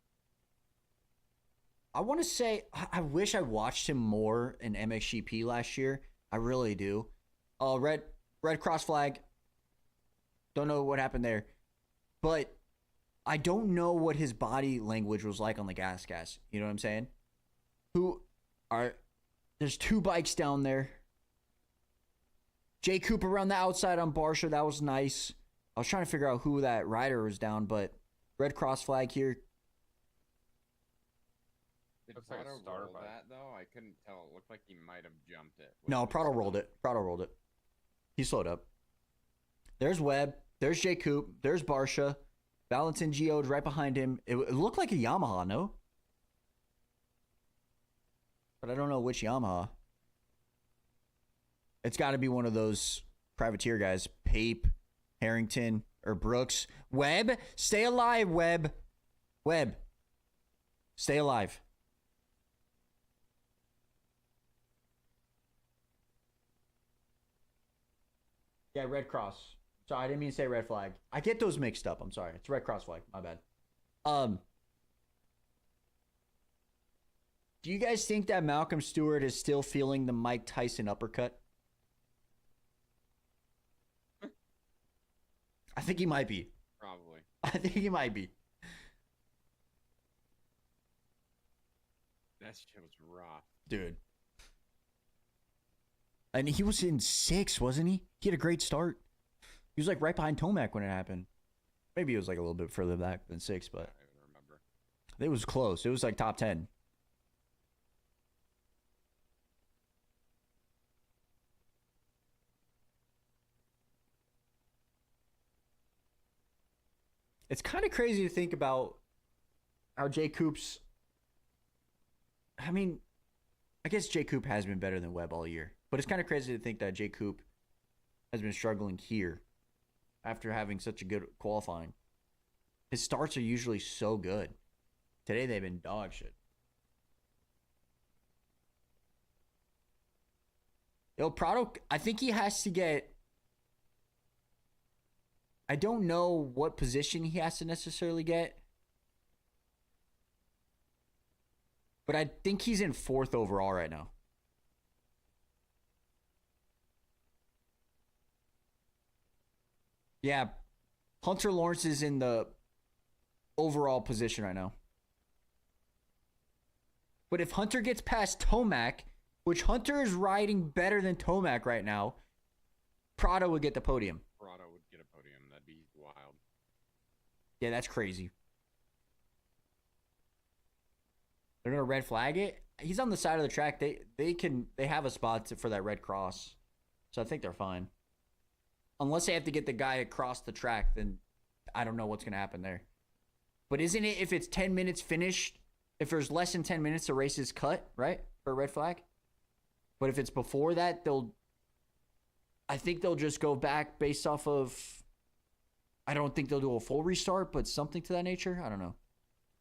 I want to say, I wish I watched him more in MXGP last year. I really do. Oh, red cross flag. Don't know what happened there. But I don't know what his body language was like on the gas. You know what I'm saying? There's 2 bikes down there. Jay Cooper around the outside on Barsha. That was nice. I was trying to figure out who that rider was down, but red cross flag here. Did Looks like a Prado starter roll bike. that though? I couldn't tell. It looked like he might have jumped it. No, Prado rolled it. He slowed up. There's Webb. There's Jay Coop. There's Barsha. Valentin Geode right behind him. It looked like a Yamaha, no? But I don't know which Yamaha. It's got to be one of those privateer guys. Pape, Harrington, or Brooks. Webb, stay alive, Webb. Webb, stay alive. Yeah, red cross. Sorry, I didn't mean to say red flag. I get those mixed up. I'm sorry. It's red cross flag. My bad. Do you guys think that Malcolm Stewart is still feeling the Mike Tyson uppercut? I think he might be. Probably. I think he might be. That shit was rough. Dude. And he was in 6, wasn't he? He had a great start. He was like right behind Tomac when it happened. Maybe it was like a little bit further back than 6, I but don't even remember. it was close. It was like top 10. It's kind of crazy to think about how Jay Coop's. I mean, I guess Jay Coop has been better than Webb all year, but it's kind of crazy to think that Jay Coop has been struggling here after having such a good qualifying. His starts are usually so good. Today they've been dog shit. Yo, Prado, I think he has to get. I don't know what position he has to necessarily get. But I think he's in 4th overall right now. Yeah. Hunter Lawrence is in the overall position right now. But if Hunter gets past Tomac, which Hunter is riding better than Tomac right now, Prado would get the podium. Prado would get a podium. That'd be wild. Yeah, that's crazy. They're gonna red flag it. He's on the side of the track. They have a spot for that red cross, so I think they're fine. Unless they have to get the guy across the track, then I don't know what's gonna happen there. But isn't it if it's 10 minutes finished? If there's less than 10 minutes, the race is cut, right, for a red flag. But if it's before that, I think they'll just go back based off of. I don't think they'll do a full restart, but something to that nature. I don't know.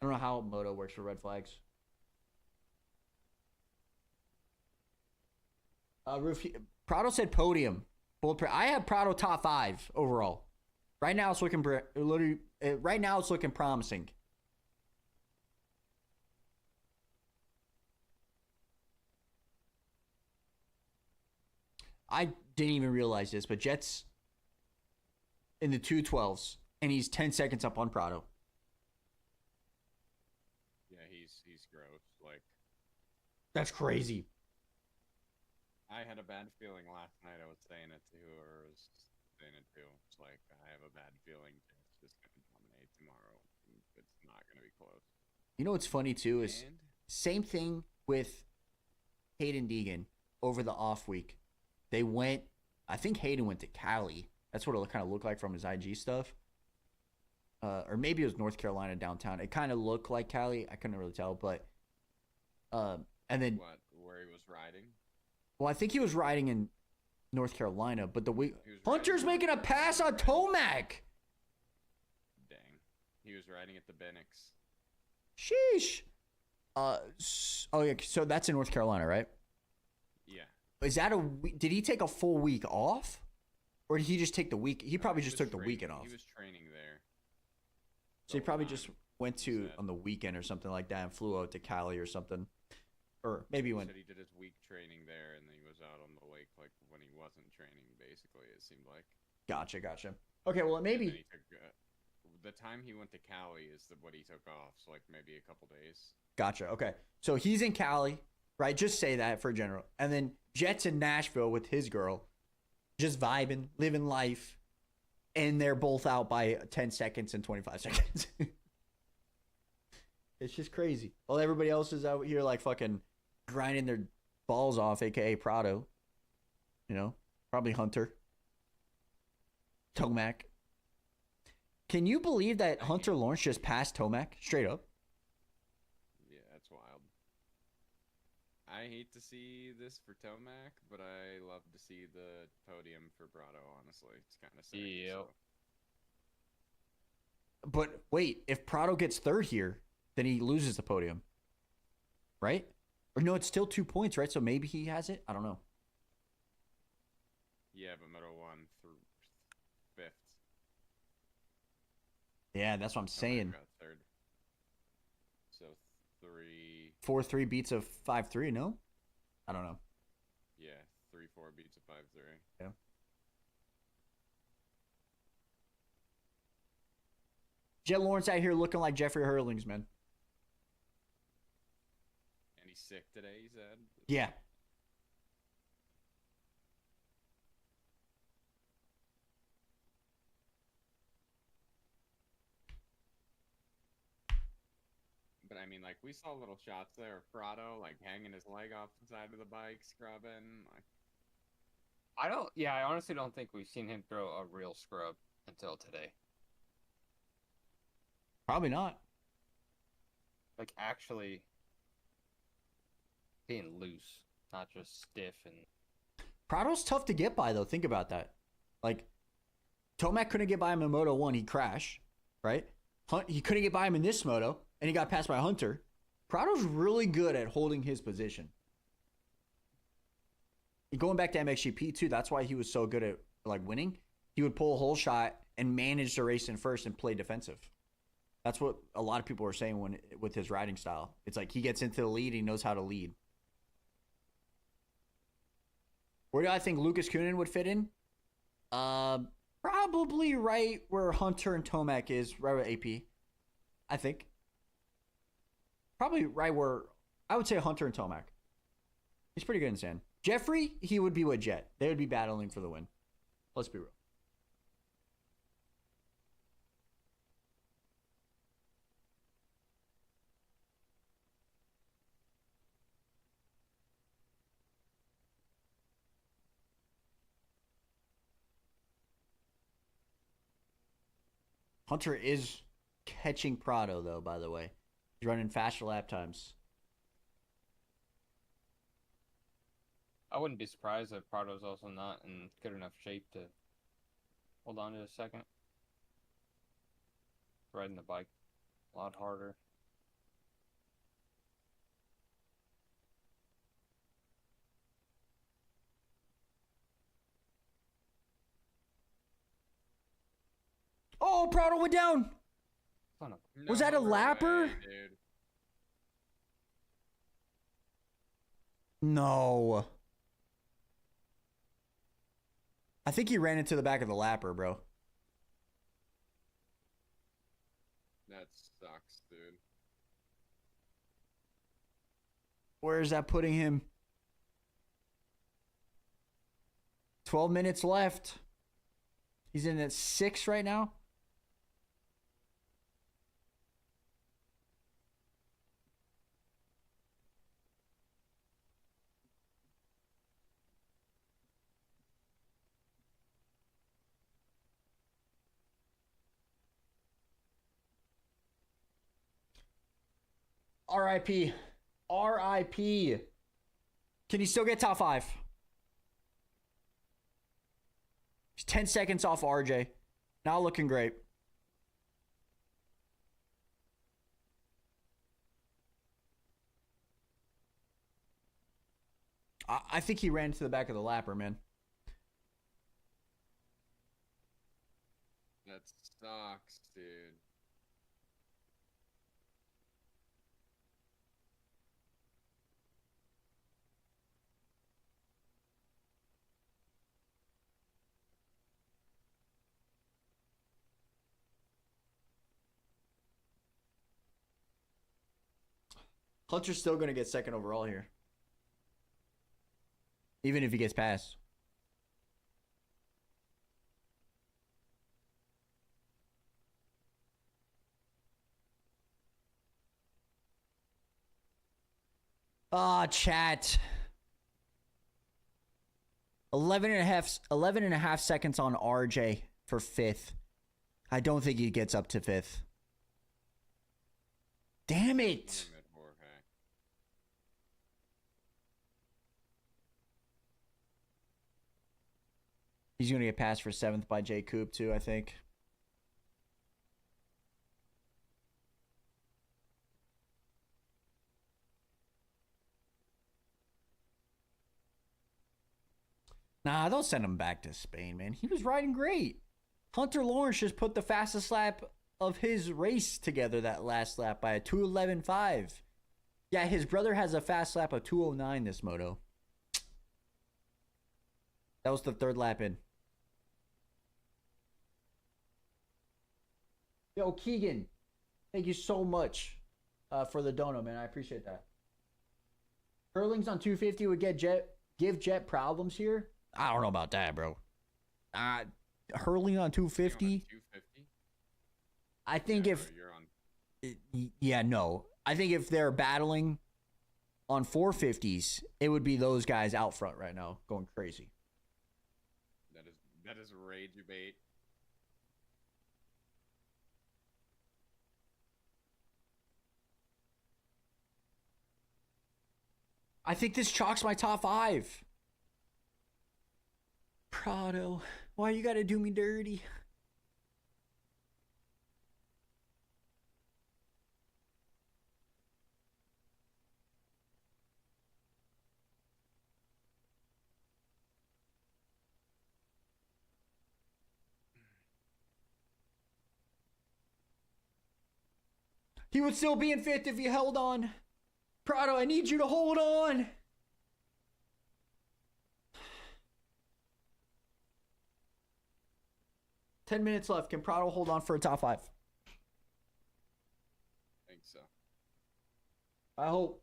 I don't know how Moto works for red flags. Prado said podium. I have Prado top 5 overall. Right now it's looking promising. I didn't even realize this, but Jet's in the 212s, and he's 10 seconds up on Prado. Yeah, he's gross. Like That's crazy. I had a bad feeling last night. I was saying it to whoever was saying it to. It's like, I have a bad feeling it's just going to dominate tomorrow. It's not going to be close. You know what's funny too is And same thing with Hayden Deegan over the off week. They went, I think Hayden went to Cali. That's what it kind of looked like from his IG stuff. Or maybe it was North Carolina downtown. It kind of looked like Cali. I couldn't really tell, but and then where he was riding? well, I think he was riding in North Carolina, but the week He was Hunter's riding- making a pass on Tomac. Dang. He was riding at the Bennix. Sheesh. Oh yeah, so that's in North Carolina, right? Yeah. Is that did he take a full week off? Or did he just take the week? He probably just was took the training- weekend off. He was training there. So he the probably whole just time, went he to said. on the weekend or something like that and flew out to Cali or something. Or maybe he He went. said he did his week training there, and then he was out on the lake like when he wasn't training. Basically, it seemed like. Gotcha. Okay, well And then maybe. he took, the time he went to Cali is what he took off. So like maybe a couple days. Gotcha. Okay, so he's in Cali, right? Just say that for general, and then Jet's in Nashville with his girl, just vibing, living life, and they're both out by 10 seconds and 25 seconds. It's just crazy. While everybody else is out here like fucking grinding their balls off, aka Prado. You know, probably Hunter. Tomac. Can you believe that Hunter Lawrence just passed Tomac straight up? Yeah, that's wild. I hate to see this for Tomac, but I love to see the podium for Brado. Honestly, it's kind of sick. Yep. So. But wait, if Prado gets third here, then he loses the podium. Right? Or no, it's still 2 points, right? So maybe he has it? I don't know. Yeah, but Moto won through fifth. Yeah, that's what I'm Tomac saying. got third. So 3. 4-3 beats a 5-3, no? I don't know. Yeah, 3-4 beats a 5-3. Yeah. Jet Lawrence out here looking like Jeffrey Hurlings, man. And he's sick today. He said. Yeah. But I mean, like we saw little shots there of Prado, like hanging his leg off the side of the bike, scrubbing. Like, I honestly don't think we've seen him throw a real scrub until today. Probably not. Like actually being loose, not just stiff and Prado's tough to get by, though. Think about that. Like, Tomac couldn't get by him in Moto 1. He crashed, right? He couldn't get by him in this Moto, and he got passed by Hunter. Prado's really good at holding his position. Going back to MXGP, too, that's why he was so good at, like, winning. He would pull a whole shot and manage the race in first and play defensive. That's what a lot of people are saying with his riding style. It's like he gets into the lead, he knows how to lead. Where do I think Lucas Kunin would fit in? Probably right where Hunter and Tomac is, right where AP. I think. Probably right where I would say Hunter and Tomac. He's pretty good in sand. Jeffrey, he would be with Jet. They would be battling for the win. Let's be real. Hunter is catching Prado, though, by the way. He's running faster lap times. I wouldn't be surprised if Prado's also not in good enough shape to hold on to a second. Riding the bike a lot harder. Oh, Prado went down. Son of Was that a No lapper? way, dude. No. I think he ran into the back of the lapper, bro. That sucks, dude. Where is that putting him? 12 minutes left. He's in at 6 right now. RIP. RIP. Can he still get top 5? He's 10 seconds off RJ. Not looking great. I think he ran to the back of the lapper, man. That sucks, dude. Hunter's still going to get second overall here. Even if he gets past. Chat. 11 and a half seconds on RJ for 5th. I don't think he gets up to 5th. Damn it. He's going to get passed for 7th by Jay Coop, too, I think. Nah, don't send him back to Spain, man. He was riding great. Hunter Lawrence just put the fastest lap of his race together that last lap by a 2:11.5. Yeah, his brother has a fast lap of 2:09 this moto. That was the 3rd lap in. Yo, Keegan, thank you so much for the dono, man. I appreciate that. Hurlings on 250 would give Jet problems here. I don't know about that, bro. Hurling on 250? I think if... You're on... Yeah, no. I think if they're battling on 450s, it would be those guys out front right now going crazy. That is rage bait. I think this chalks my top 5. Prado, why you gotta do me dirty? He would still be in 5th if he held on. Prado, I need you to hold on. $10 minutes left. Can Prado hold on for a top 5? I think so. I hope.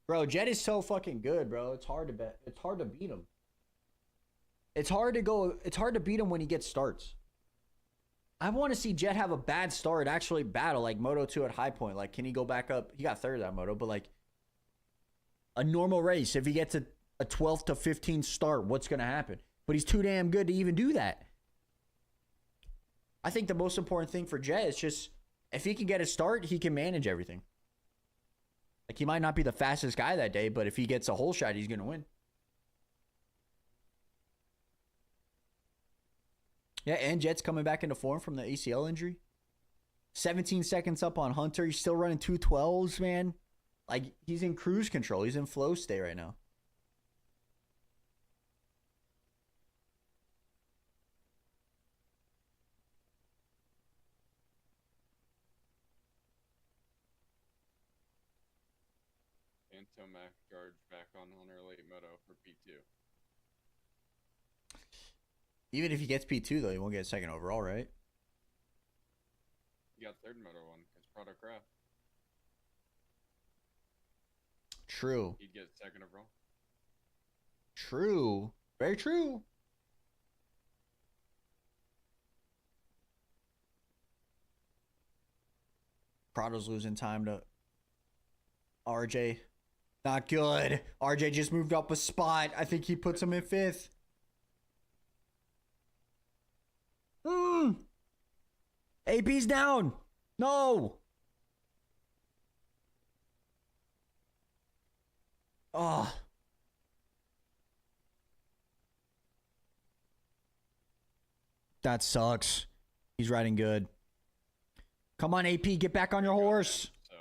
Bro, Jet is so fucking good, bro. It's hard to bet. It's hard to beat him. It's hard to beat him when he gets starts. I want to see Jet have a bad start, actually battle like Moto 2 at High Point. Like, can he go back up? He got 3rd at Moto, but like a normal race, if he gets a 12th to 15th start, what's going to happen? But he's too damn good to even do that. I think the most important thing for Jet is just if he can get a start, he can manage everything. Like, he might not be the fastest guy that day, but if he gets a hole shot, he's going to win. Yeah, and Jet's coming back into form from the ACL injury. 17 seconds up on Hunter. He's still running 212s, man. Like, he's in cruise control. He's in flow state right now. And Tomac George back on early Moto for P2. Even if he gets P2, though, he won't get second overall, right? He got third Moto one because Prado Craft. True. He'd get second overall. True. Very true. Prado's losing time to RJ. Not good. RJ just moved up a spot. I think he puts him in 5th. AP's down. No. Oh. That sucks. He's riding good. Come on, AP, get back on your horse. So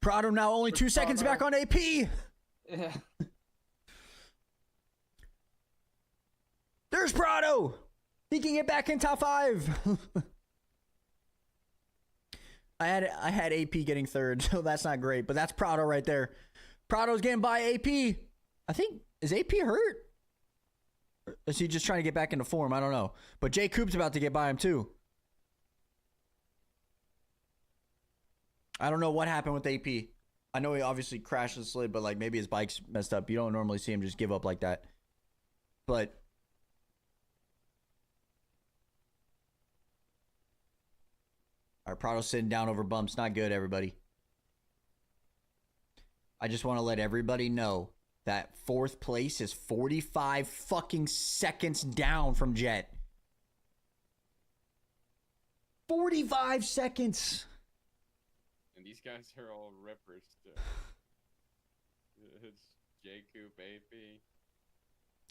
Prado now only 2 seconds back on AP. Yeah. There's Prado. He can get back in top 5. I had AP getting 3rd, so that's not great. But that's Prado right there. Prado's getting by AP. I think, is AP hurt? Or is he just trying to get back into form? I don't know. But Jay Coop's about to get by him too. I don't know what happened with AP. I know he obviously crashed and slid, but like maybe his bike's messed up. You don't normally see him just give up like that. But all right, Prado's sitting down over bumps. Not good, everybody. I just want to let everybody know that 4th place is 45 fucking seconds down from Jet. 45 seconds. and these guys are all rippers too. It's J Coop AP.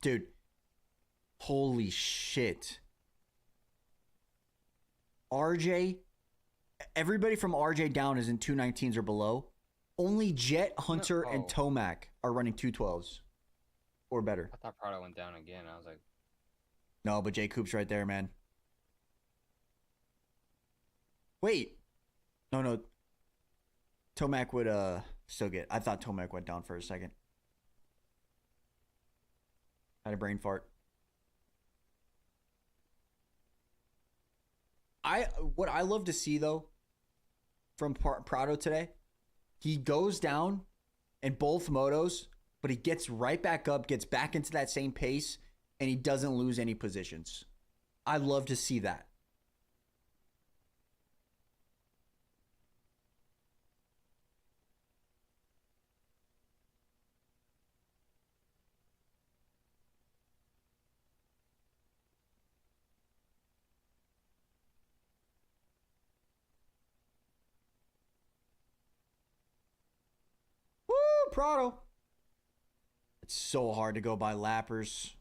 Dude, holy shit. RJ, everybody from RJ down is in 219s or below. Only Jet, Hunter, and Tomac are running 212s or better. I thought Prado went down again. I was like, No, but J Coop's right there, man. Wait. No. Tomac would still get. I thought Tomac went down for a second. Had a brain fart. What I love to see though from Prado today, he goes down in both motos, but he gets right back up, gets back into that same pace, and he doesn't lose any positions. I love to see that. Woo, Prado. It's so hard to go by lappers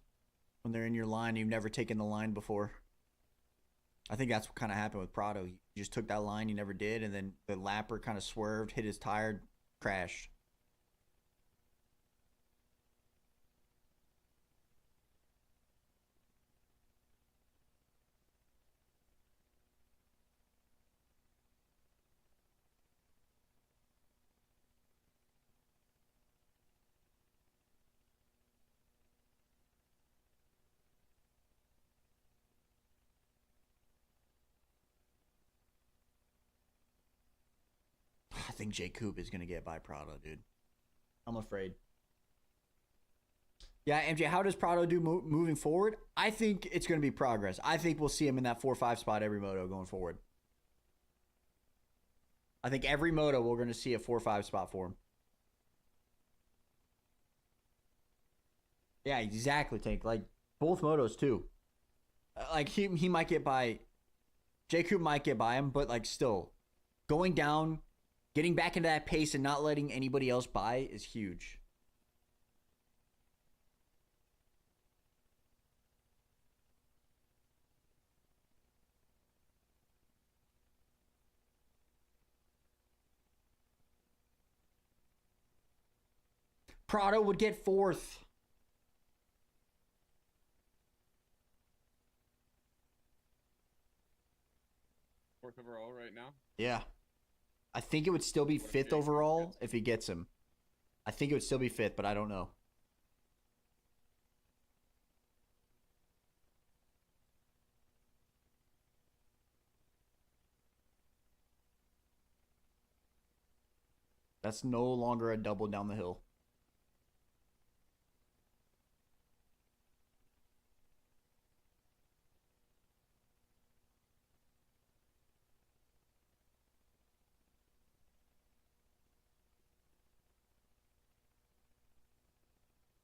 when they're in your line. You've never taken the line before. I think that's what kind of happened with Prado. He just took that line, he never did, and then the lapper kind of swerved, hit his tire, crashed. I think J Coop is going to get by Prado, dude. I'm afraid. Yeah, MJ, how does Prado do moving forward? I think it's going to be progress. I think we'll see him in that 4-5 spot every moto going forward. I think every moto we're going to see a 4-5 spot for him. Yeah, exactly, Tank. Like, both motos, too. Like, he might get by... J Coop might get by him, but, like, still. Going down... Getting back into that pace and not letting anybody else by is huge. Prado would get 4th. Fourth overall right now. Yeah. I think it would still be What if 5th Jake overall gets him? if he gets him. I think it would still be 5th, but I don't know. That's no longer a double down the hill.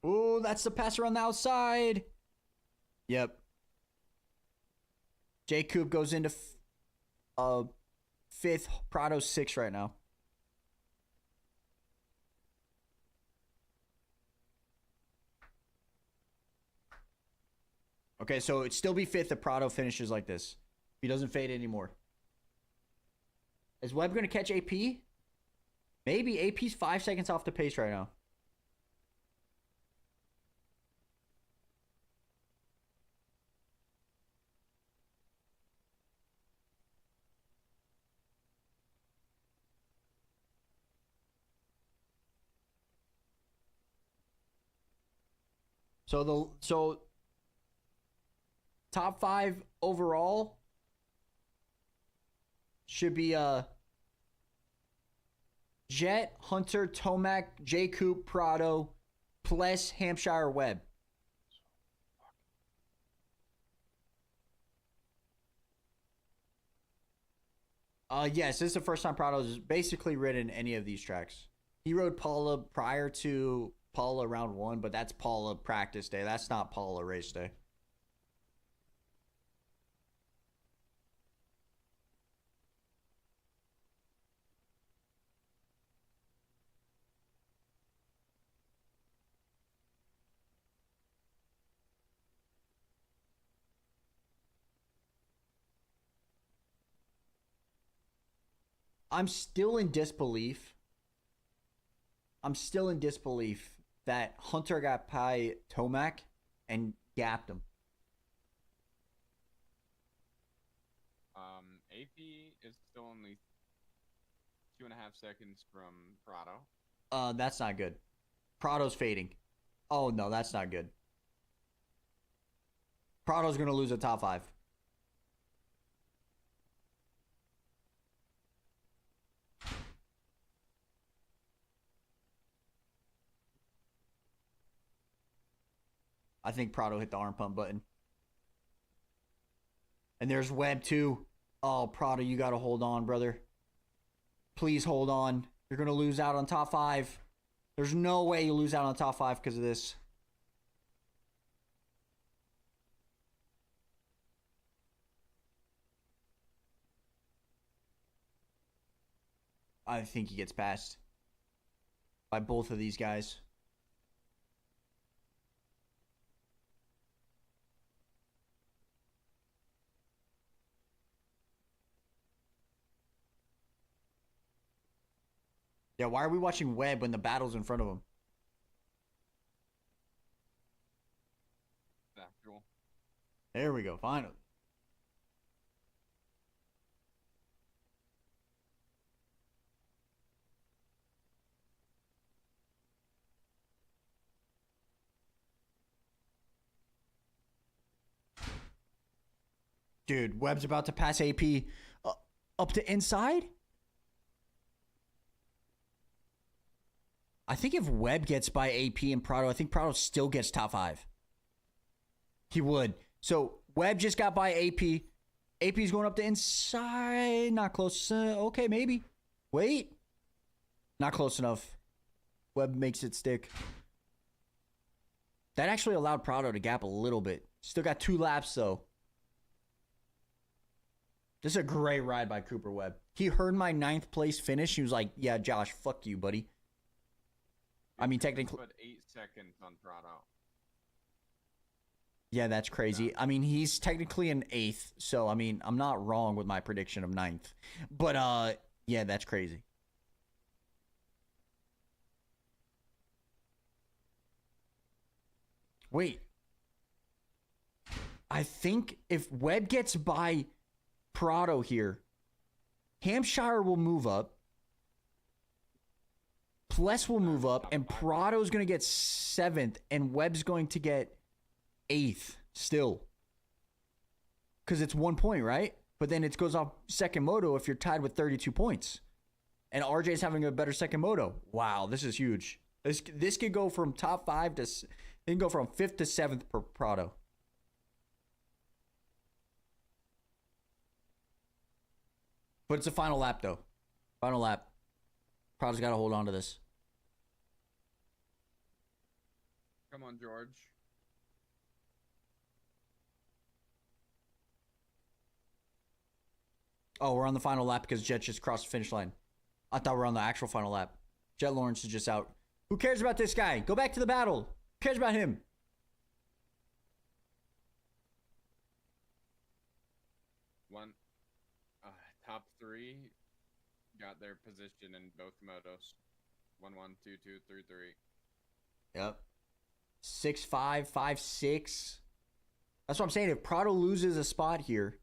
Oh, that's the passer on the outside. Yep. J. Coop goes into 5th. Prado's 6th right now. Okay, so it'd still be 5th if Prado finishes like this. He doesn't fade anymore. Is Webb going to catch AP? Maybe. AP's 5 seconds off the pace right now. So top 5 overall should be Jet, Hunter, Tomac, J. Coop, Prado, Pless, Hampshire, Webb. Yes, this is the first time Prado's basically ridden any of these tracks. He rode Paula prior to Paula round 1, but that's Paula practice day. That's not Paula race day. I'm still in disbelief. That Hunter got by Tomac and gapped him. AP is still only 2.5 seconds from Prado. That's not good. Prado's fading. Oh no, that's not good. Prado's gonna lose a top 5. I think Prado hit the arm pump button. And there's Webb too. Oh, Prado, you got to hold on, brother. Please hold on. You're going to lose out on top 5. There's no way you lose out on top 5 because of this. I think he gets passed by both of these guys. Yeah, why are we watching Webb when the battle's in front of him? Factual. There we go, finally. Dude, Webb's about to pass AP up to inside? I think if Webb gets by AP and Prado, I think Prado still gets top 5. He would. So Webb just got by AP. AP's going up to inside. Not close. Okay, maybe. Wait. Not close enough. Webb makes it stick. That actually allowed Prado to gap a little bit. Still got 2 laps, though. This is a great ride by Cooper Webb. He heard my 9th place finish. He was like, yeah, Josh, fuck you, buddy. I mean, technically... But 8 seconds on Prado. Yeah, that's crazy. I mean, he's technically an 8th, so, I mean, I'm not wrong with my prediction of 9th. But, yeah, that's crazy. Wait. I think if Webb gets by Prado here, Hampshire will move up. Pless will move up, and Prado's going to get 7th, and Webb's going to get 8th still. Because it's 1 point, right? But then it goes off second moto if you're tied with 32 points. And RJ's having a better second moto. Wow, this is huge. This could go from top 5 to... It can go from 5th to 7th per Prado. But it's a final lap, though. Final lap. Prado's got to hold on to this. Come on, George. Oh, we're on the final lap because Jet just crossed the finish line. I thought we were on the actual final lap. Jet Lawrence is just out. Who cares about this guy? Go back to the battle. Who cares about him? Top 3 got their position in both motos. 1-1, 2-2, 3-3. Yep. 6-5, 5-6. That's what I'm saying. If Prado loses a spot here,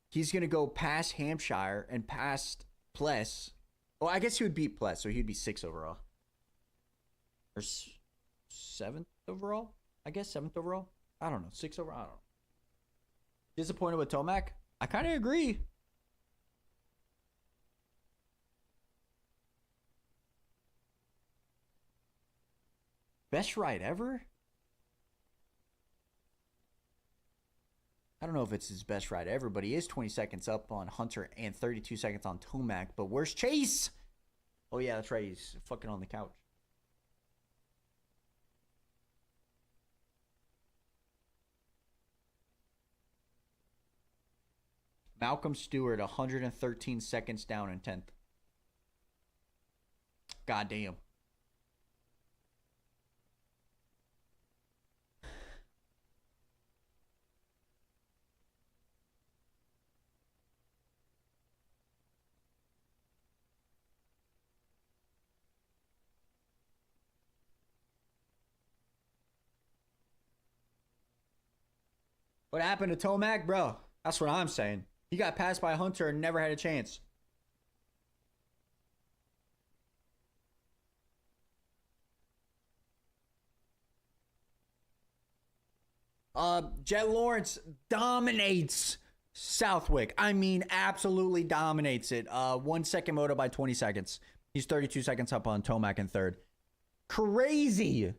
he's going to go past Hampshire and past Pless. Well, I guess he would beat Pless, so he'd be 6th overall. Or 7th overall? I guess 7th overall? I don't know. 6th overall? I don't know. Disappointed with Tomac? I kind of agree. Best ride ever? I don't know if it's his best ride ever, but he is 20 seconds up on Hunter and 32 seconds on Tomac. But where's Chase? Oh, yeah, that's right. He's fucking on the couch. Malcolm Stewart, 113 seconds down in 10th. God damn. What happened to Tomac, bro? That's what I'm saying. He got passed by Hunter and never had a chance. Jet Lawrence dominates Southwick. I mean, absolutely dominates it. 1 second moto by 20 seconds. He's 32 seconds up on Tomac in 3rd. Crazy.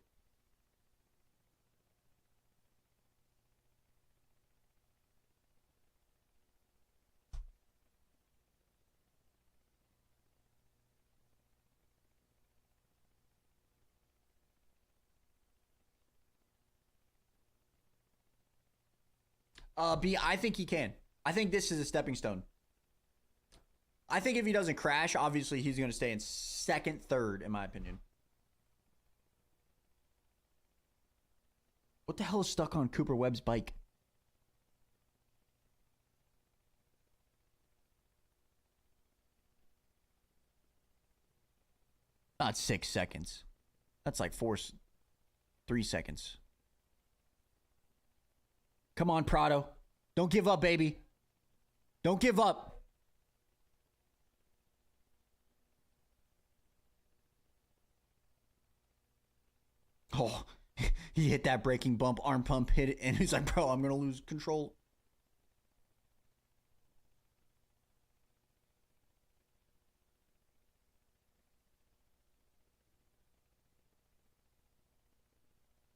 B, I think he can. I think this is a stepping stone. I think if he doesn't crash, obviously he's going to stay in 2nd, 3rd, in my opinion. What the hell is stuck on Cooper Webb's bike? Not 6 seconds. That's like 3 seconds. Come on, Prado. Don't give up, baby. Don't give up. Oh, he hit that braking bump, arm pump, hit it, and he's like, bro, I'm going to lose control.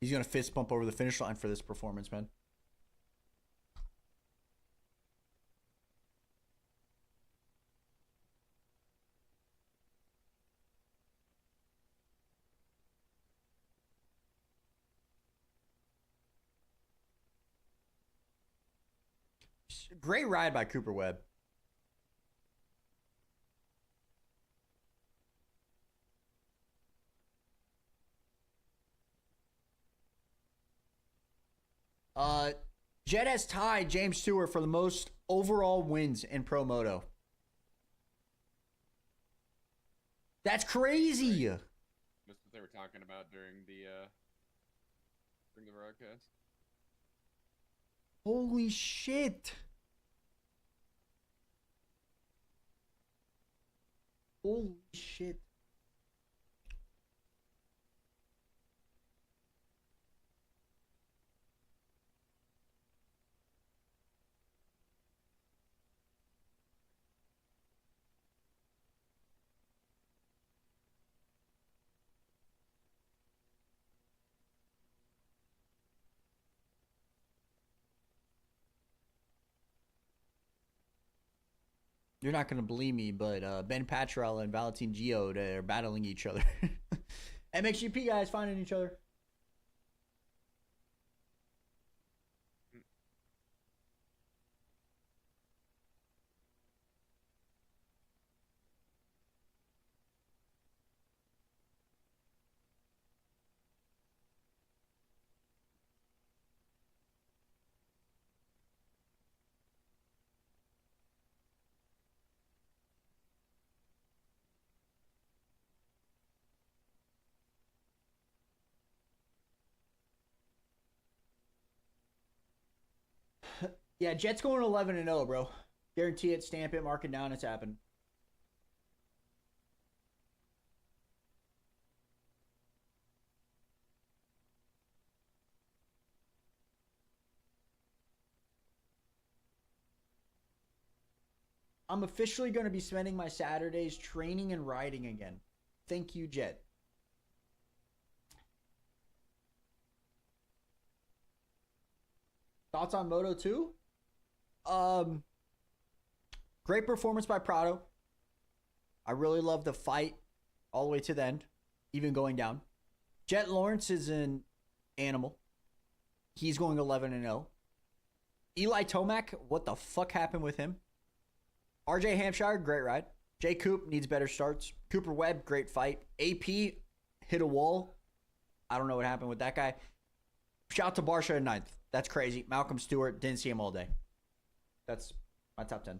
He's going to fist bump over the finish line for this performance, man. Great ride by Cooper Webb. Jet has tied James Stewart for the most overall wins in Pro Moto. That's crazy. That's what they were talking about during from the broadcast. Holy shit. Holy shit. You're not going to believe me, but Ben Patrell and Valentin Gio, they're battling each other. MXGP guys finding each other. Yeah, Jets going 11-0, bro. Guarantee it, stamp it, mark it down. It's happened. I'm officially going to be spending my Saturdays training and riding again. Thank you, Jet. Thoughts on Moto 2? Great performance by Prado. I really love the fight all the way to the end, even going down. Jet Lawrence is an animal. He's going 11-0. Eli Tomac, what the fuck happened with him? RJ Hampshire, great ride. Jay Coop needs better starts. Cooper Webb, great fight. AP hit a wall. I don't know what happened with that guy. Shout out to Barsha in 9th. That's crazy. Malcolm Stewart, didn't see him all day. That's my top 10.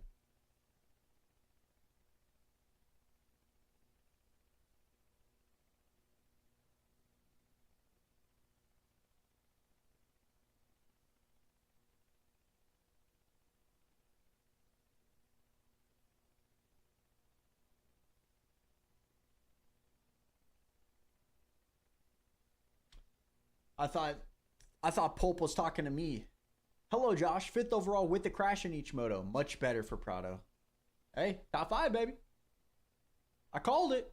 I thought Pulp was talking to me. Hello, Josh. 5th overall with the crash in each moto. Much better for Prado. Hey, top 5, baby. I called it.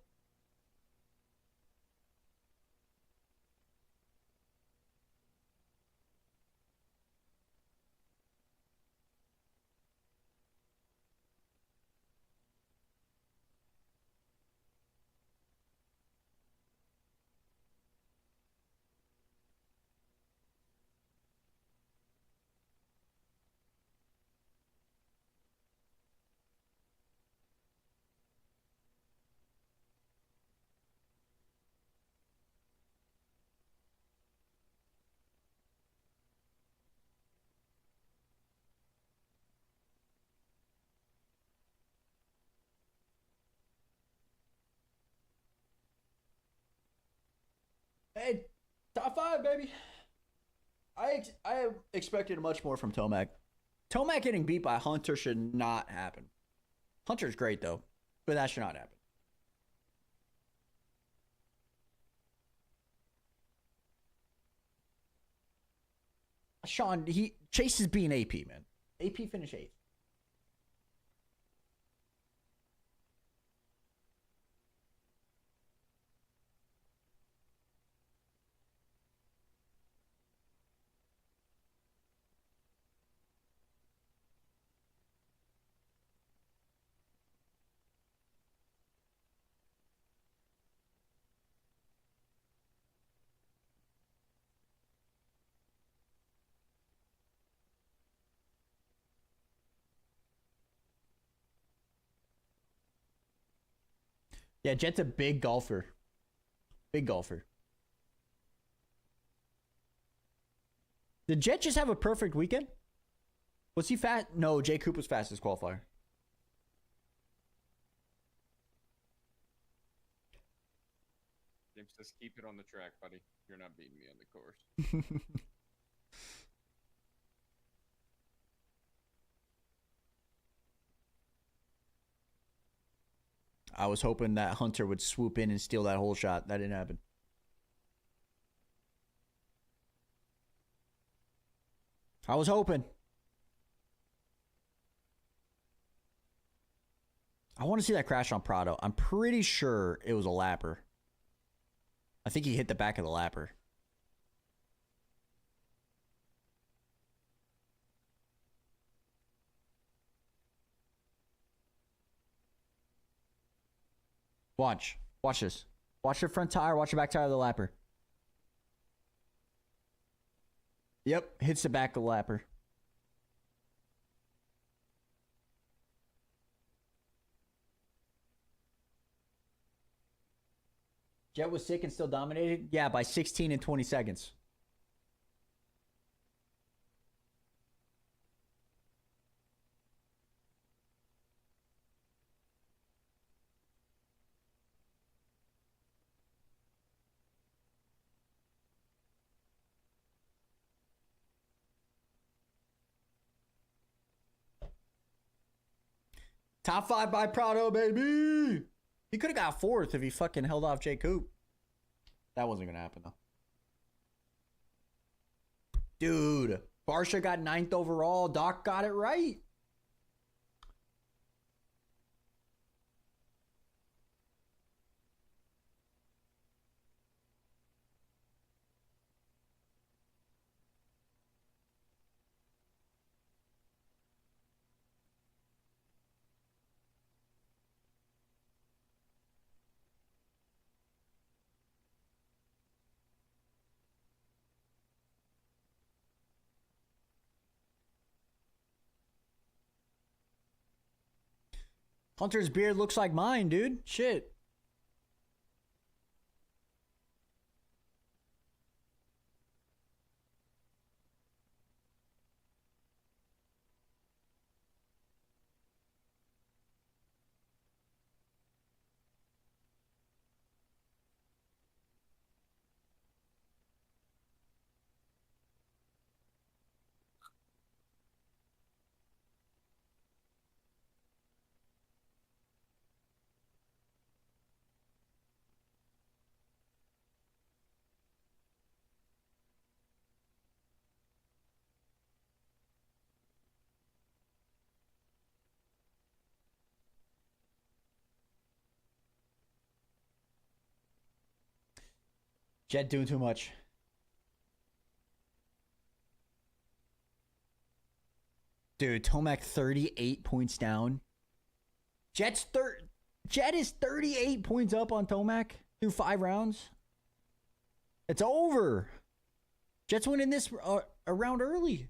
Hey, top 5, baby. I expected much more from Tomac. Tomac getting beat by Hunter should not happen. Hunter's great, though, but that should not happen. Sean, Chase is being AP, man. AP finished 8th. Yeah, Jet's a big golfer. Big golfer. Did Jet just have a perfect weekend? Was he fast? No, Jay Coop was fastest qualifier. James Just keep it on the track, buddy. You're not beating me on the course. I was hoping that Hunter would swoop in and steal that whole shot. That didn't happen. I was hoping. I want to see that crash on Prado. I'm pretty sure it was a lapper. I think he hit the back of the lapper. Watch. Watch this. Watch the front tire. Watch the back tire of the lapper. Yep. Hits the back of the lapper. Jet was sick and still dominated? Yeah, by 16 and 20 seconds. Top 5 by Prado, baby! He could have got 4th if he fucking held off Jay Coop. That wasn't gonna happen though. Dude, Barsha got 9th overall. Doc got it right. Hunter's beard looks like mine, dude. Shit. Jet doing too much. Dude, Tomac 38 points down. Jet is 38 points up on Tomac through 5 rounds. It's over. Jet's winning this a round early.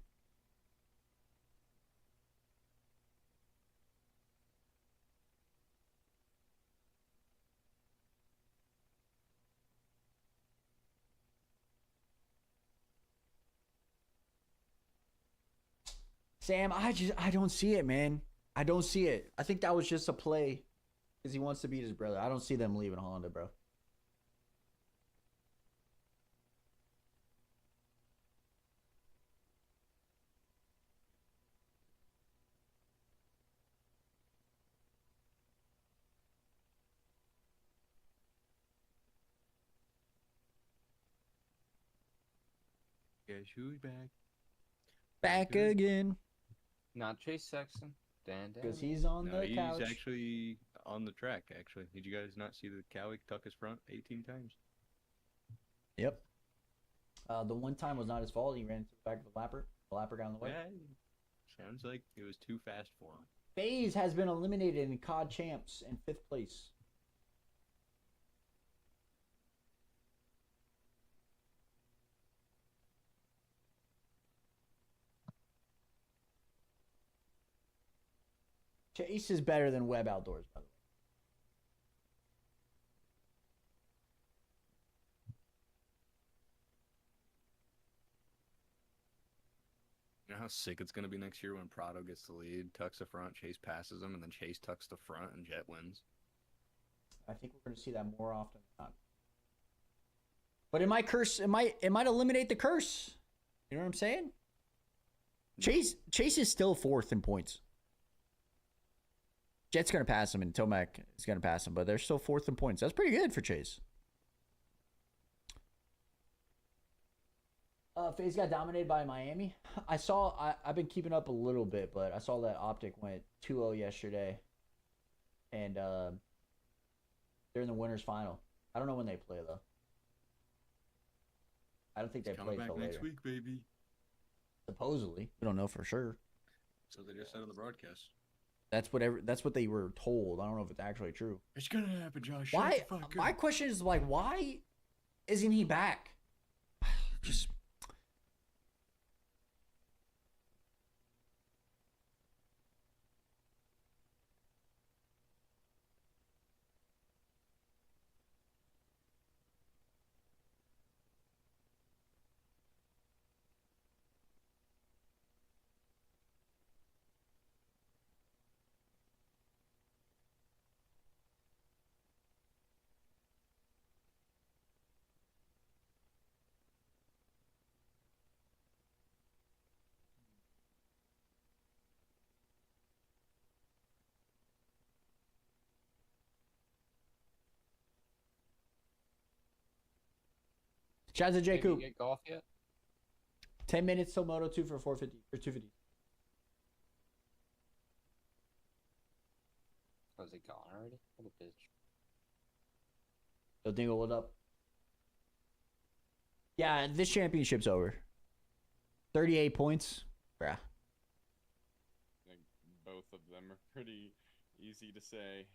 Sam, I don't see it, man. I don't see it. I think that was just a play because he wants to beat his brother. I don't see them leaving Honda, bro. Guess who's back? Back Good. again. Not Chase Sexton. Dan. Because he's on No, the he's couch. actually on the track, actually. Did you guys not see the Cowie tuck his front 18 times? Yep. The one time was not his fault. He ran to the back of the lapper. The lapper got in the way. Yeah, sounds like it was too fast for him. FaZe has been eliminated in COD Champs in 5th place. Chase is better than Webb Outdoors, by the way. You know how sick it's going to be next year when Prado gets the lead, tucks the front, Chase passes him, and then Chase tucks the front and Jet wins? I think we're going to see that more often than not. But it might curse. It might eliminate the curse. You know what I'm saying? Chase is still 4th in points. Jet's gonna pass him, and Tomac is gonna pass him, but they're still 4th in points. That's pretty good for Chase. FaZe got dominated by Miami. I've been keeping up a little bit, but I saw that Optic went 2-0 yesterday, and they're in the winners final. I don't know when they play though. I don't think they play Coming till back next later. week, baby. Supposedly, we don't know for sure. So they just said on the broadcast. That's what they were told. I don't know if it's actually true. It's gonna happen, Josh. Why? Shut the fuck My up. question is like, why isn't he back? Just. Shout out to J Did you Coop. get golf yet? 10 minutes till Moto 2 for 450 or 250. Was it gone already? What a bitch. They'll dingle it up. Yeah, this championship's over. 38 points. Bruh. I think both of them are pretty easy to say.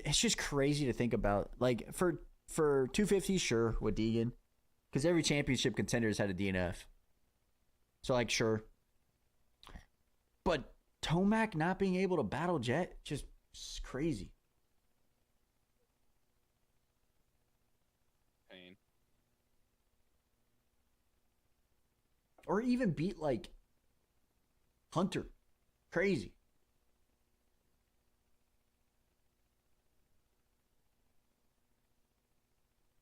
It's just crazy to think about. Like, for 250, sure, with Deegan. Because every championship contender has had a DNF. So, like, sure. But Tomac not being able to battle Jet, just crazy. Pain. Or even beat, like, Hunter. Crazy.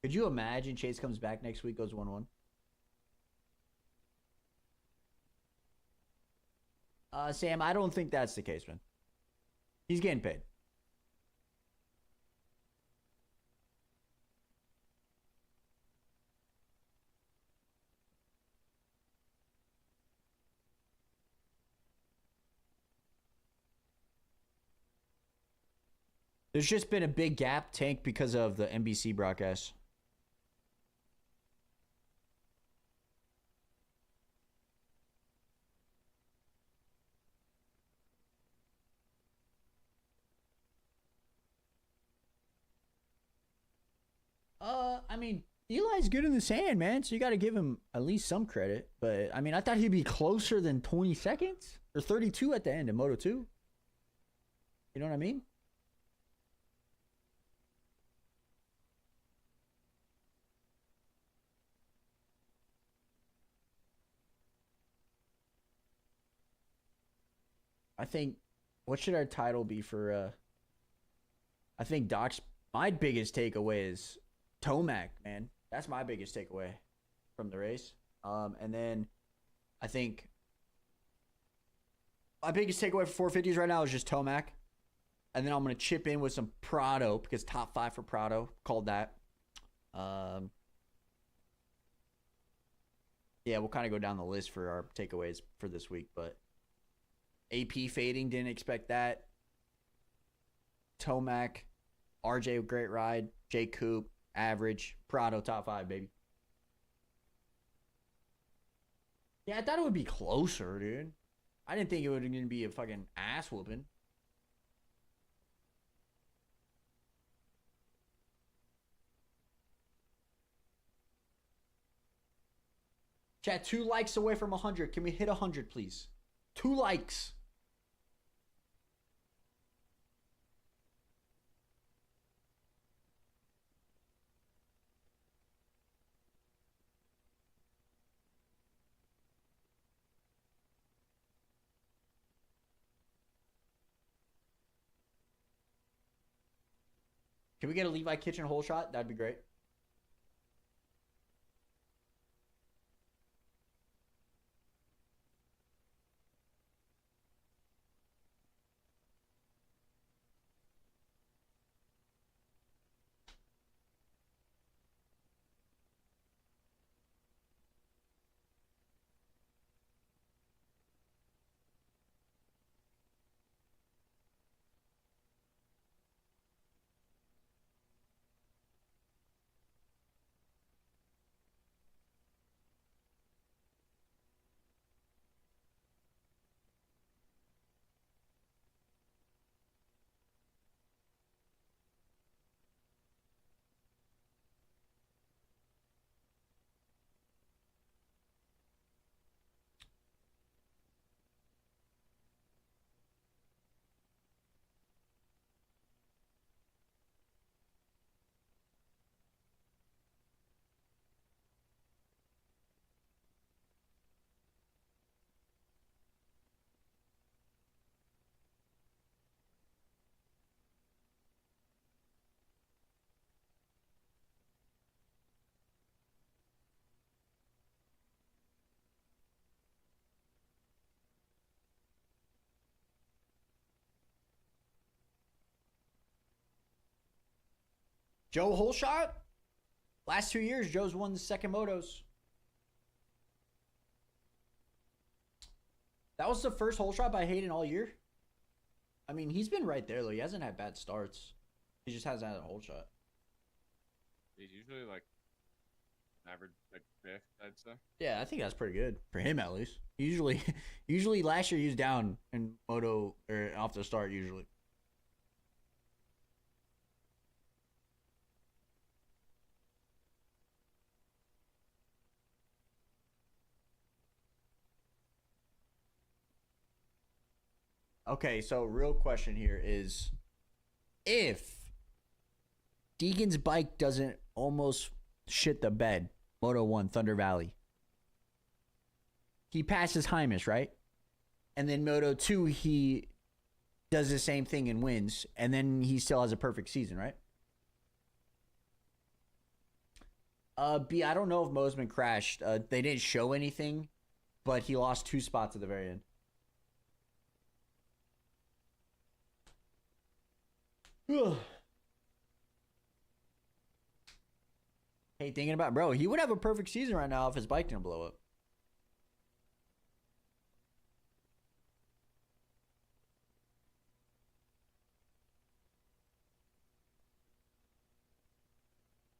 Could you imagine Chase comes back next week, goes 1-1? Sam, I don't think that's the case, man. He's getting paid. There's just been a big gap, Tank, because of the NBC broadcast. I mean, Eli's good in the sand, man, so you got to give him at least some credit. But, I mean, I thought he'd be closer than 20 seconds or 32 at the end in Moto 2. You know what I mean? I think, what should our title be for, I think Doc's, my biggest takeaway is Tomac, man. That's my biggest takeaway from the race. And then I think my biggest takeaway for 450s right now is just Tomac. And then I'm going to chip in with some Prado because top 5 for Prado. Called that. Yeah, we'll kind of go down the list for our takeaways for this week. But AP fading, didn't expect that. Tomac, RJ, great ride. J Coop, average. Prado, top 5, baby. Yeah, I thought it would be closer, dude. I didn't think it was going to be a fucking ass whooping. Chat, 2 likes away from 100. Can we hit 100, please? 2 likes. Can we get a Levi Kitchen hole shot? That'd be great. Joe Holshot? Last 2 years, Joe's won the second motos. That was the first Holshot by Hayden all year. I mean, he's been right there, though. He hasn't had bad starts. He just hasn't had a Holshot. He's usually like average like fifth, I'd say. Yeah, I think that's pretty good for him at least. Usually last year he was down in moto or off the start usually. Okay, so real question here is if Deegan's bike doesn't almost shit the bed, Moto 1, Thunder Valley. He passes Hymus, right? And then Moto 2, he does the same thing and wins. And then he still has a perfect season, right? B, I don't know if Mosman crashed. They didn't show anything, but he lost 2 spots at the very end. Hey, thinking about, bro, he would have a perfect season right now if his bike didn't blow up.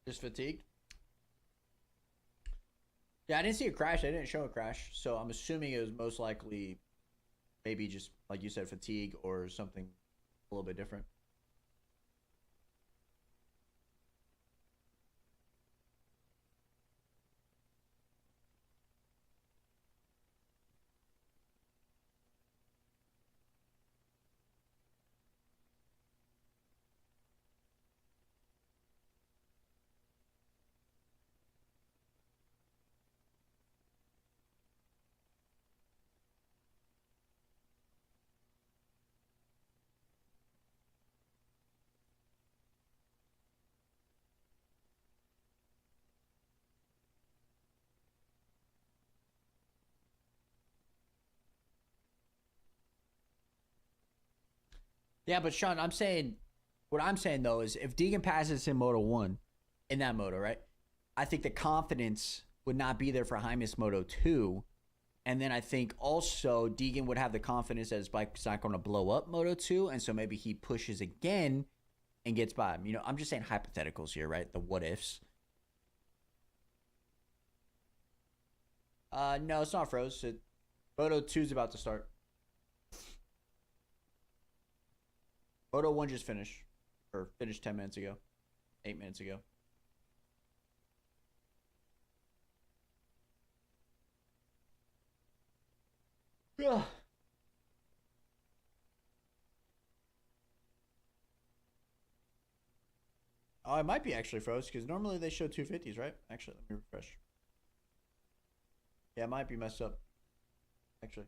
Just fatigued? Yeah, I didn't see a crash. They didn't show a crash. So I'm assuming it was most likely maybe just, like you said, fatigue or something a little bit different. Yeah, but Sean, what I'm saying though is if Deegan passes in Moto 1, in that moto, right? I think the confidence would not be there for Hymus Moto 2. And then I think also Deegan would have the confidence that his bike's not going to blow up Moto 2. And so maybe he pushes again and gets by him. You know, I'm just saying hypotheticals here, right? The what ifs. No, it's not froze. Moto 2 is about to start. Moto 1 just finished. Or finished 10 minutes ago. 8 minutes ago. Ugh. Oh, it might be actually froze because normally they show 250s, right? Actually, let me refresh. Yeah, it might be messed up. Actually.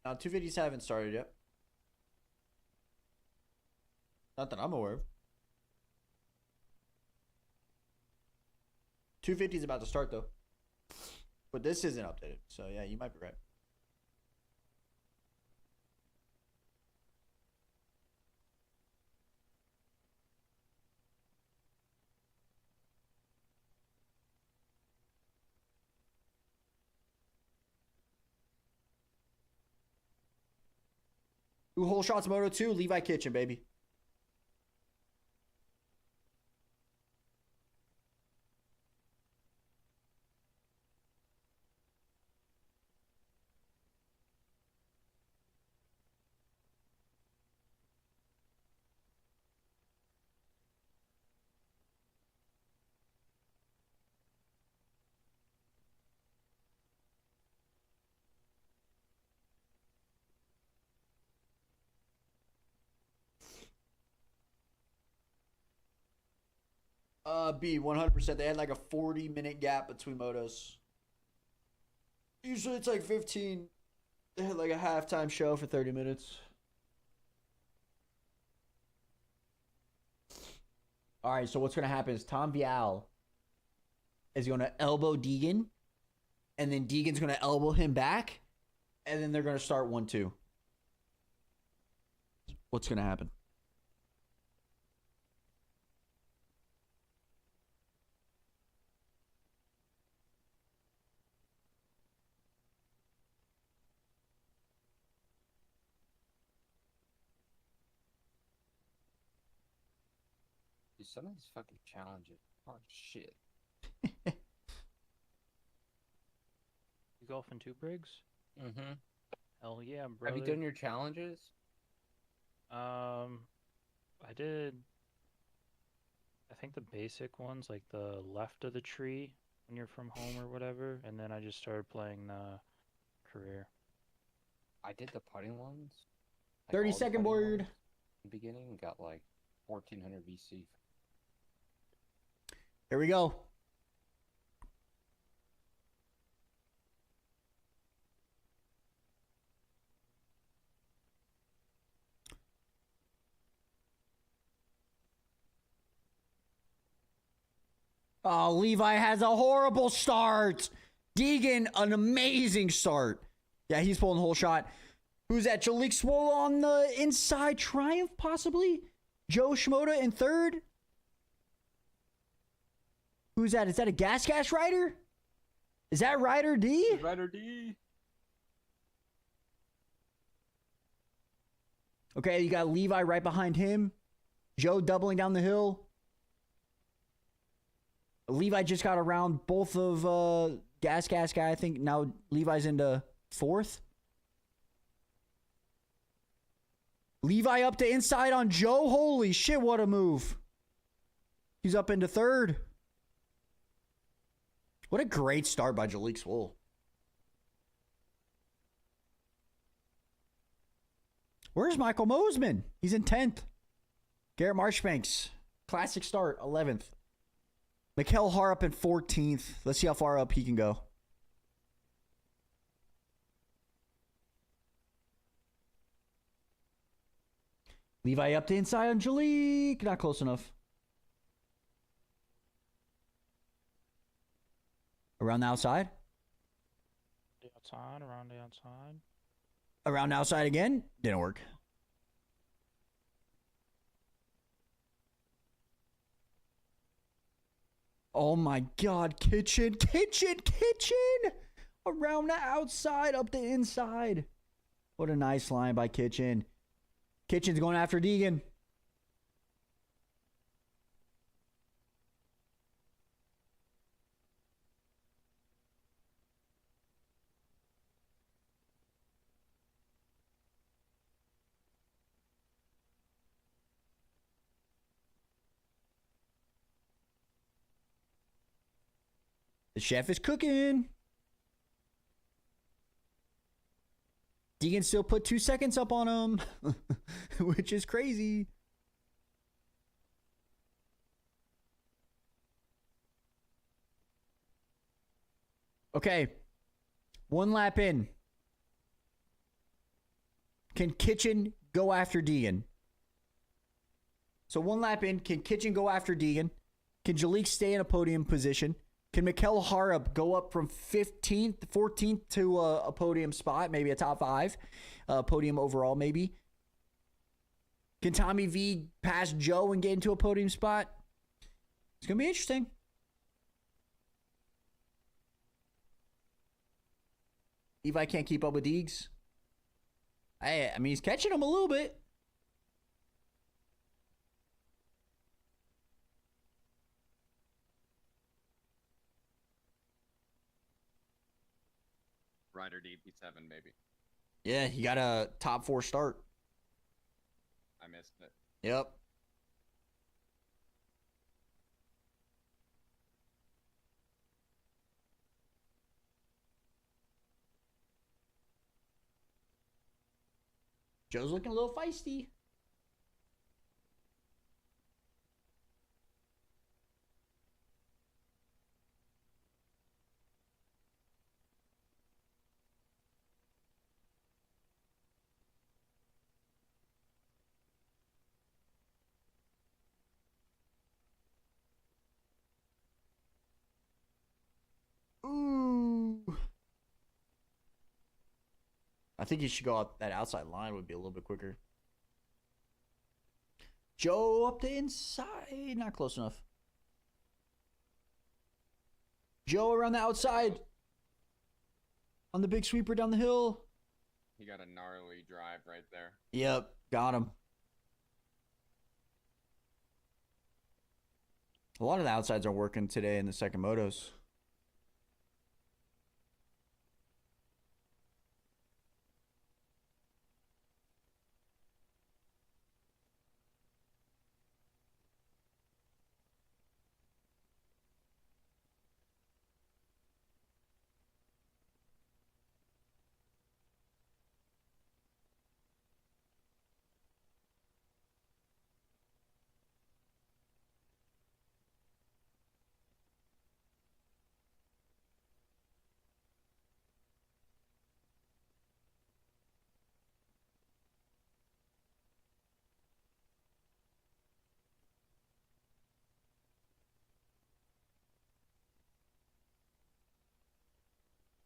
Now, 250s haven't started yet. Not that I'm aware of. 250 is about to start though. But this isn't updated. So yeah, you might be right. Ooh, whole shots Moto 2, Levi Kitchen, baby. B, 100%. They had like a 40-minute gap between motos. Usually it's like 15. They had like a halftime show for 30 minutes. All right, so what's going to happen is Tom Vial is going to elbow Deegan, and then Deegan's going to elbow him back, and then they're going to start 1-2. What's going to happen? Dude, some of these fucking challenges are shit. You golfing two Briggs? Mm-hmm. Hell yeah, brother. Have you done your challenges? I did. I think the basic ones, like the left of the tree when you're from home or whatever, and then I just started playing the career. I did the putting ones. 30 all the second putting board. ones in the beginning and got like 1400 VC. Here we go. Oh, Levi has a horrible start. Deegan, an amazing start. Yeah, he's pulling the whole shot. Who's that? Jalik Swole on the inside. Triumph, possibly? Joe Shimoda in third? Who's that? Is that a Gas rider? Is that Rider D? Rider D. Okay, you got Levi right behind him. Joe doubling down the hill. Levi just got around both of Gas guy. I think now Levi's into fourth. Levi up to inside on Joe. Holy shit, what a move. He's up into third. What a great start by Jalik Swole. Where's Michael Mosman? He's in 10th. Garrett Marshbanks. Classic start, 11th. Mikkel Harup in 14th. Let's see how far up he can go. Levi up to inside on Jalik. Not close enough. Around the outside. The outside, around the outside. Around the outside again. Didn't work. Oh my God, Kitchen. Around the outside, up the inside. What a nice line by Kitchen. Kitchen's going after Deegan. The chef is cooking. Deegan still put 2 seconds up on him, which is crazy. Okay. 1 lap in. Can Kitchen go after Deegan? So 1 lap in. Can Kitchen go after Deegan? Can Jalik stay in a podium position? Can Mikkel Harup go up from 15th, 14th to a podium spot, maybe a top 5 podium overall, maybe? Can Tommy V pass Joe and get into a podium spot? It's going to be interesting. Levi can't keep up with Deegs. I mean, he's catching him a little bit. Rider D P7, maybe. Yeah, he got a top 4 start. I missed it. Yep. Joe's looking a little feisty. Ooh. I think he should go out that outside line would be a little bit quicker. Joe up the inside. Not close enough. Joe around the outside. On the big sweeper down the hill. He got a gnarly drive right there. Yep. Got him. A lot of the outsides are working today in the second motos.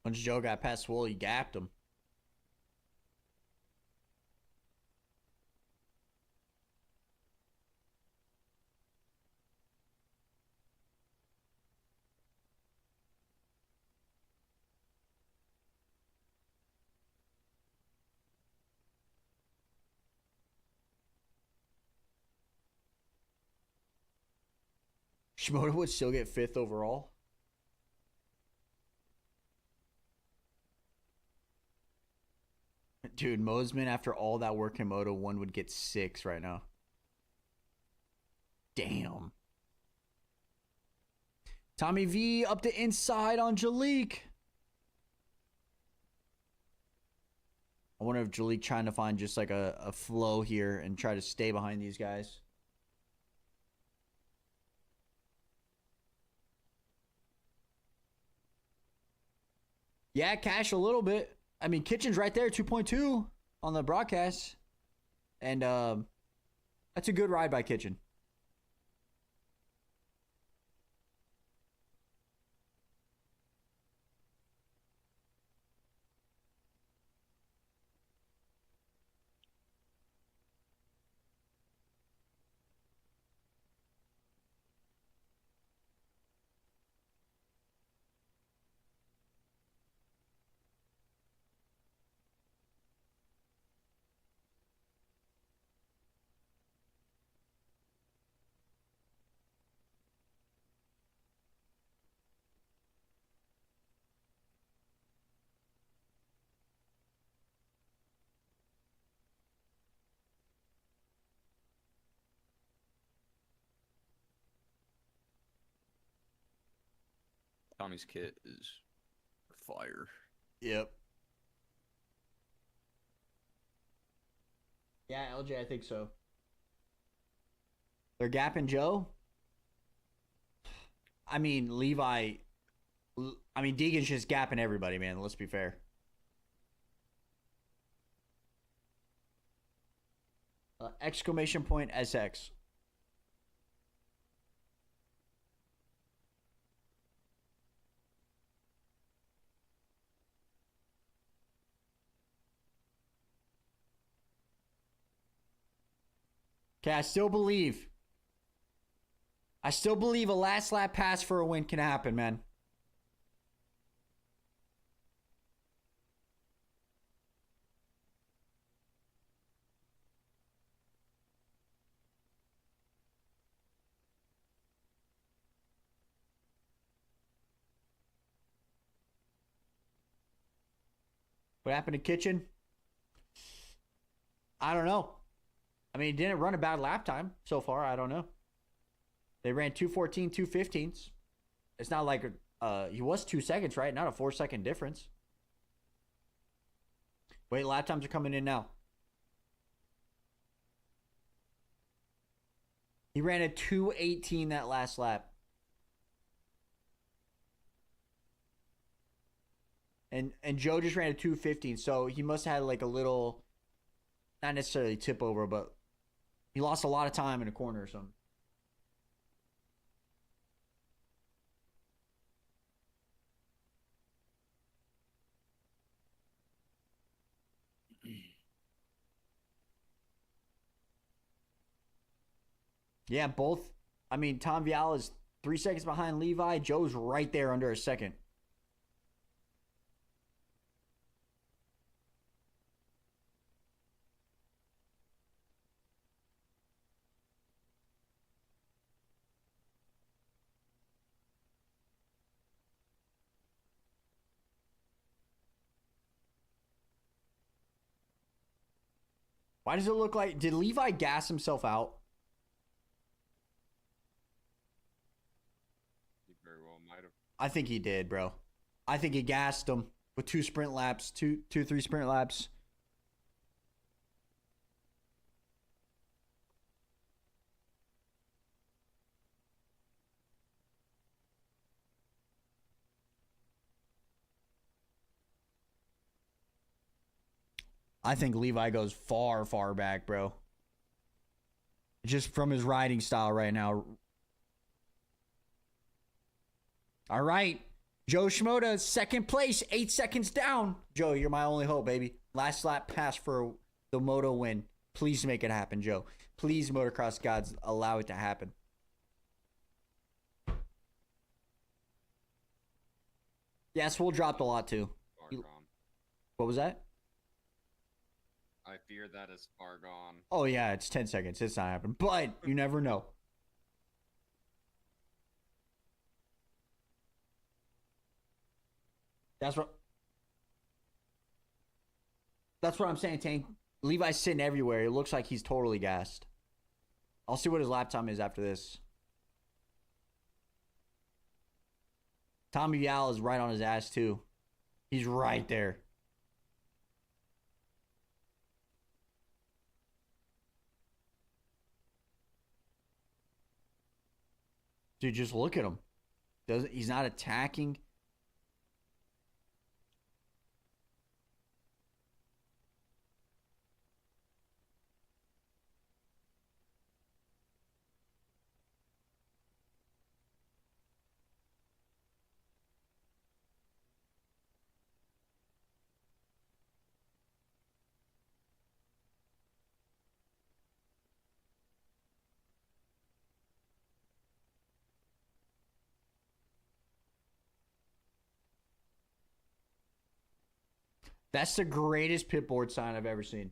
Once Joe got past Swole, he gapped him. Shimoda would still get 5th overall. Dude, Mosman, after all that work in Moto 1, would get 6 right now. Damn. Tommy V up to inside on Jalik. I wonder if Jalik trying to find just like a flow here and try to stay behind these guys. Yeah, Cash a little bit. I mean, Kitchen's right there, 2.2 on the broadcast. And that's a good ride by Kitchen. Tommy's kit is fire. Yep. Yeah, LJ, I think so. They're gapping Joe. I mean, Levi. I mean, Deegan's just gapping everybody, man. Let's be fair. Exclamation point SX. Okay, I still believe. I still believe a last lap pass for a win can happen, man. What happened to Kitchen? I don't know. I mean, he didn't run a bad lap time so far. I don't know. They ran 2:14, 2:15s. It's not like he was 2 seconds, right? Not a 4-second difference. Wait, lap times are coming in now. He ran a 2:18 that last lap. And Joe just ran a 2:15, so he must have had like a little, not necessarily tip over, but he lost a lot of time in a corner or something. Yeah, both. I mean, Tom Vial is 3 seconds behind Levi. Joe's right there under a second. Why does it look like... Did Levi gas himself out? He very well might have. I think he did, bro. I think he gassed him with 2 sprint laps, 3 sprint laps. I think Levi goes far, far back, bro. Just from his riding style right now. All right. Joe Shimoda, second place, 8 seconds down. Joe, you're my only hope, baby. Last lap pass for the Moto win. Please make it happen, Joe. Please, motocross gods, allow it to happen. Yeah, Swole dropped a lot too. Far You- gone. What was that? I fear that is far gone. Oh, yeah, it's 10 seconds. It's not happening. But you never know. That's what I'm saying, Tank. Levi's sitting everywhere. It looks like he's totally gassed. I'll see what his lap time is after this. Tommy Vial is right on his ass, too. He's right there. Dude, just look at him. He's not attacking. That's the greatest pitboard sign I've ever seen.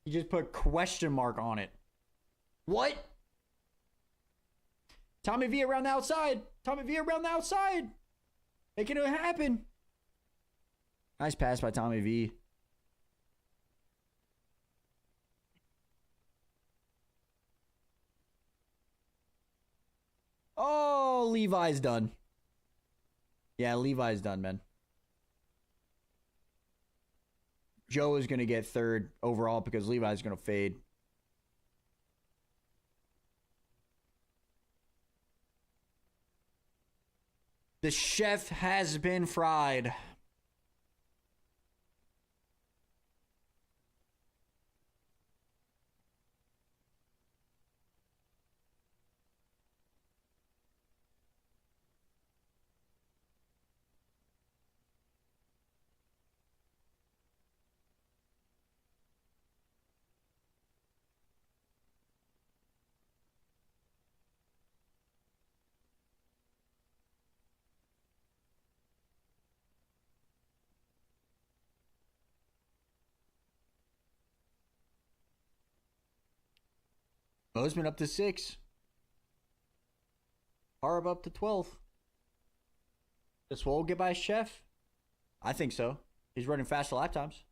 He just put a question mark on it. What? Tommy V around the outside. Tommy V around the outside. Making it happen. Nice pass by Tommy V. Oh, Levi's done. Yeah, Levi's done, man. Joe is going to get third overall because Levi's going to fade. The chef has been fried. Bozeman up to 6. Harb up to 12. Does Swole get by his chef? I think so. He's running faster lap times.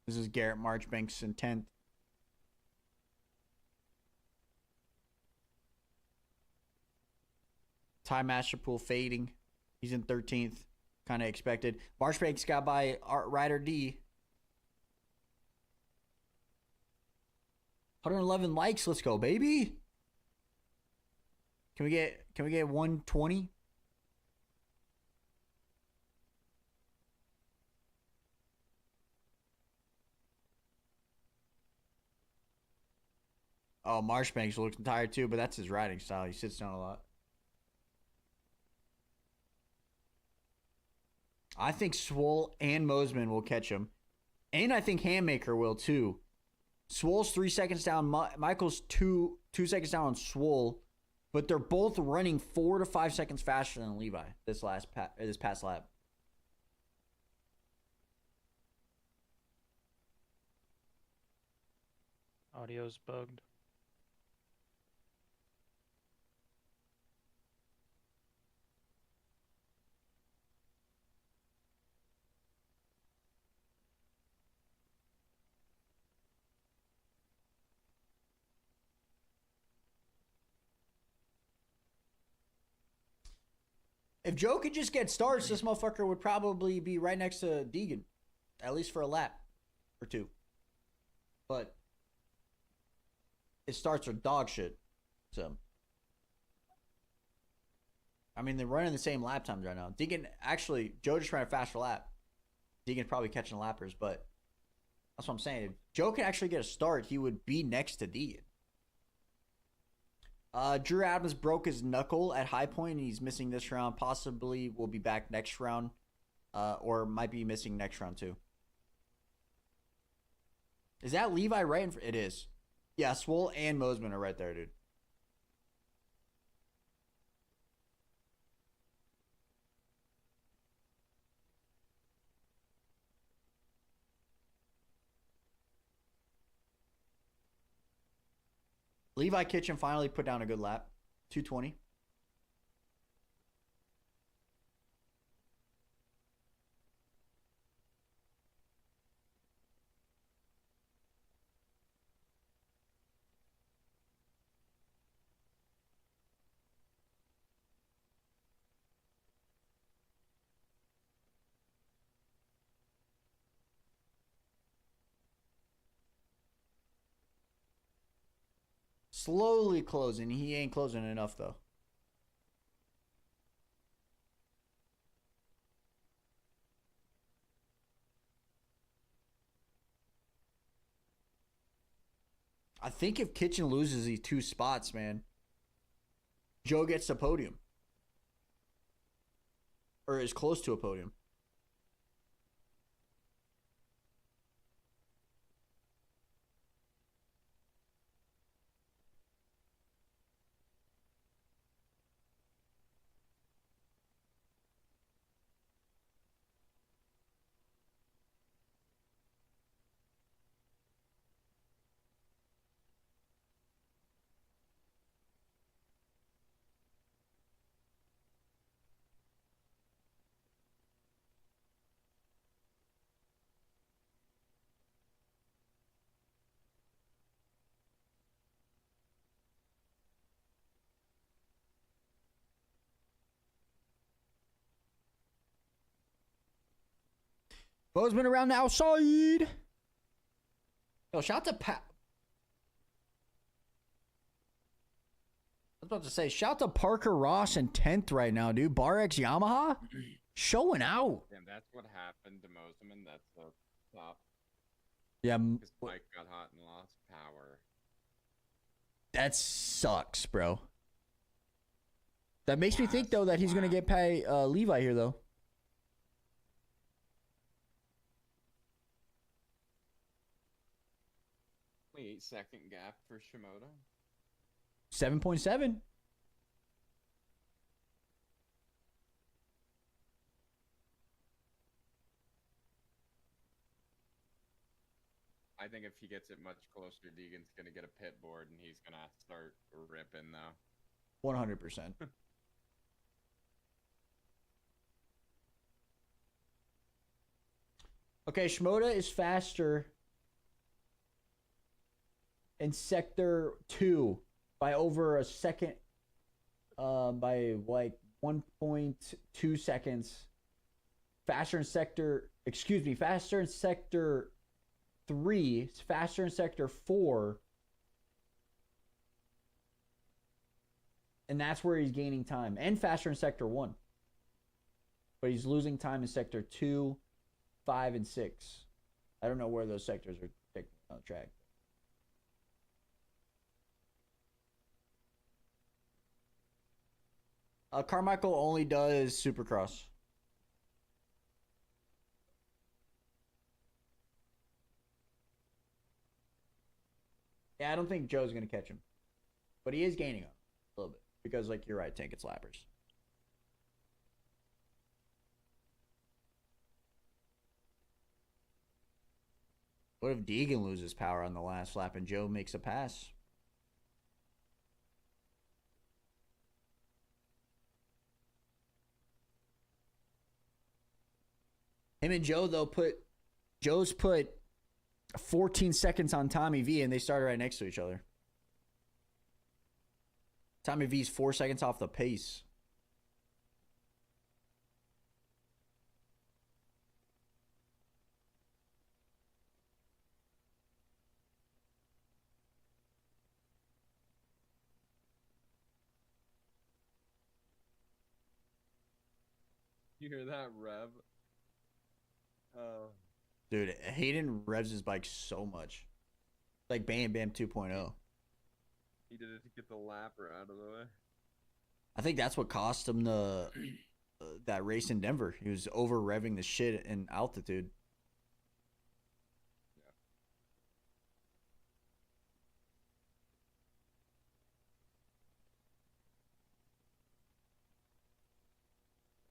This is Garrett Marchbanks in 10th. Ty Masterpool fading. He's in 13th. Kind of expected. Marchbanks got by Ryder D. 111 likes. Let's go, baby. Can we get 120? Oh, Marchbanks looks tired too, but that's his riding style. He sits down a lot. I think Swole and Moseman will catch him. And I think Handmaker will too. Swole's 3 seconds down. Michael's two seconds down on Swole. But they're both running 4 to 5 seconds faster than Levi this past lap. Audio's bugged. If Joe could just get starts, this motherfucker would probably be right next to Deegan, at least for a lap or two. But his starts are dog shit. So, I mean, they're running the same lap times right now. Deegan, actually, Joe just ran a faster lap. Deegan's probably catching lappers, but that's what I'm saying. If Joe could actually get a start, he would be next to Deegan. Drew Adams broke his knuckle at High Point, and he's missing this round. Possibly will be back next round, or might be missing next round too. Is that Levi right? It is. Yeah, Swole and Mosman are right there, dude. Levi Kitchen finally put down a good lap. 220. Slowly closing. He ain't closing enough, though. I think if Kitchen loses these 2 spots, man, Joe gets the podium. Or is close to a podium. Bozeman around the outside. Yo, shout out to Pat. I was about to say, shout out to Parker Ross in 10th right now, dude. Bar X Yamaha showing out. Damn, that's what happened to Mosman. That's the top. Yeah, His bike got hot and lost power. that sucks, bro. That makes me think, though, that he's going to get pay Levi here, though. Only 8-second gap for Shimoda. 7.7. I think if he gets it much closer, Deegan's going to get a pit board and he's going to start ripping, though. 100%. Okay, Shimoda is faster in sector 2 by over a second, by like 1.2 seconds. Faster in sector 3, faster in sector 4. And that's where he's gaining time. And faster in sector 1. But he's losing time in sector 2, 5, and 6. I don't know where those sectors are taking on the track. Carmichael only does Supercross. Yeah, I don't think Joe's going to catch him. But he is gaining him a little bit. Because, like, you're right, Tank, it's lappers. What if Deegan loses power on the last lap and Joe makes a pass? Him and Joe, though, Joe's put 14 seconds on Tommy V, and they started right next to each other. Tommy V's 4 seconds off the pace. You hear that, Rev? Dude, Hayden revs his bike so much. Like Bam Bam 2.0. He did it to get the lapper out of the way. I think that's what cost him the that race in Denver. He was over revving the shit in altitude.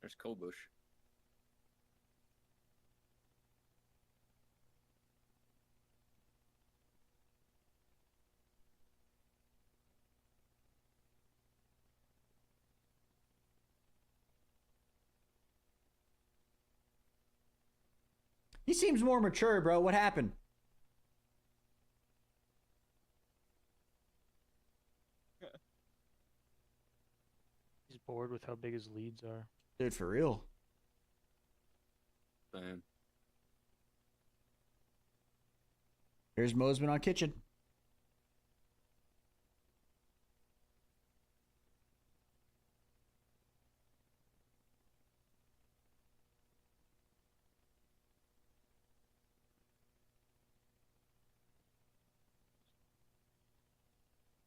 There's Kobush. He seems more mature, bro. What happened? He's bored with how big his leads are. Dude, for real. Damn. Here's Mosman on kitchen.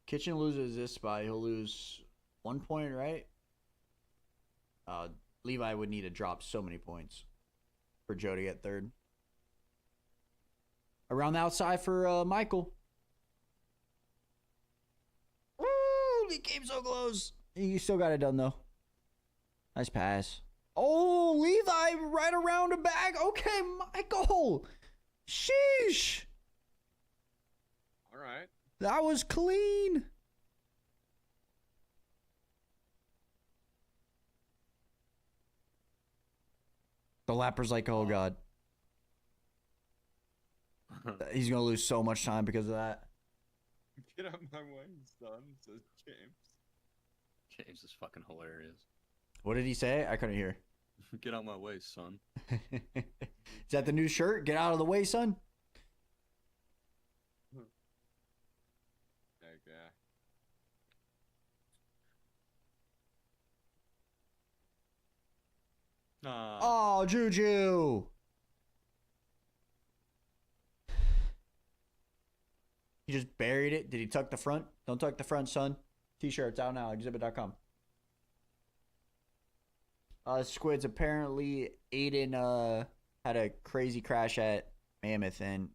Kitchen loses this spot. He'll lose 1 point, right? Levi would need to drop so many points for Joe to get third. Around the outside for Michael. Ooh, he came so close. He still got it done, though. Nice pass. Oh, Levi right around the back. Okay, Michael. Sheesh. All right. That was clean. The lapper's like, oh, God. He's going to lose so much time because of that. Get out my way, son, says James. James is fucking hilarious. What did he say? I couldn't hear. Get out my way, son. Is that the new shirt? Get out of the way, son. Heck yeah. Oh, Juju. He just buried it. Did he tuck the front? Don't tuck the front, son. T-shirts out now. Exhibit.com. Squids, apparently Aiden had a crazy crash at Mammoth, and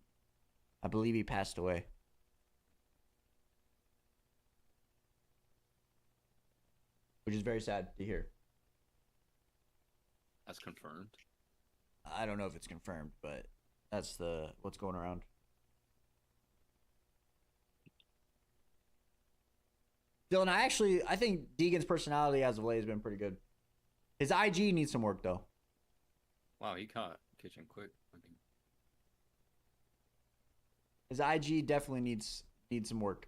I believe he passed away. Which is very sad to hear. That's confirmed. I don't know if it's confirmed, but that's what's going around. Dylan, I think Deegan's personality as of late has been pretty good. His IG needs some work, though. Wow, he caught Kitchen quick. I mean, His IG definitely needs some work.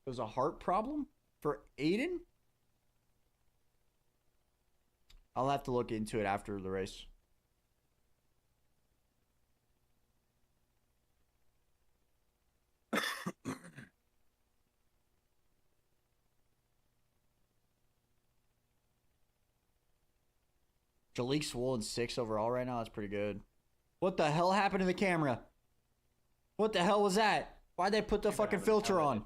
It was a heart problem for Aiden? I'll have to look into it after the race. Jalik swollen 6 overall right now. That's pretty good. What the hell happened to the camera? What the hell was that? Why'd they put the fucking filter on?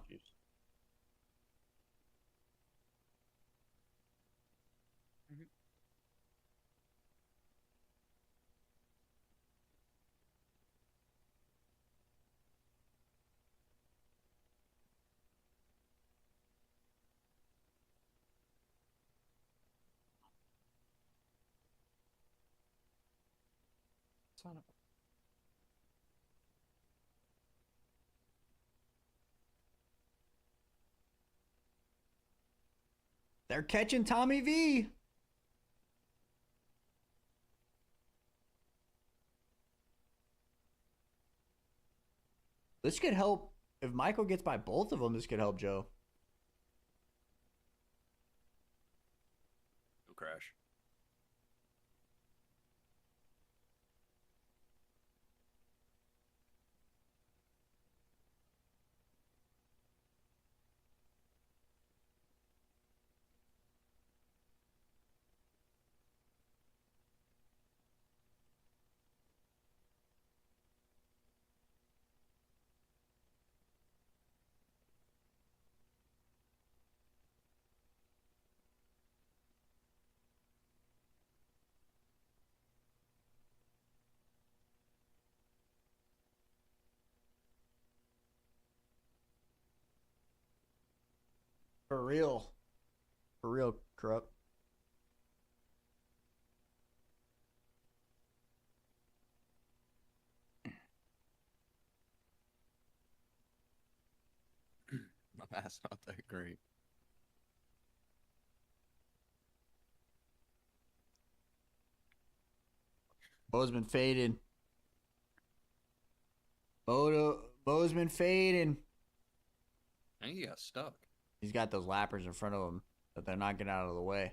Son of They're catching Tommy V. This could help. If Michael gets by both of them, this could help Joe. No crash. For real. For real, Corrupt. My math's not that great. Bo's been fading. Bo's been fading. I think he got stuck. He's got those lappers in front of him that they're not getting out of the way.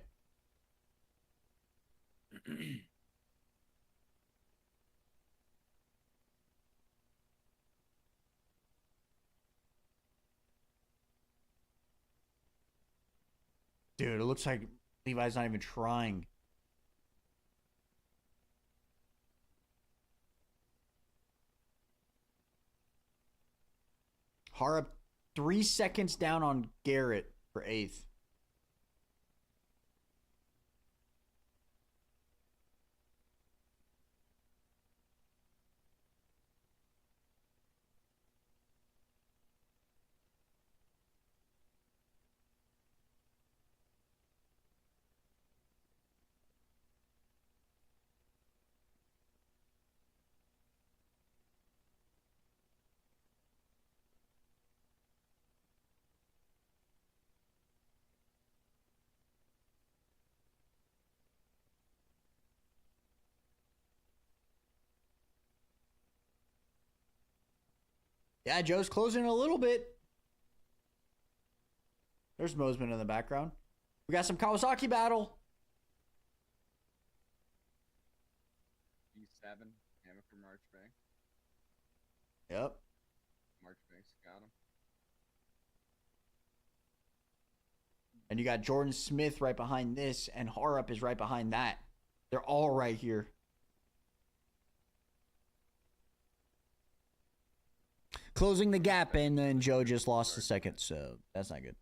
Dude, it looks like Levi's not even trying. Harp 3 seconds down on Garrett for 8th. Yeah, Joe's closing a little bit. There's Mosman in the background. We got some Kawasaki battle. E7, Hamilton Marchbank. Yep. Marchbank's got him. And you got Jordan Smith right behind this, and Harp is right behind that. They're all right here. Closing the gap, and then Joe just lost a second, so that's not good.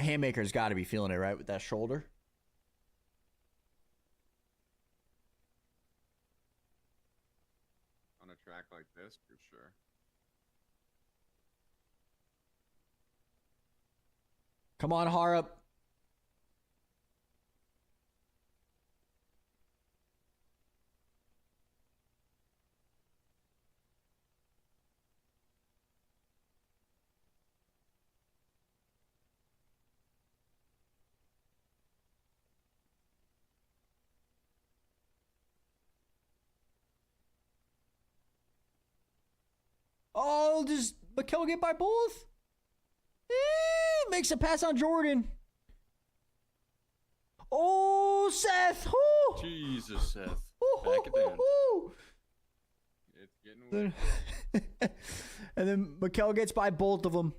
Haymaker's got to be feeling it, right, with that shoulder. On a track like this, for sure. Come on, Harp. Oh, does Mikel get by both? Makes a pass on Jordan. Oh, Seth. Woo. Jesus, Seth. Woo, Back it down. woo, It's getting woo. weird. And then Mikel gets by both of them.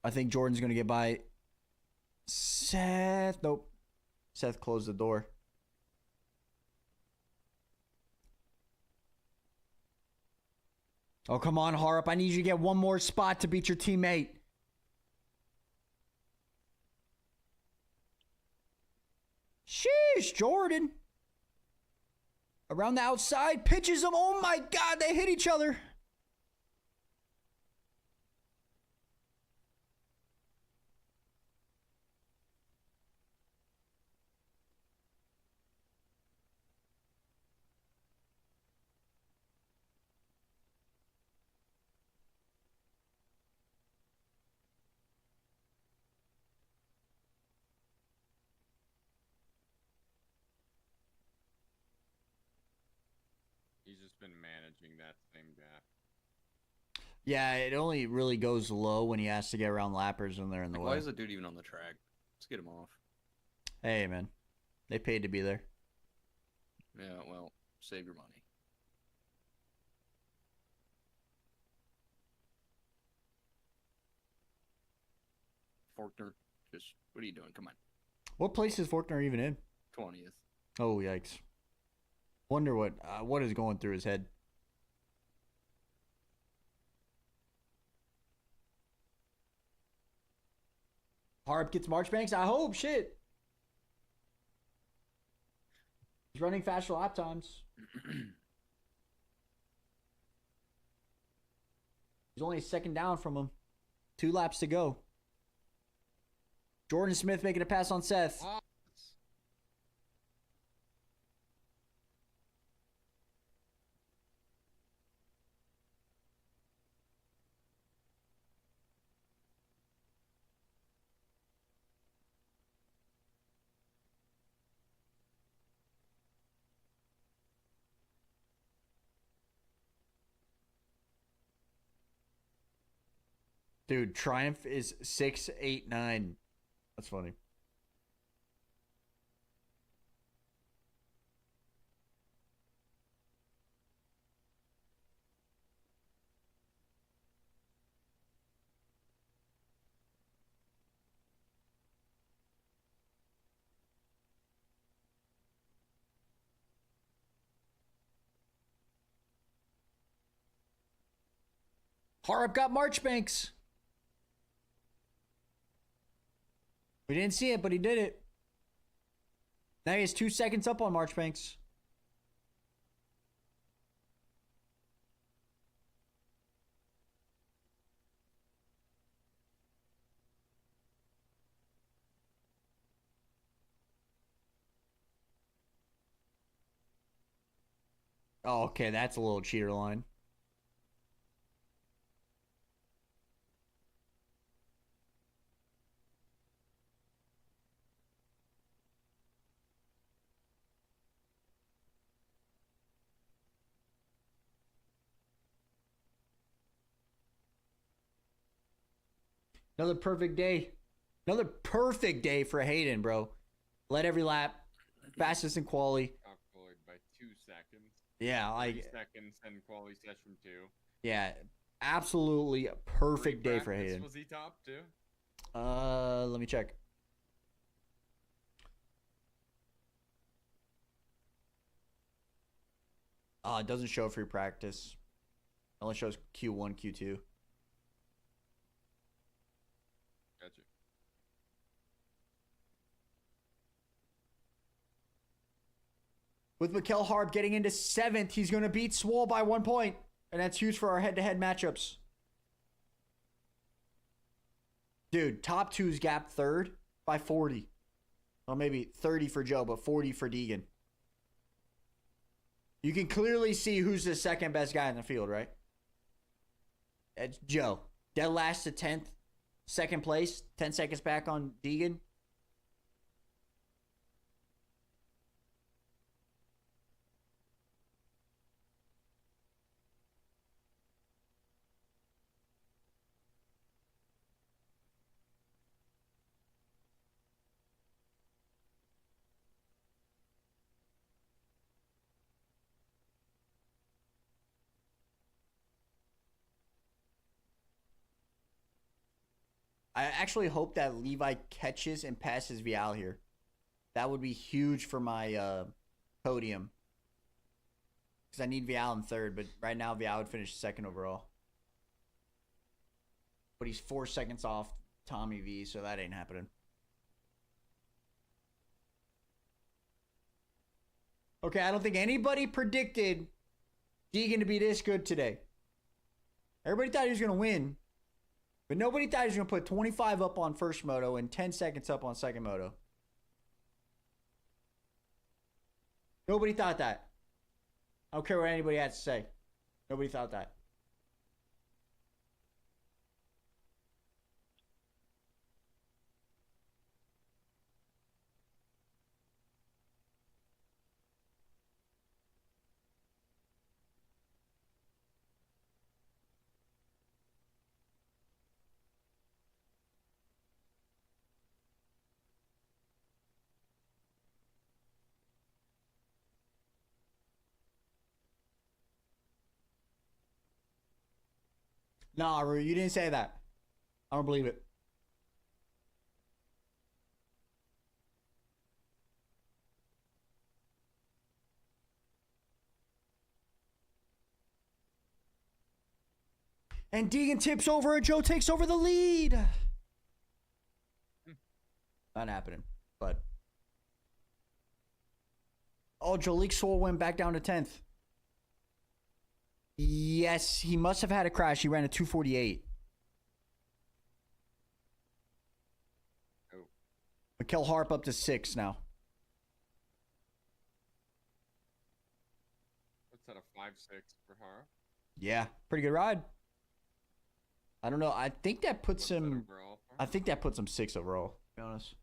I think Jordan's going to get by Seth. Nope. Seth closed the door. Oh, come on, Harp. I need you to get one more spot to beat your teammate. Sheesh, Jordan. Around the outside, pitches him. Oh my God, they hit each other. He's just been managing that same gap. Yeah, it only really goes low when he has to get around lappers when they're in the Why way. is the dude even on the track? Let's get him off. Hey, man. They paid to be there. Yeah, well, save your money. Faulkner, just what are you doing? Come on, What place is Faulkner even in? 20th. Oh, yikes. Wonder what is going through his head. Harp gets Marchbanks? I hope. Shit. He's running faster lap times. He's only a second down from him. 2 laps to go. Jordan Smith making a pass on Seth. Oh, Dude, Triumph is 689. That's funny. Harp got Marchbanks. We didn't see it, but he did it. Now he has 2 seconds up on Marchbanks. Oh, okay, that's a little cheater line. Another perfect day. Another perfect day for Hayden, bro. Led every lap. Fastest in quali. outqualified by 2 seconds. Yeah, 3 like, seconds and quality session 2. yeah, absolutely a perfect day for Pre-practice, Hayden. Was he top too? Let me check. It doesn't show free practice. It only shows Q1, Q2. Gotcha. With Mikel Harp getting into 7th, he's going to beat Swole by 1 point. And that's huge for our head-to-head matchups. Dude, top 2's gap 3rd by 40. Well, maybe 30 for Joe, but 40 for Deegan. You can clearly see who's the second best guy in the field, right? It's Joe. Dead last to 10th. Second place. 10 seconds back on Deegan. I actually hope that Levi catches and passes Vial here. That would be huge for my podium. Because I need Vial in third, but right now Vial would finish second overall. But he's 4 seconds off Tommy V, so that ain't happening. Okay, I don't think anybody predicted Deegan to be this good today. Everybody thought he was going to win, but nobody thought he was going to put 25 up on first moto and 10 seconds up on second moto. Nobody thought that. I don't care what anybody has to say. Nobody thought that. Nah, Rue, you didn't say that. I don't believe it. And Deegan tips over and Joe takes over the lead. Not happening, but. Oh, Jalik Swole went back down to 10th. Yes, he must have had a crash. He ran a 248. Oh. Mikel Harp up to 6 now. What's that, a 5-6 for Hara? Yeah, pretty good ride. I don't know. I think that puts What's that him. overall for? I think that puts him 6 overall. To be honest,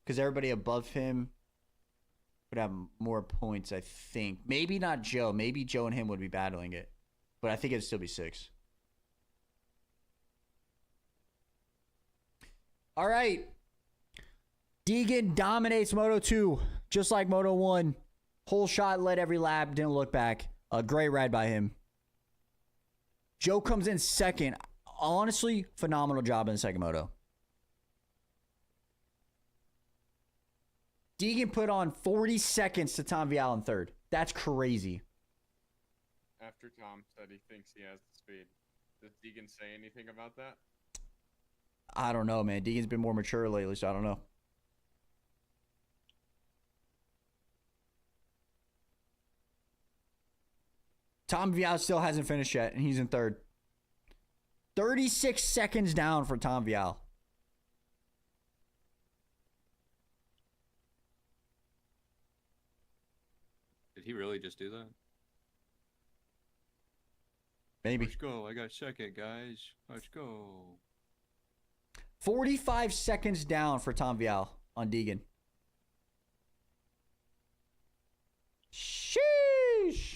because everybody above him would have more points. I think maybe not Joe. Maybe Joe and him would be battling it, but I think it'd still be 6. All right. Deegan dominates Moto 2, just like Moto 1. Whole shot, led every lap, didn't look back. A great ride by him. Joe comes in second. Honestly, phenomenal job in the second moto. Deegan put on 40 seconds to Tom Vial in third. That's crazy. After Tom said he thinks he has the speed, does Deegan say anything about that? I don't know, man. Deegan's been more mature lately, so I don't know. Tom Vial still hasn't finished yet, and he's in third. 36 seconds down for Tom Vial. Did he really just do that? Maybe. Let's go. I got second, guys. Let's go. 45 seconds down for Tom Vial on Deegan. Sheesh.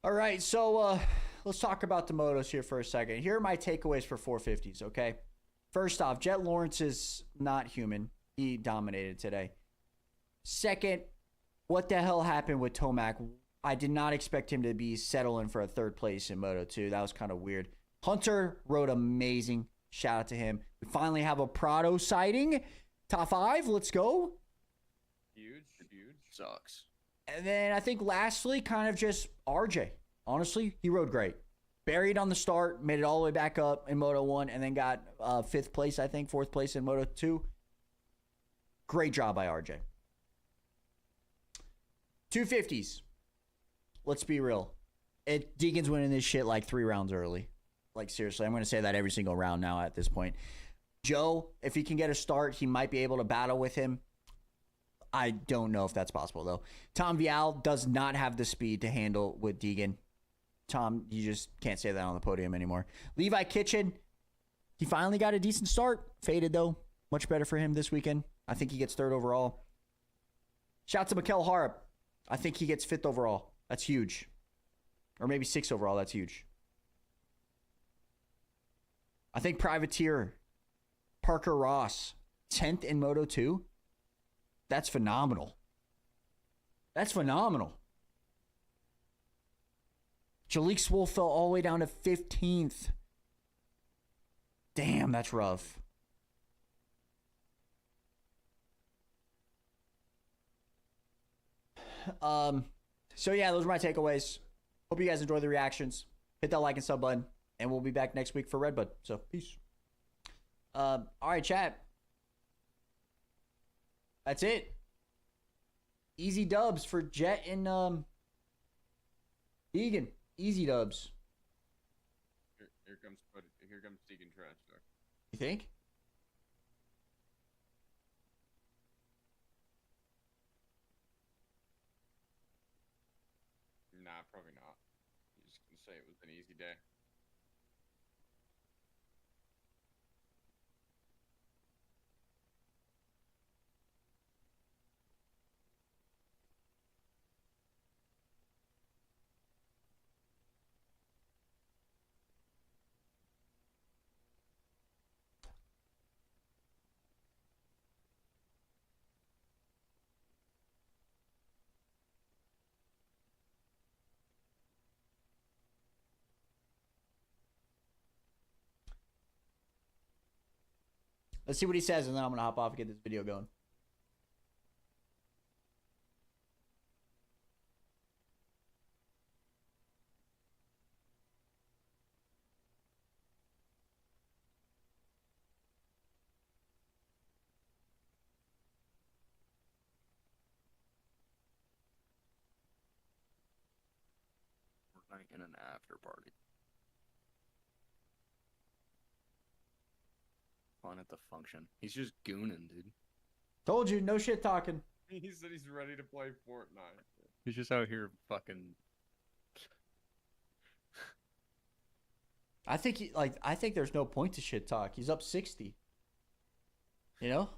All right, so let's talk about the motos here for a second. Here are my takeaways for 450s, okay? First off, Jet Lawrence is not human. He dominated today. Second, what the hell happened with Tomac? I did not expect him to be settling for a third place in Moto 2. That was kind of weird. Hunter rode amazing. Shout out to him. We finally have a Prado sighting. Top 5, let's go. Huge. Sucks. And then I think lastly, kind of just RJ. Honestly, he rode great. Buried on the start, made it all the way back up in Moto 1, and then got 5th place, I think, 4th place in Moto 2. Great job by RJ. 250s. Let's be real. Deegan's winning this shit like 3 rounds early. Like, seriously, I'm going to say that every single round now at this point. Joe, if he can get a start, he might be able to battle with him. I don't know if that's possible, though. Tom Vial does not have the speed to handle with Deegan. Tom, you just can't say that on the podium anymore. Levi Kitchen, he finally got a decent start. Faded, though. Much better for him this weekend. I think he gets 3rd overall. Shout out to Mikel Harp. I think he gets 5th overall. That's huge. Or maybe 6th overall. That's huge. I think Privateer, Parker Ross, 10th in Moto 2. That's phenomenal. That's phenomenal. Jalik Swole fell all the way down to 15th. Damn, that's rough. So yeah, those are my takeaways. Hope you guys enjoy the reactions. Hit that like and sub button, and we'll be back next week for Redbud. So peace. All right, chat. That's it. Easy dubs for Jet and Egan. Easy dubs. Here comes Deegan Trash Talk. You think? Nah, probably not. You're just gonna say it was an easy day. Let's see what he says, and then I'm gonna hop off and get this video going. Fortnite and an after party. Fun at the function. He's just gooning, dude. Told you, no shit talking. He said he's ready to play Fortnite. He's just out here fucking. I think there's no point to shit talk. He's up 60. You know?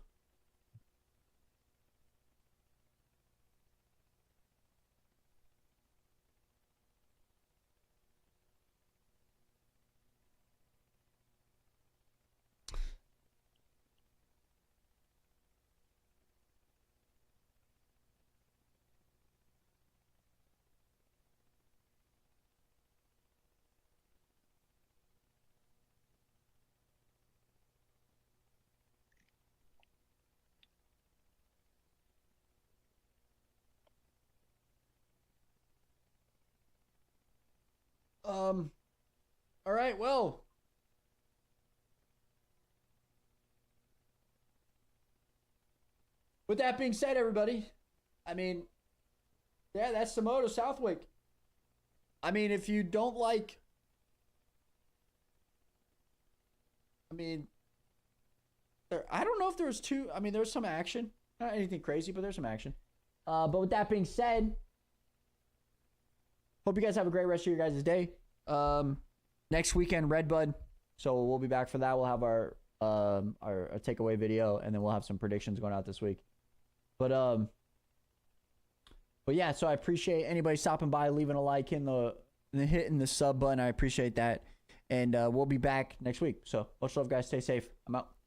All right, well. With that being said, everybody, I mean, yeah, that's the Moto Southwick. I mean, if you don't like, I mean, I don't know if there's two. I mean, there's some action. Not anything crazy, but there's some action. But with that being said, hope you guys have a great rest of your guys' day. Next weekend, Redbud. So we'll be back for that. We'll have our takeaway video, and then we'll have some predictions going out this week. But yeah, so I appreciate anybody stopping by, leaving a like, hitting the sub button. I appreciate that. And we'll be back next week. So much love, guys. Stay safe. I'm out.